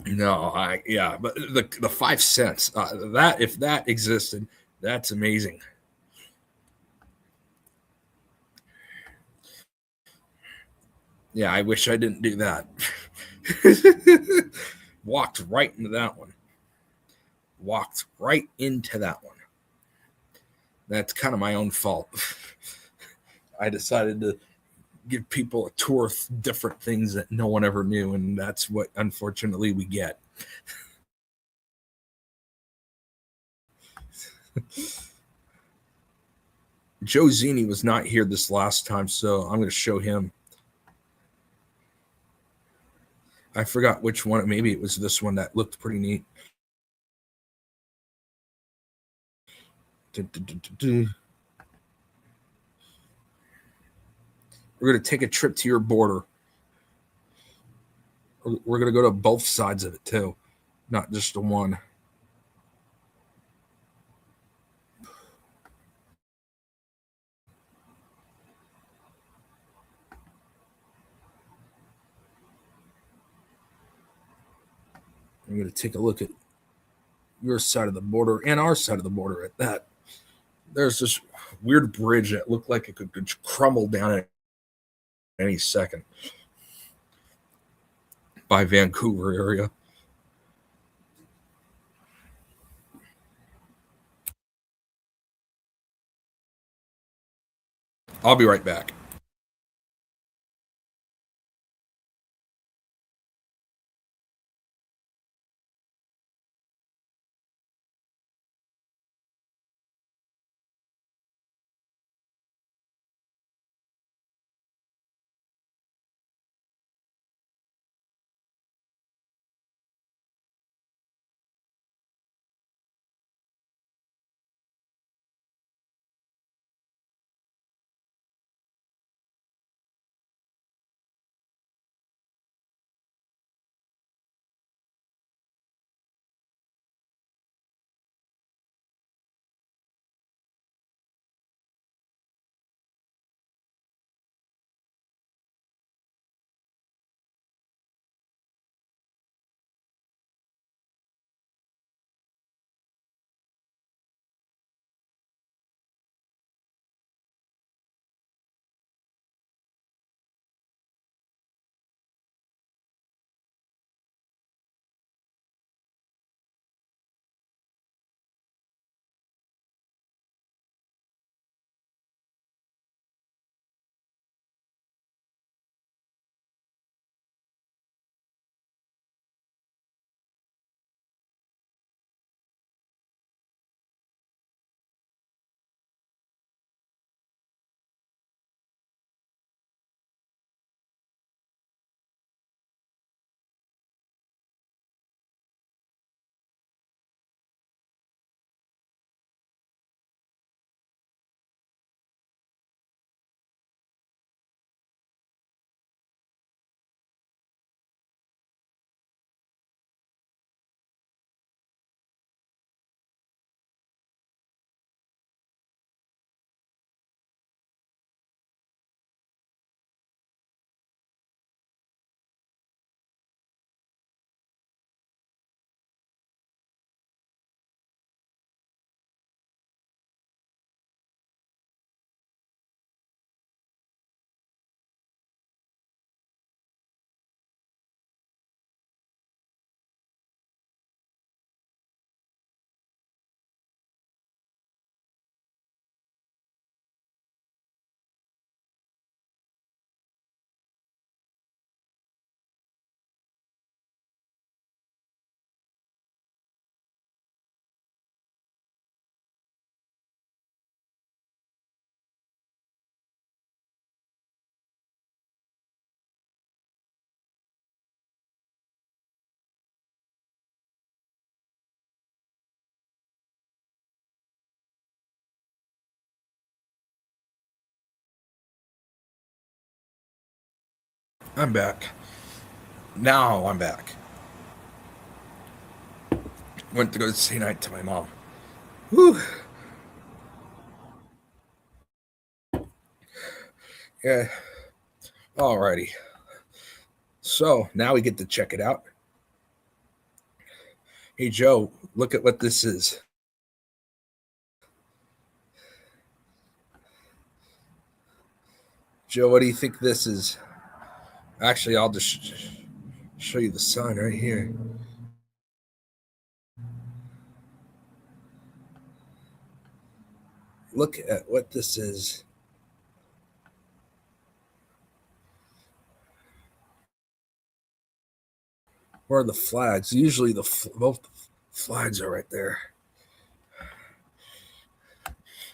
No, but the 5 cents that if that existed, that's amazing. Yeah, I wish I didn't do that. Walked right into that one. walked right into that one. That's kind of my own fault. I decided to give people a tour of different things that no one ever knew, and that's what unfortunately we get. Joe Zini was not here this last time, so I'm going to show him. I forgot which one. Maybe it was this one that looked pretty neat. We're going to take a trip to your border. We're going to go to both sides of it too, not just the one. I'm going to take a look at your side of the border and our side of the border at that. There's this weird bridge that looked like it could crumble down at any second by Vancouver area. I'll be right back. I'm back. Now I'm back. Went to go say night to my mom. Whew. Yeah. Alrighty. So now we get to check it out. Hey, Joe, look at what this is. Joe, what do you think this is? Actually, I'll just show you the sign right here. look at what this is. Where are the flags? Usually both flags are right there.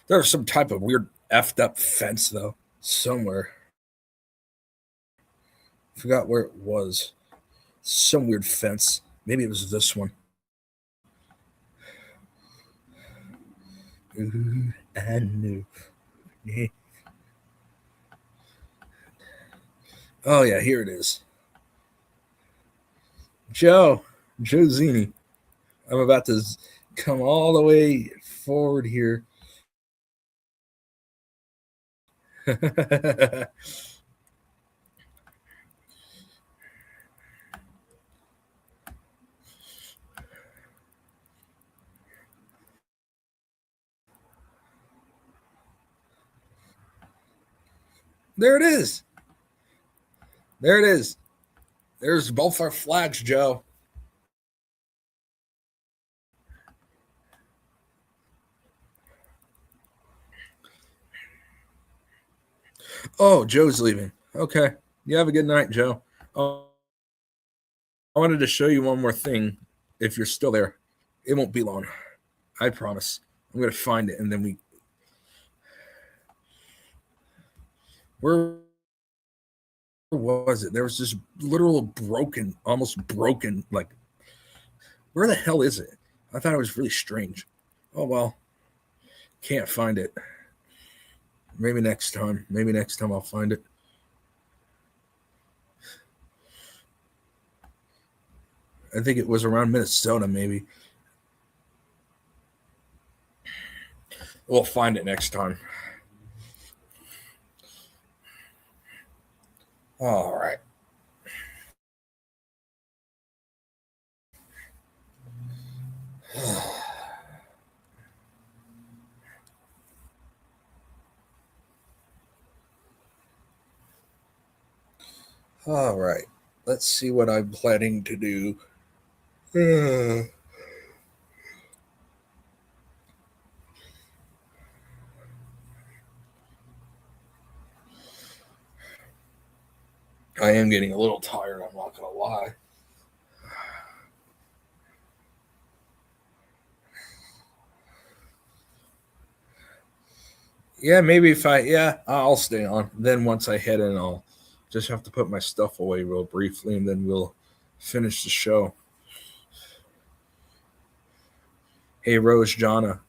There's some type of weird effed up fence though somewhere. Forgot where it was. Some weird fence. Maybe it was this one. Ooh, I know. Yeah. Oh yeah, here it is. Joe Zini. I'm about to come all the way forward here. There it is. There it is. There's both our flags, Joe. Oh, Joe's leaving. Okay. You have a good night, Joe. Oh, I wanted to show you one more thing. If you're still there, it won't be long. I promise. I'm going to find it and then where was it? There was this literal broken, almost broken, like, where the hell is it? I thought it was really strange. Oh, well, can't find it. Maybe next time. Maybe next time I'll find it. I think it was around Minnesota, maybe. We'll find it next time. All right. All right. Let's see what I'm planning to do. I am getting a little tired, I'm not going to lie. Yeah, maybe I'll stay on. Then once I head in, I'll just have to put my stuff away real briefly, and then we'll finish the show. Hey, Rose Jana,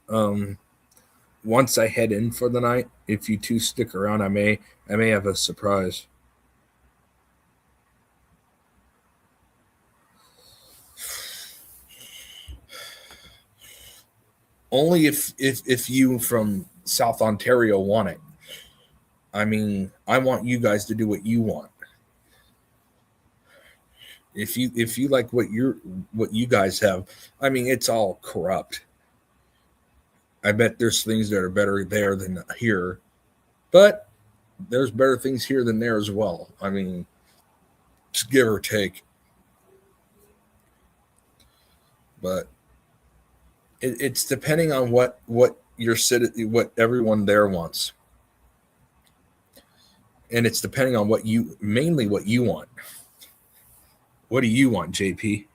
once I head in for the night, if you two stick around, I may have a surprise. Only if you from South Ontario want it. I mean, I want you guys to do what you want. If you like what you guys have, I mean, it's all corrupt. I bet there's things that are better there than here, but there's better things here than there as well. I mean, just give or take. But it's depending on what your city, what everyone there wants, and it's depending on mainly what you want. What do you want, JP?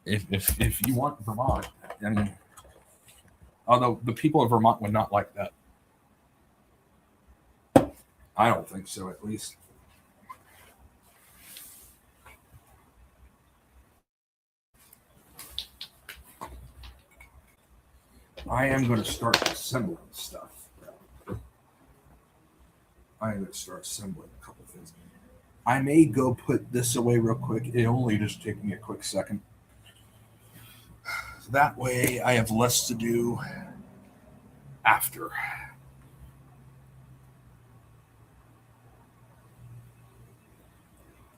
If you want Vermont, I mean, although the people of Vermont would not like that. I don't think so, at least. I am going to start assembling stuff. I am going to start assembling a couple things. I may go put this away real quick. It only just take me a quick second. That way I have less to do after.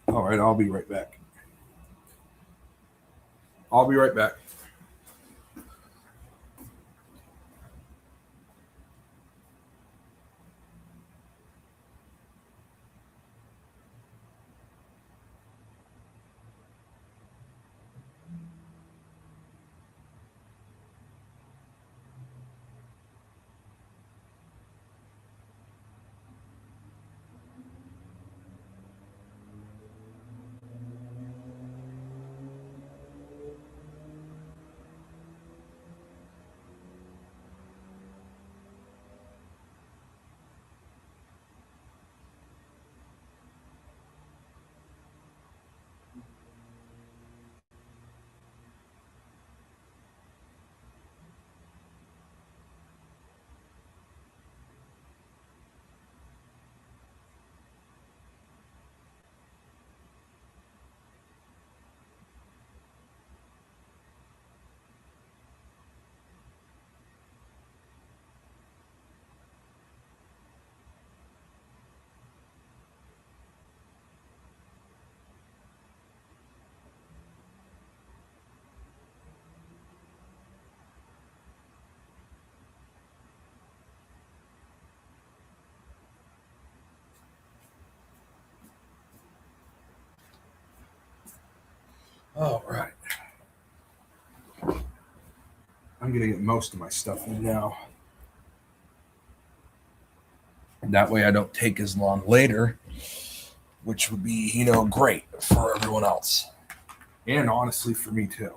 All right, I'll be right back. All right. I'm going to get most of my stuff in now. And that way I don't take as long later, which would be, great for everyone else. And honestly, for me too.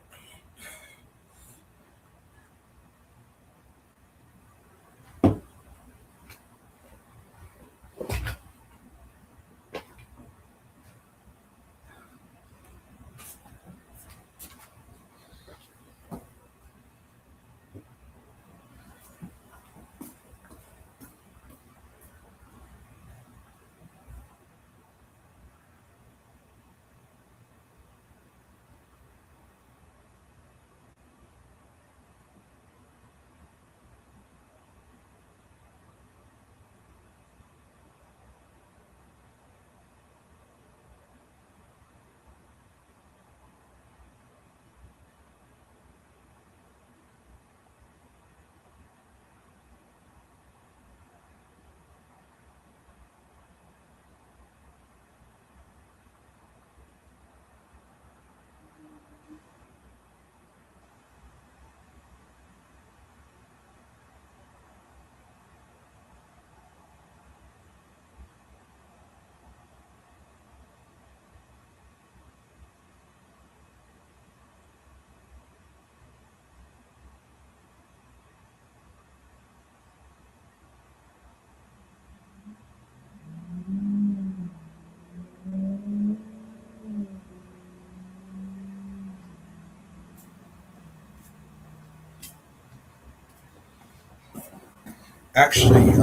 Actually,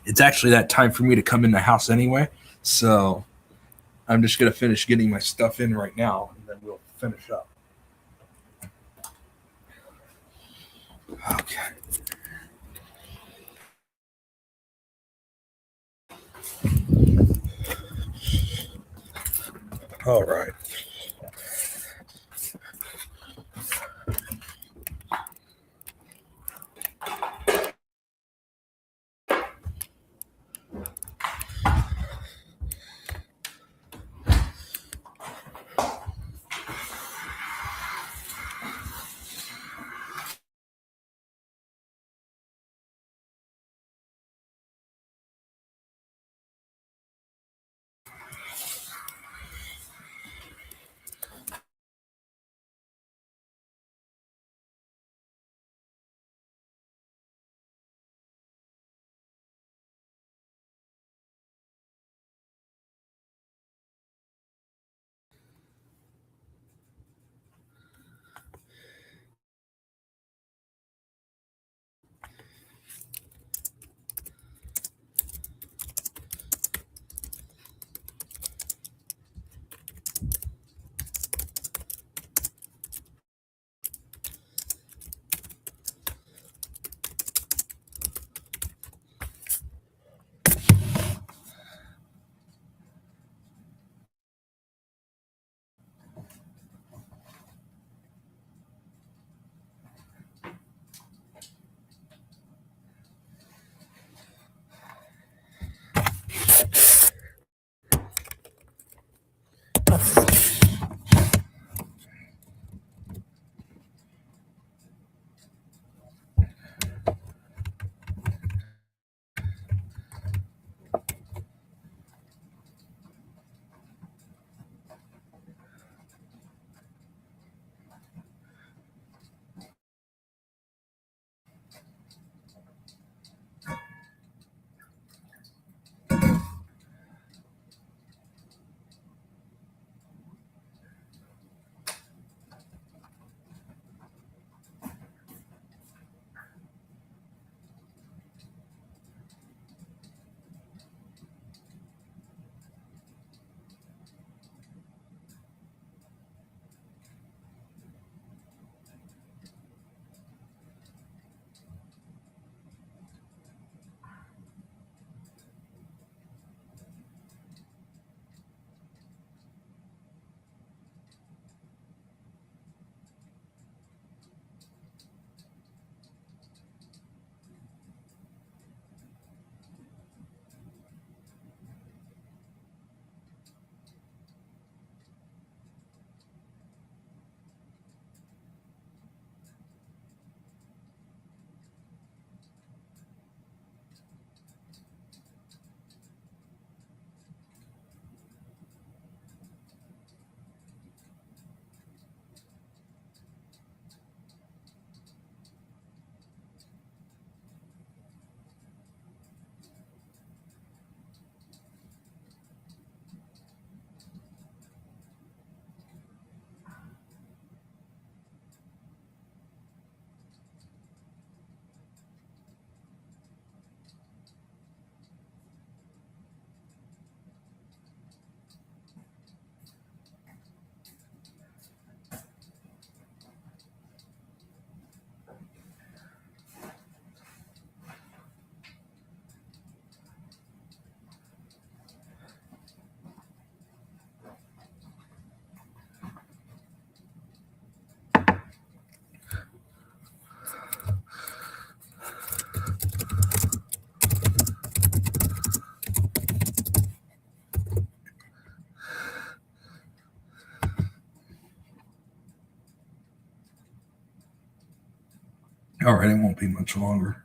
it's actually that time for me to come in the house anyway. So I'm just going to finish getting my stuff in right now, and then we'll finish up. Okay. All right. All right, it won't be much longer.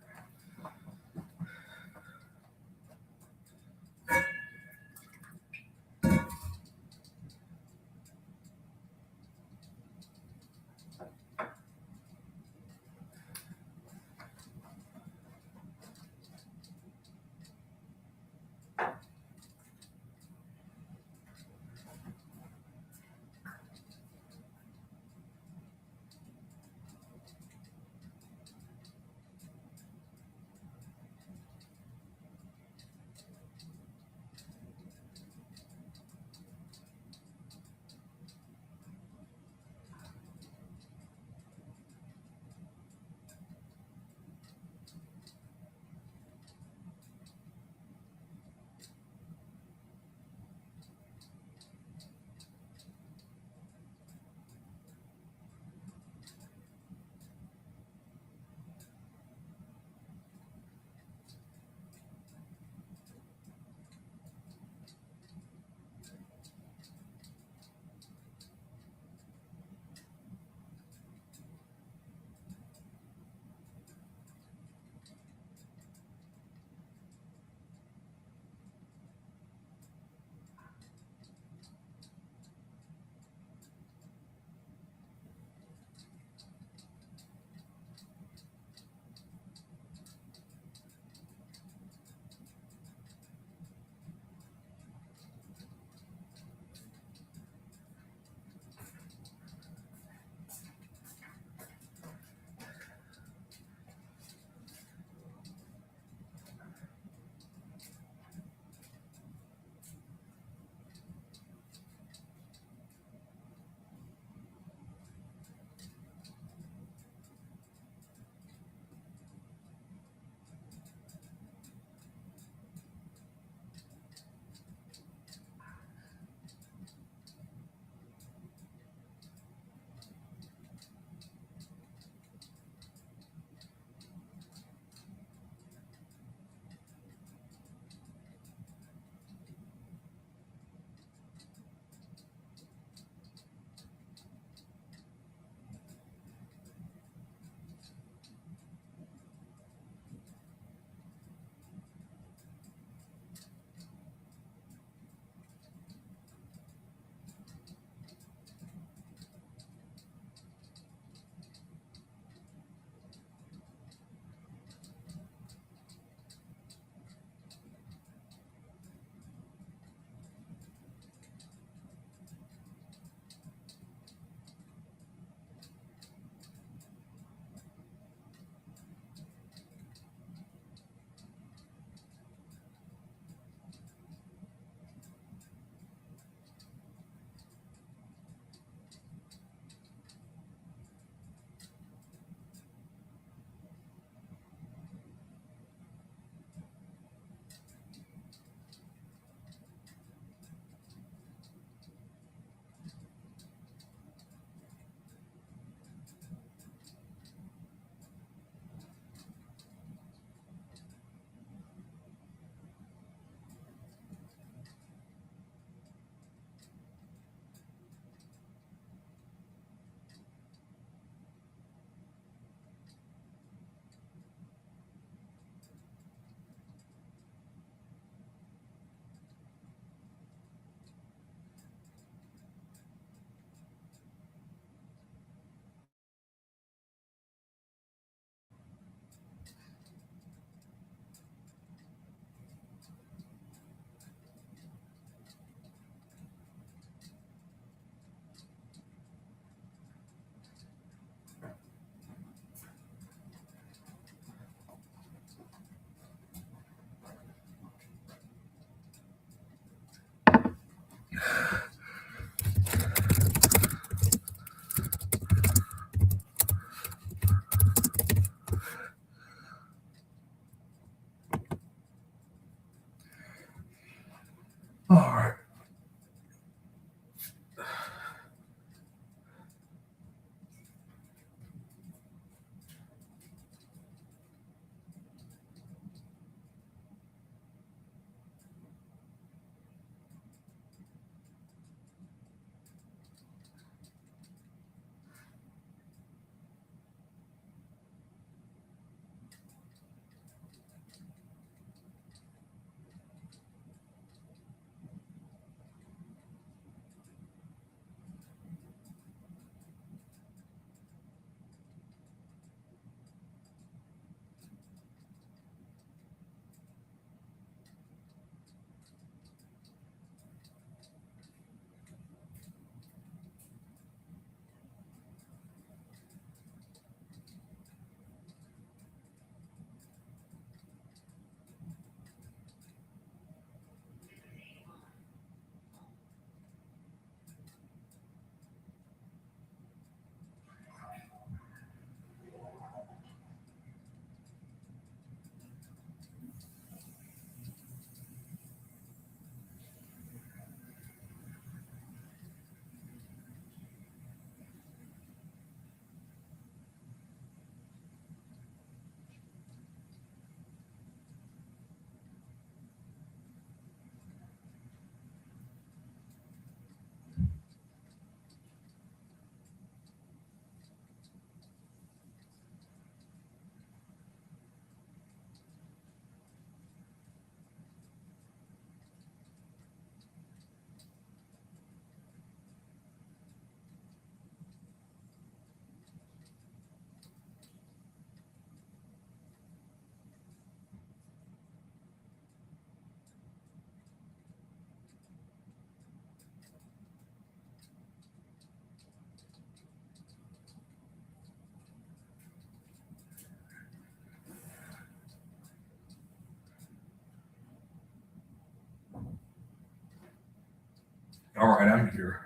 All right, I'm here.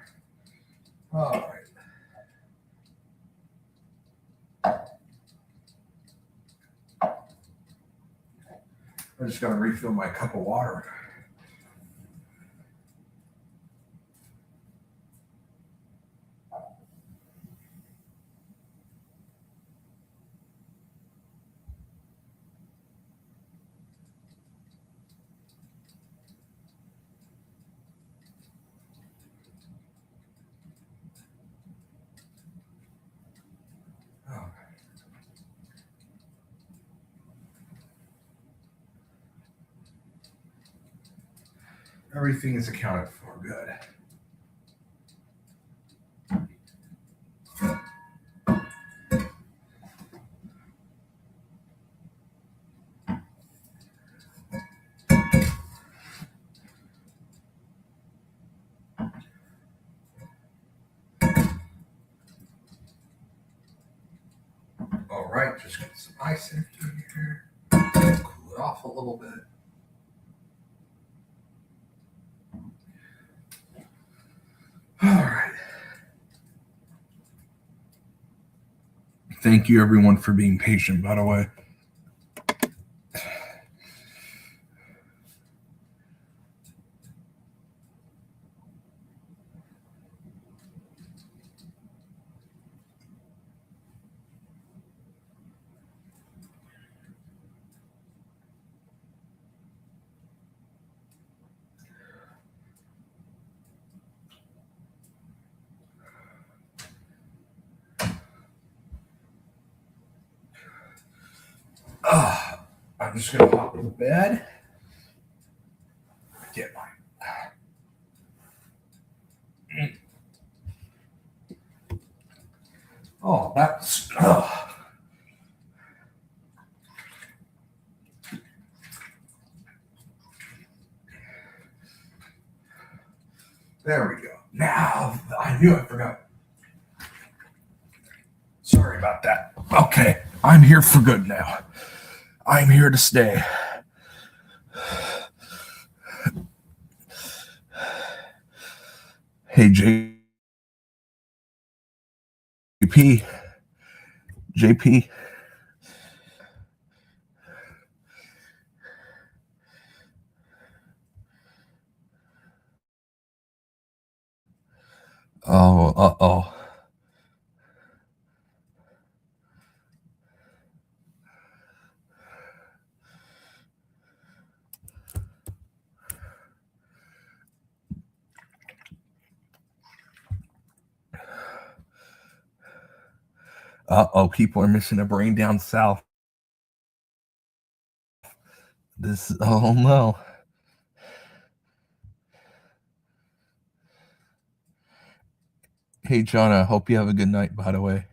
All right. I just got to refill my cup of water. Oh. Everything is accounted for. Good. All right, just get some ice in here. Cool it off a little bit. All right. Thank you, everyone, for being patient, by the way. I'm just going to hop in bed. Get my. Oh, that's. There we go. Now, I knew I forgot. Sorry about that. Okay, I'm here for good now. I'm here to stay. Hey, JP. Oh, uh-oh. Uh-oh, people are missing a brain down south. Oh no. Hey, John, I hope you have a good night, by the way.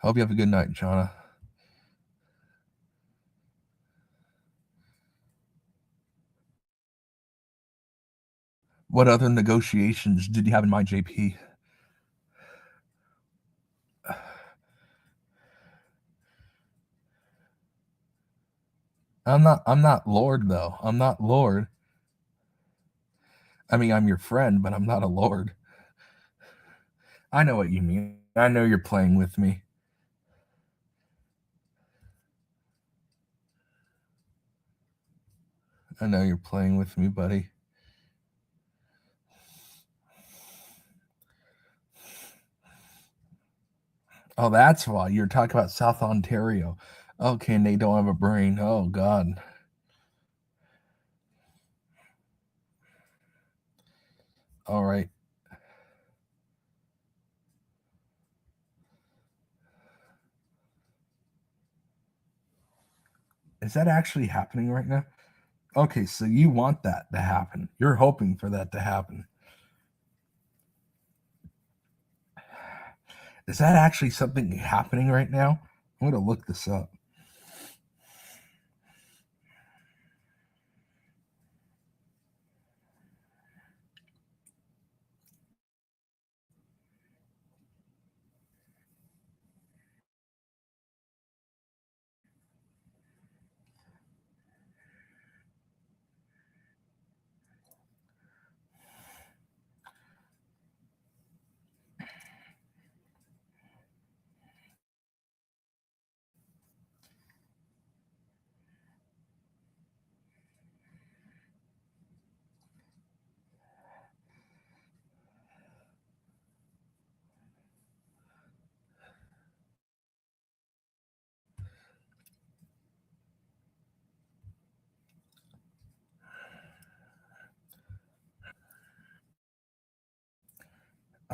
Hope you have a good night, Jonna. What other negotiations did you have in mind, JP? I'm not Lord, though. I'm not Lord. I mean, I'm your friend, but I'm not a Lord. I know what you mean. I know you're playing with me. I know you're playing with me, buddy. Oh, that's why you're talking about South Ontario. Okay, and they don't have a brain. Oh, God. All right. Is that actually happening right now? Okay, so you want that to happen. You're hoping for that to happen. Is that actually something happening right now? I'm going to look this up.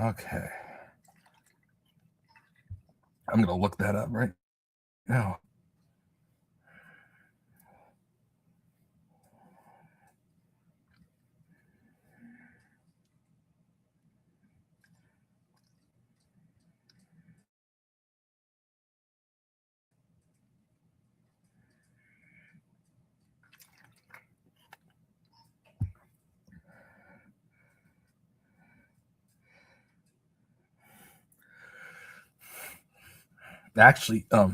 Okay. I'm going to look that up right now. Actually, I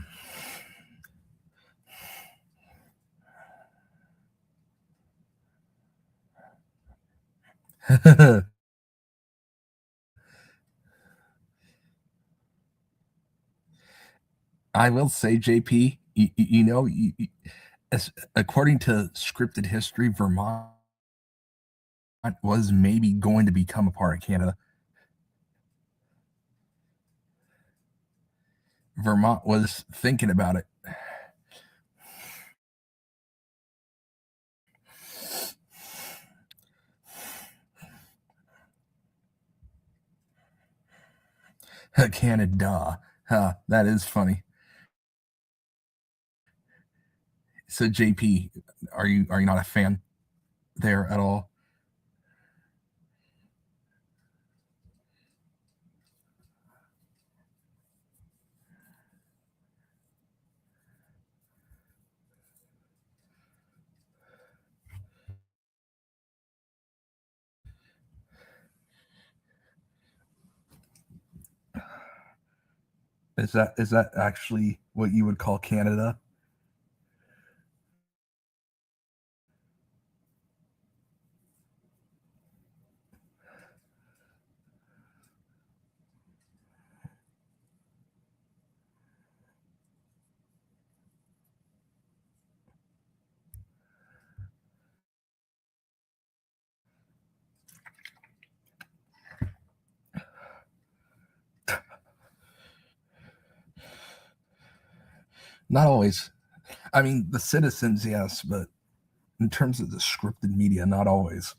will say, JP, according to scripted history, Vermont was maybe going to become a part of Canada. Vermont was thinking about it. Canada. That is funny. So JP, are you not a fan there at all? Is that actually what you would call Canada? Not always. I mean, the citizens, yes, but in terms of the scripted media, not always.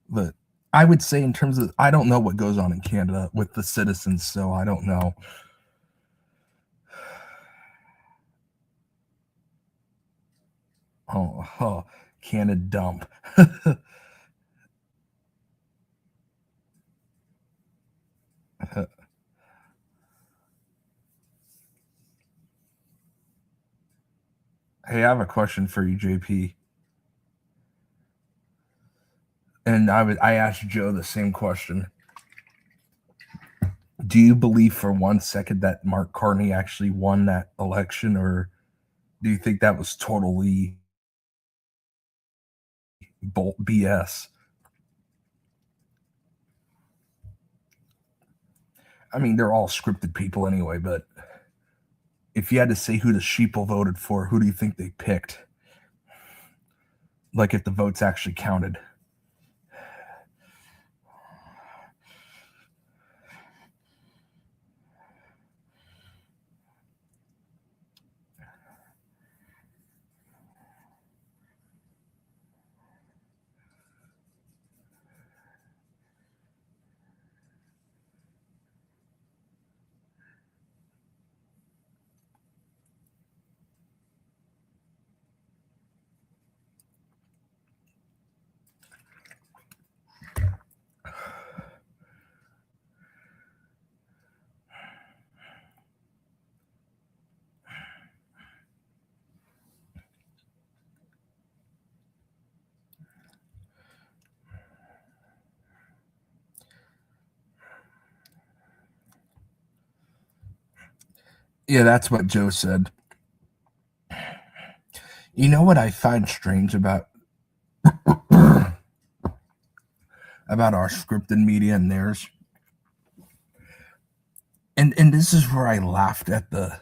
But I would say, in terms of, I don't know what goes on in Canada with the citizens, so I don't know. Oh, Canada dump. Hey, I have a question for you, JP. And I asked Joe the same question. Do you believe for 1 second that Mark Carney actually won that election, or do you think that was totally BS? I mean, they're all scripted people anyway, but if you had to say who the sheeple voted for, who do you think they picked? Like if the votes actually counted. Yeah, that's what Joe said. You know what I find strange about our scripted media and theirs? And this is where I laughed at the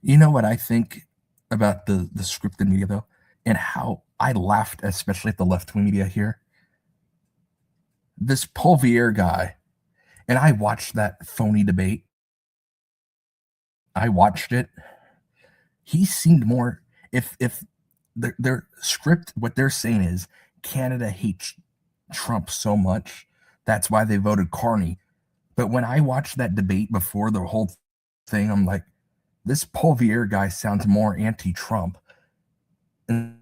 You know what I think about the scripted media though, and how I laughed, especially at the left wing media here. This Polvier guy, and I watched that phony debate. I watched it. He seemed more, if their script, what they're saying is Canada hates Trump so much, that's why they voted Carney. But when I watched that debate before the whole thing, I'm like, this Poilievre guy sounds more anti-Trump. And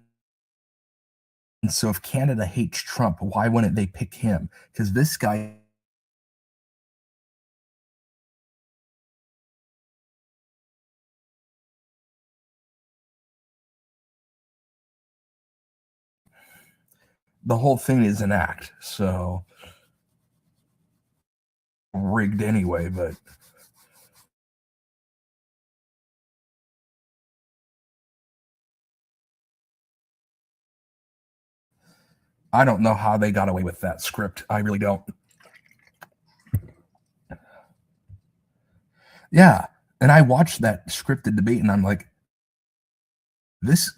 so if Canada hates Trump, why wouldn't they pick him? Because this guy, the whole thing is an act. So rigged anyway, but I don't know how they got away with that script. I really don't. Yeah. And I watched that scripted debate and I'm like, this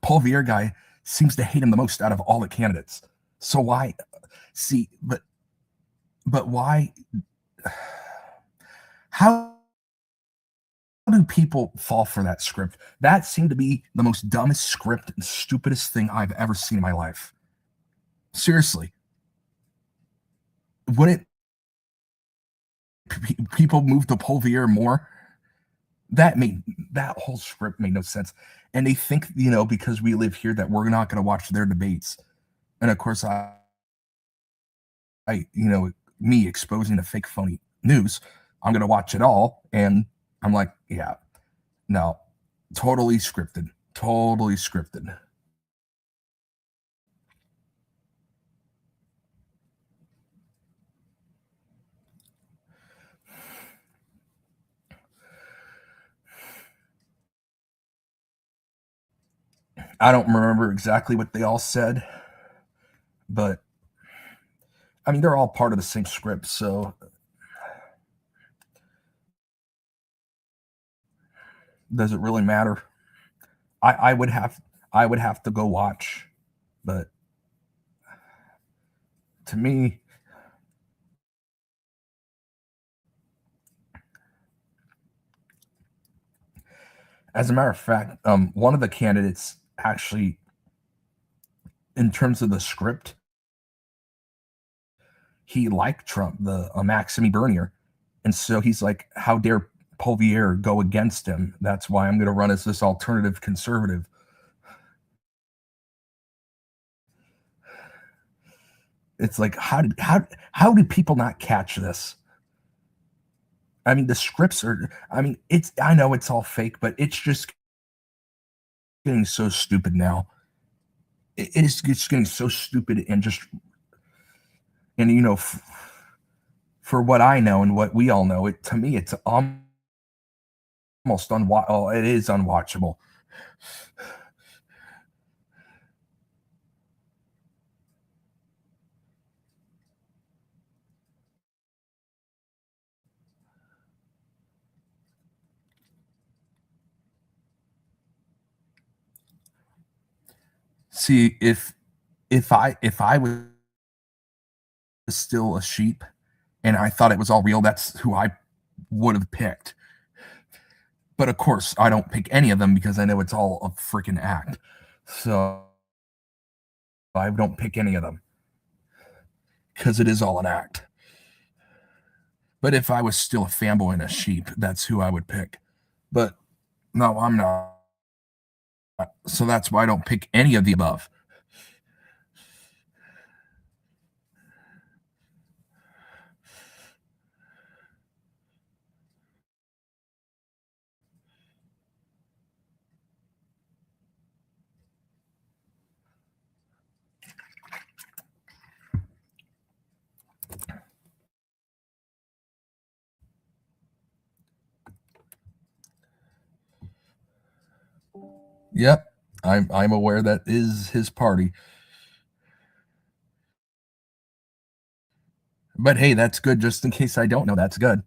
Poilievre guy seems to hate him the most out of all the candidates. So why see, but why, how do people fall for that script? That seemed to be the most dumbest script and stupidest thing I've ever seen in my life. Seriously. Wouldn't people move to Poilievre more? That whole script made no sense. And they think, because we live here that we're not going to watch their debates. And of course, I me exposing the fake phony news, I'm going to watch it all. And I'm like, yeah, no, totally scripted. Totally scripted. I don't remember exactly what they all said, but I mean, they're all part of the same script. So does it really matter? I would have to go watch, but to me, as a matter of fact, one of the candidates actually, in terms of the script, he liked Trump, the Maxime Bernier, and so he's like, how dare Poilievre go against him? That's why I'm going to run as this alternative conservative. It's like, how do people not catch this? I mean, the scripts are, I know it's all fake, but it's just getting so stupid now. It's getting so stupid and just, and for what I know and what we all know, to me, it's almost it is unwatchable. See, if I was still a sheep and I thought it was all real, that's who I would have picked. But of course, I don't pick any of them because I know it's all a freaking act. So I don't pick any of them because it is all an act. But if I was still a fanboy and a sheep, that's who I would pick. But no, I'm not. So that's why I don't pick any of the above. Yep, I'm aware that is his party. But hey, that's good. Just in case I don't know, that's good.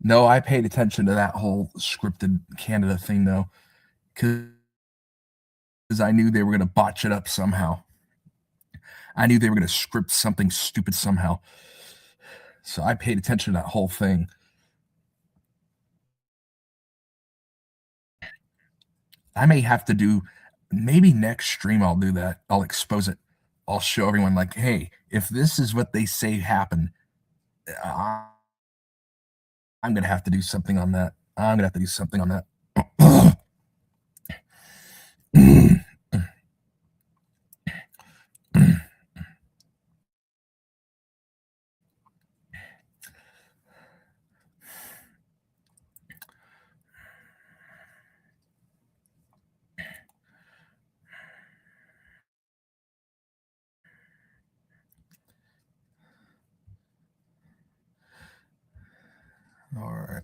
No, I paid attention to that whole scripted Canada thing, though, because I knew they were going to botch it up somehow. I knew they were going to script something stupid somehow. So I paid attention to that whole thing. I may have to do, maybe next stream I'll do that. I'll expose it. I'll show everyone like, hey, if this is what they say happened, I'm going to have to do something on that. I'm going to have to do something on that. All right.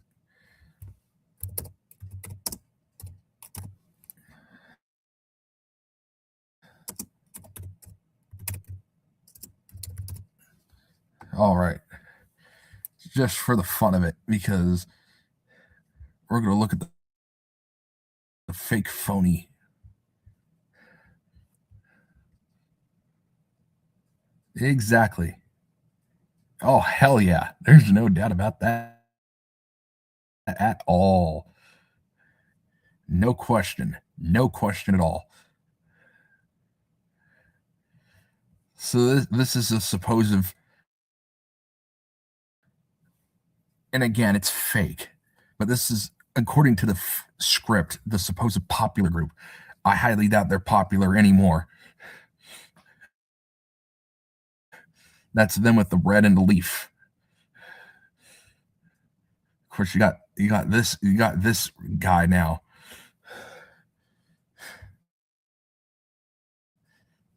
All right. Just for the fun of it, because we're going to look at the fake phony. Exactly. Oh, hell yeah. There's no doubt about that at all. No question. No question at all. So this is a supposed, and again, it's fake, but this is according to the script, the supposed popular group. I highly doubt they're popular anymore. That's them with the red and the leaf. Of course, you got this guy now.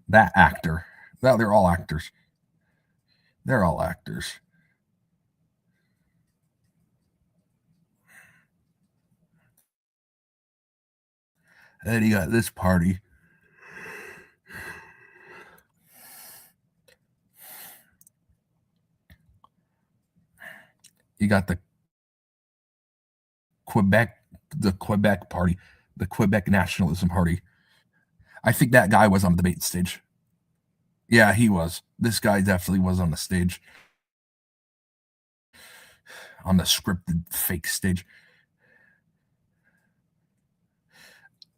That actor. Well, they're all actors. They're all actors. Then you got this party. You got the Quebec party, the Quebec nationalism party. I think that guy was on the debate stage. Yeah, he was. This guy definitely was on the stage. On the scripted fake stage.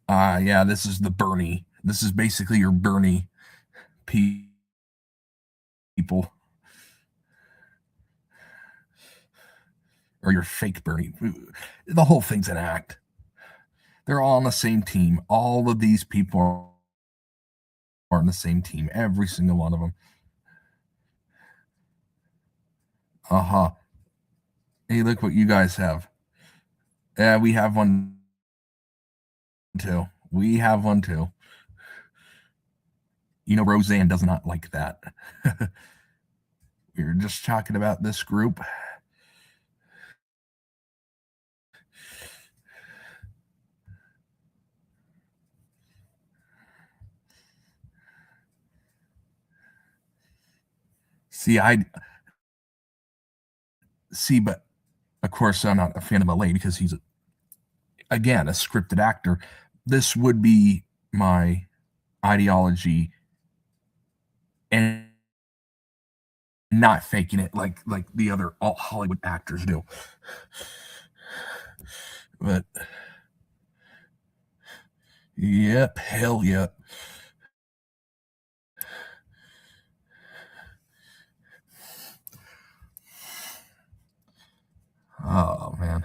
Yeah, this is the Bernie. This is basically your Bernie people. Or your fake Bernie. The whole thing's an act. They're all on the same team. All of these people are on the same team. Every single one of them. Uh-huh. Hey, look what you guys have. Yeah, we have one too. We have one too. You know, Roseanne does not like that. We were just talking about this group. But of course, I'm not a fan of LA because he's, again, a scripted actor. This would be my ideology and not faking it like the other all Hollywood actors do. But yep, hell yep. Oh man.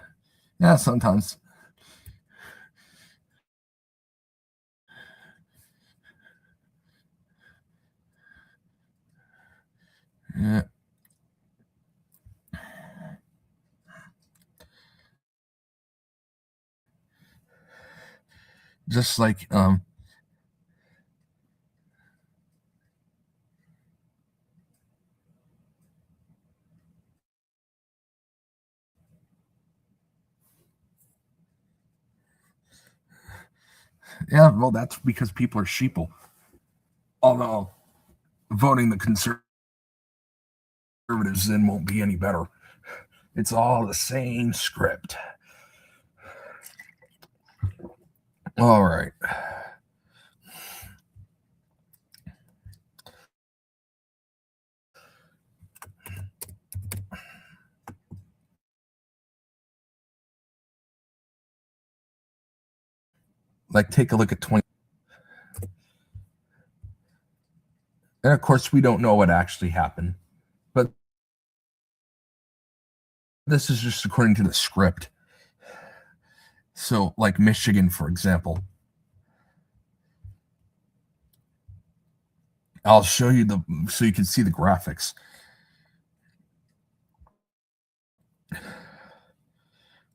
Yeah, sometimes. Yeah. Just like yeah, well, that's because people are sheeple. Although voting the conservatives in won't be any better. It's all the same script. All right. Like, take a look at 20. And of course, we don't know what actually happened, but this is just according to the script. So, like Michigan, for example, I'll show you so you can see the graphics.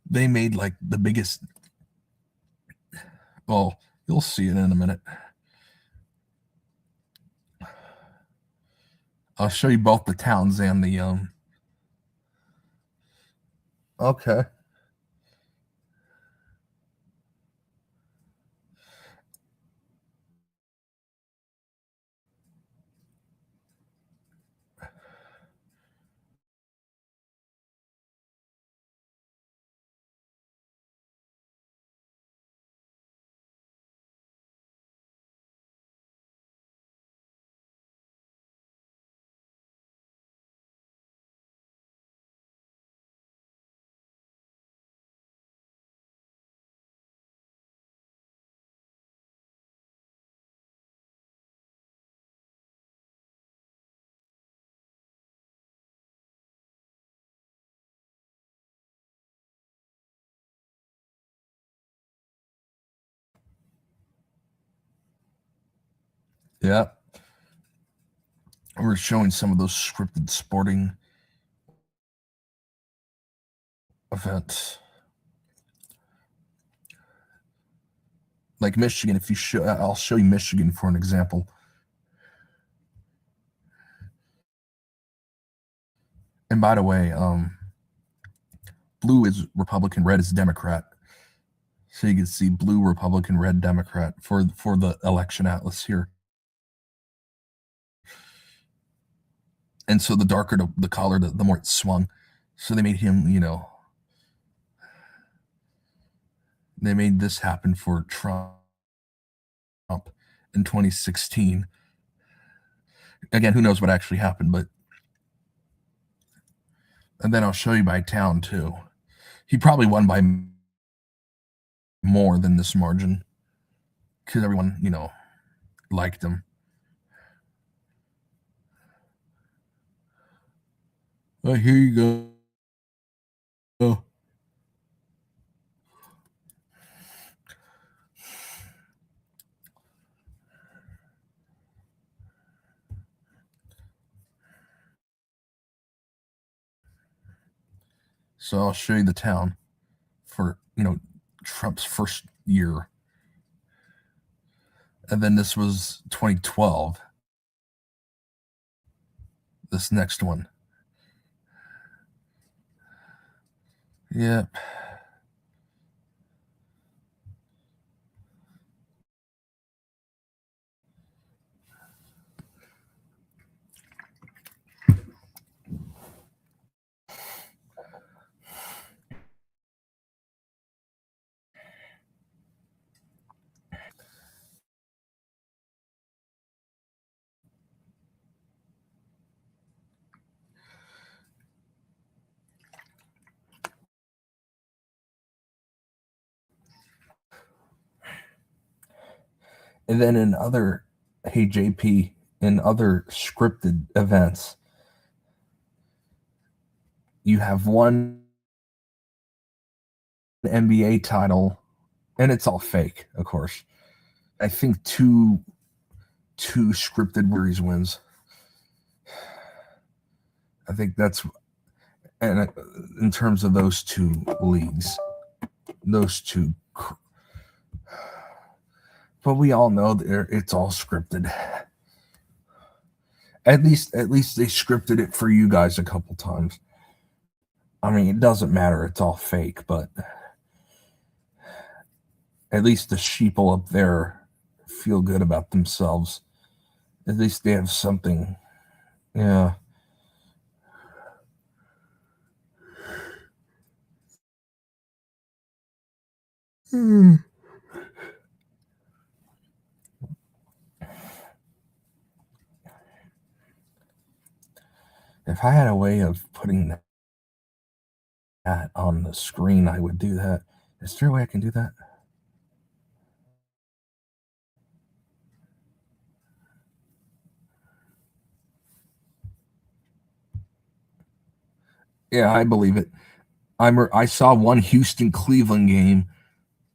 They made like the biggest. Well, you'll see it in a minute. I'll show you both the towns and the Okay. Yeah. We're showing some of those scripted sporting events. Like Michigan, if you show, I'll show you Michigan for an example. And by the way, blue is Republican, red is Democrat. So you can see blue, Republican, red, Democrat for the election atlas here. And so the darker the color, the more it swung. So they made him, they made this happen for Trump in 2016. Again, who knows what actually happened, but. And then I'll show you by town too. He probably won by more than this margin because everyone, liked him. Oh, here you go. Oh. So I'll show you the town for, Trump's first year. And then this was 2012. This next one. Yep. And then in other, hey JP, in other scripted events, you have one NBA title, and it's all fake, of course. I think two scripted series wins. I think that's, and in terms of those two leagues, those two. But we all know that it's all scripted. At least they scripted it for you guys a couple times. I mean, it doesn't matter. It's all fake, but at least the sheeple up there feel good about themselves. At least they have something. Yeah. If I had a way of putting that on the screen, I would do that. Is there a way I can do that? Yeah, I believe it. I saw one Houston Cleveland game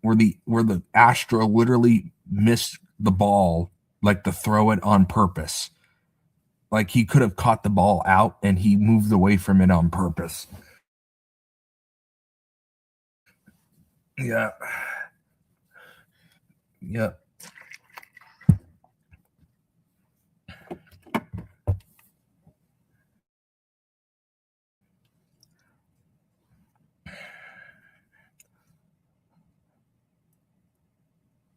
where the Astro literally missed the ball, like to throw it on purpose. Like he could have caught the ball out and he moved away from it on purpose. Yeah. Yeah.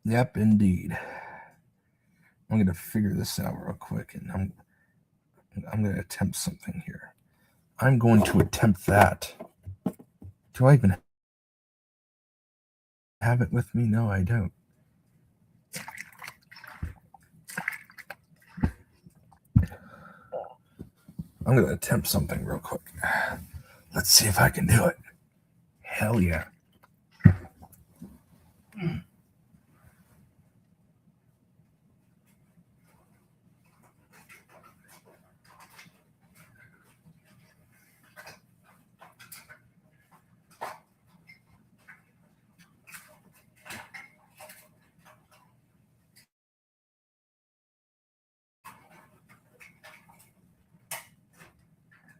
Yep, indeed. I'm going to figure this out real quick, and I'm going to attempt something here. I'm going to attempt that. Do I even have it with me? No, I don't. I'm going to attempt something real quick. Let's see if I can do it. Hell yeah.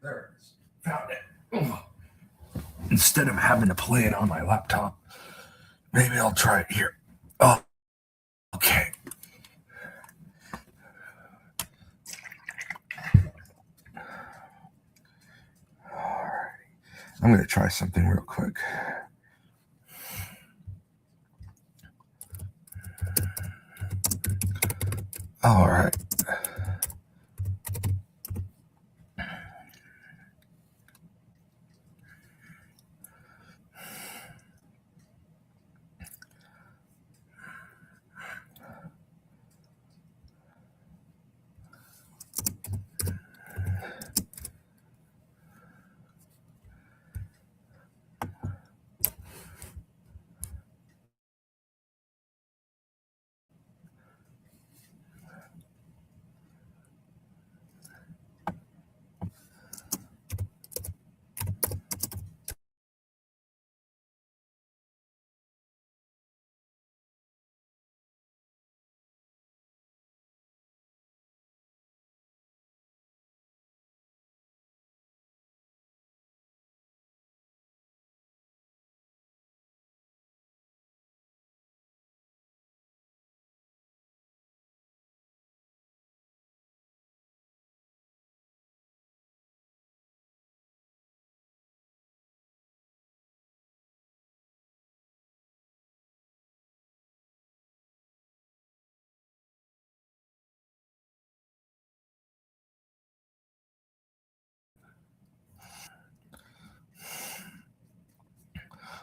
There it is. Found it. Ugh. Instead of having to play it on my laptop, maybe I'll try it here. Oh, okay. All right. I'm going to try something real quick. All right.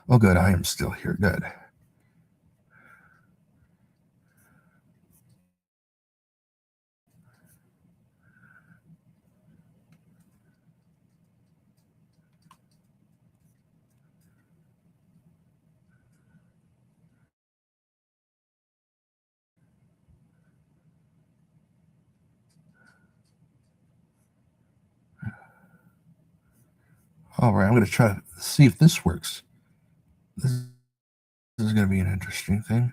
Oh, good. I am still here. Good. All right. I'm going to try to see if this works. This is going to be an interesting thing.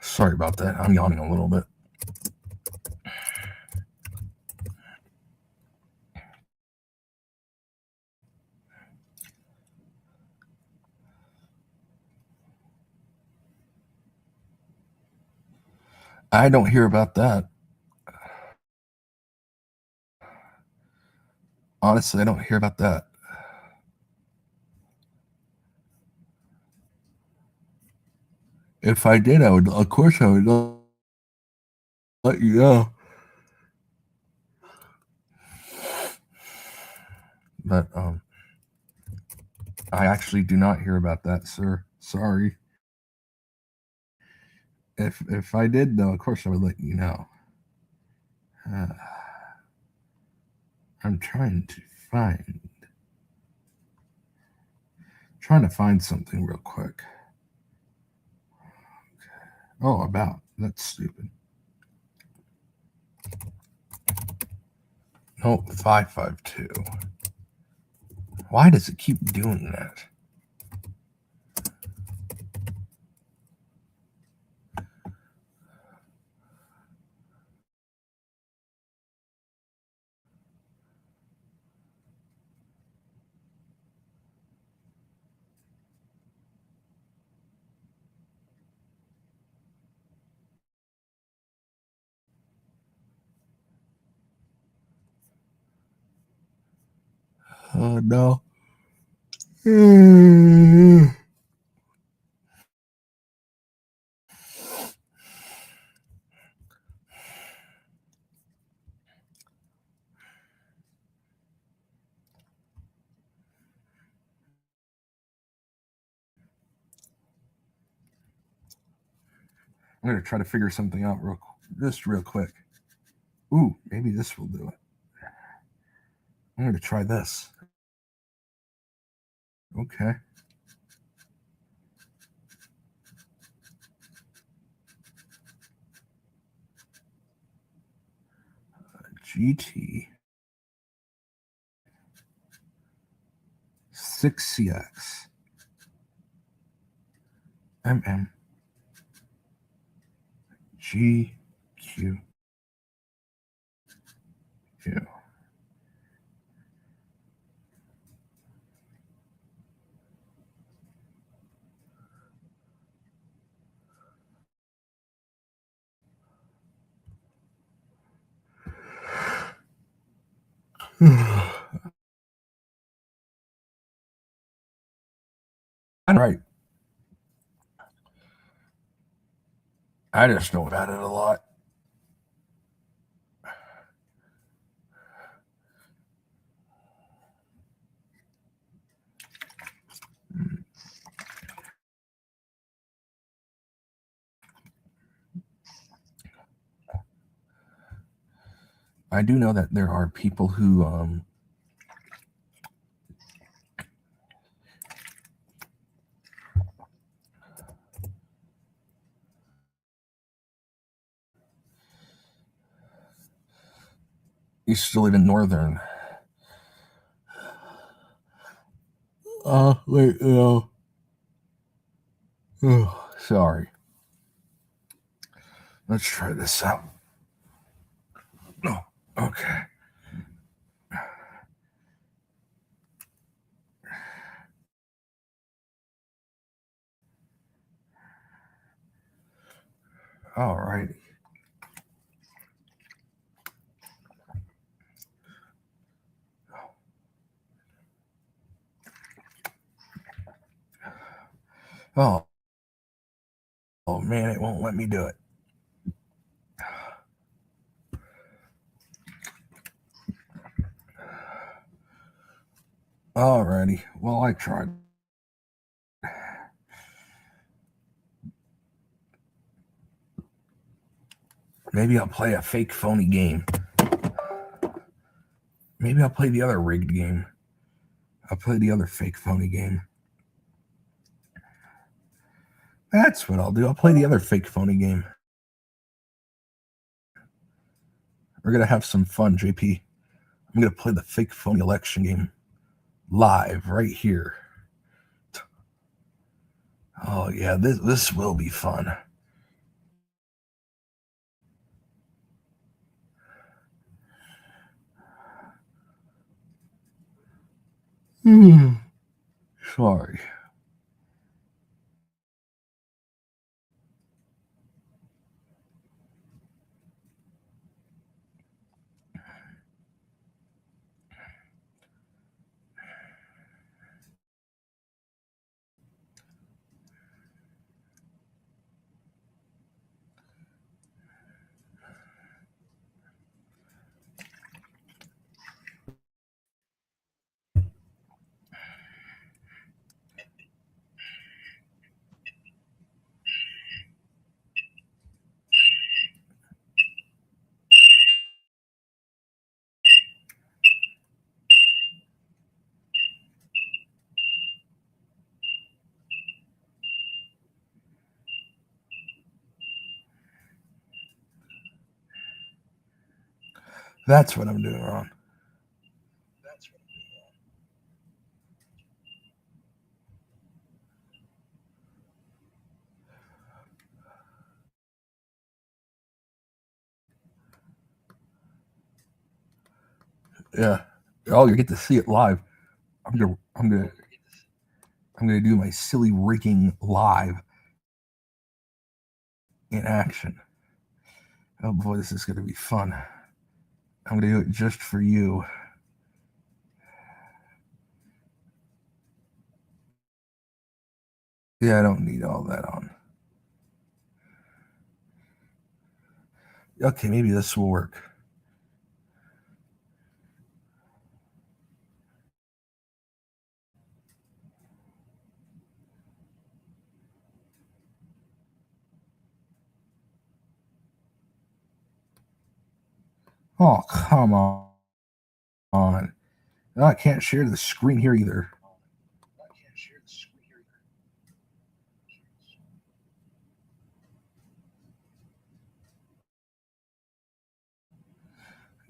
Sorry about that. I'm yawning a little bit. I don't hear about that. Honestly, I don't hear about that. If I did, I would, of course, I would let you know. But I actually do not hear about that, sir. Sorry. If I did, though, of course I would let you know. I'm trying to find something real quick. Oh, about. That's stupid. Nope, 552. Why does it keep doing that? Oh, no. I'm going to try to figure something out real quick. Ooh, maybe this will do it. I'm going to try this. Okay. GT 6CX MM GQ. Right. I just know about it a lot. I do know that there are people who used to live in northern. Wait, no. Oh, sorry. Let's try this out. Oh, okay. All righty. Oh man, it won't let me do it. Alrighty. Well, I tried. Maybe I'll play a fake phony game. Maybe I'll play the other rigged game. I'll play the other fake phony game. That's what I'll do. I'll play the other fake phony game. We're going to have some fun, JP. I'm going to play the fake phony election game live right here. Oh, yeah, this will be fun. Sorry. That's what I'm doing wrong. Yeah. Oh, you get to see it live. I'm gonna do my silly rigging live in action. Oh boy, this is gonna be fun. I'm gonna do it just for you. Yeah, I don't need all that on. Okay, maybe this will work. Oh, come on. No, I can't share the screen here either.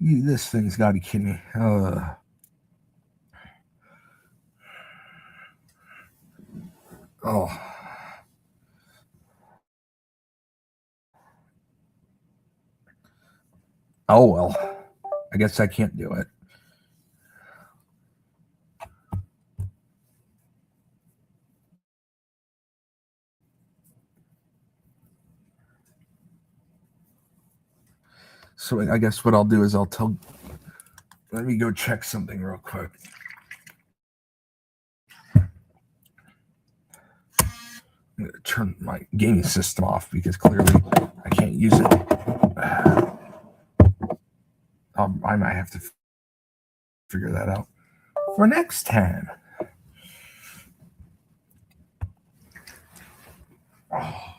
This thing's got to be kidding me. Oh. Oh, well. I guess I can't do it. So I guess what I'll do is let me go check something real quick. I'm going to turn my gaming system off because clearly I can't use it. I might have to figure that out for next time. Oh.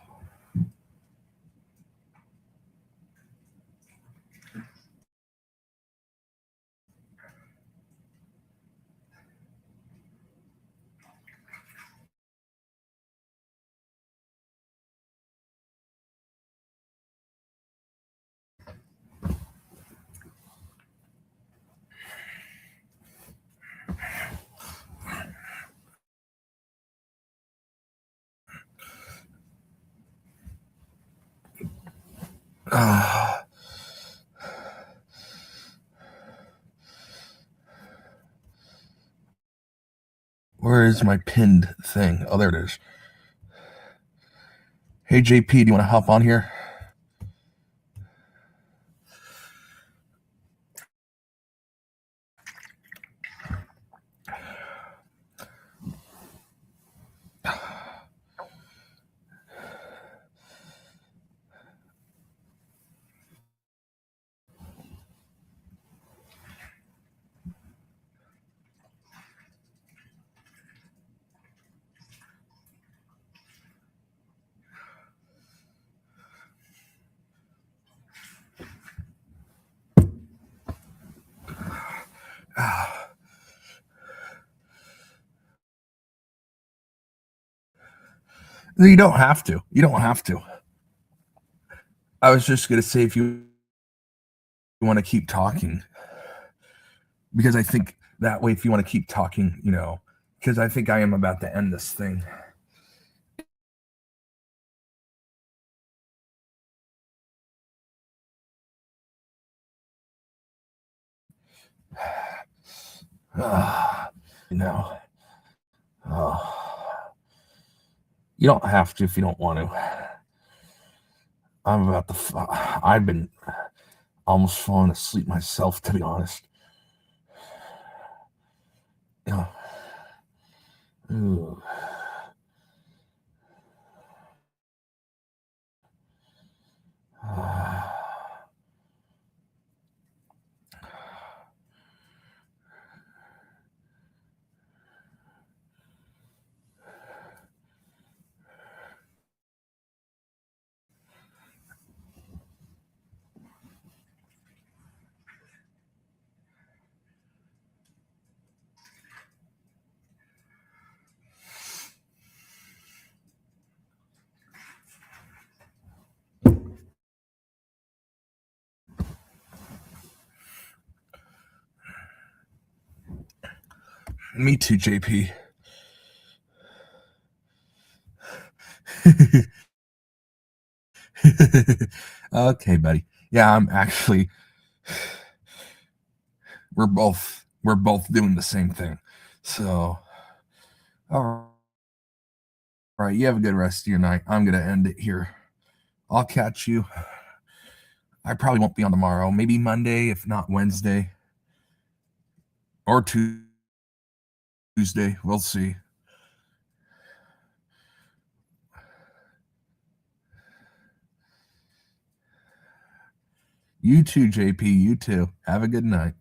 Where is my pinned thing? Oh, there it is. Hey, JP, do you want to hop on here? You don't have to. You don't have to. I was just going to say if you want to keep talking, because I think that way, if you want to keep talking, because I think I am about to end this thing. You don't have to if you don't want to. I've been almost falling asleep myself, to be honest. Ooh. Me too, JP. Okay, buddy. Yeah, I'm actually we're both doing the same thing. So all right, you have a good rest of your night. I'm gonna end it here. I'll catch you. I probably won't be on tomorrow. Maybe Monday, if not Wednesday. Or Tuesday. We'll see. You too, JP. You too. Have a good night.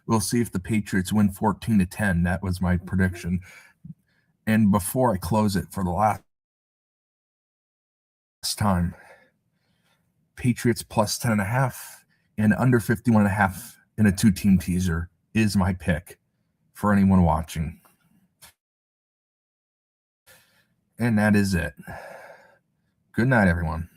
We'll see if the Patriots win 14-10. That was my prediction. And before I close it for the last time, Patriots plus 10.5 and under 51.5 in a 2-team teaser is my pick for anyone watching. And that is it. Good night, everyone.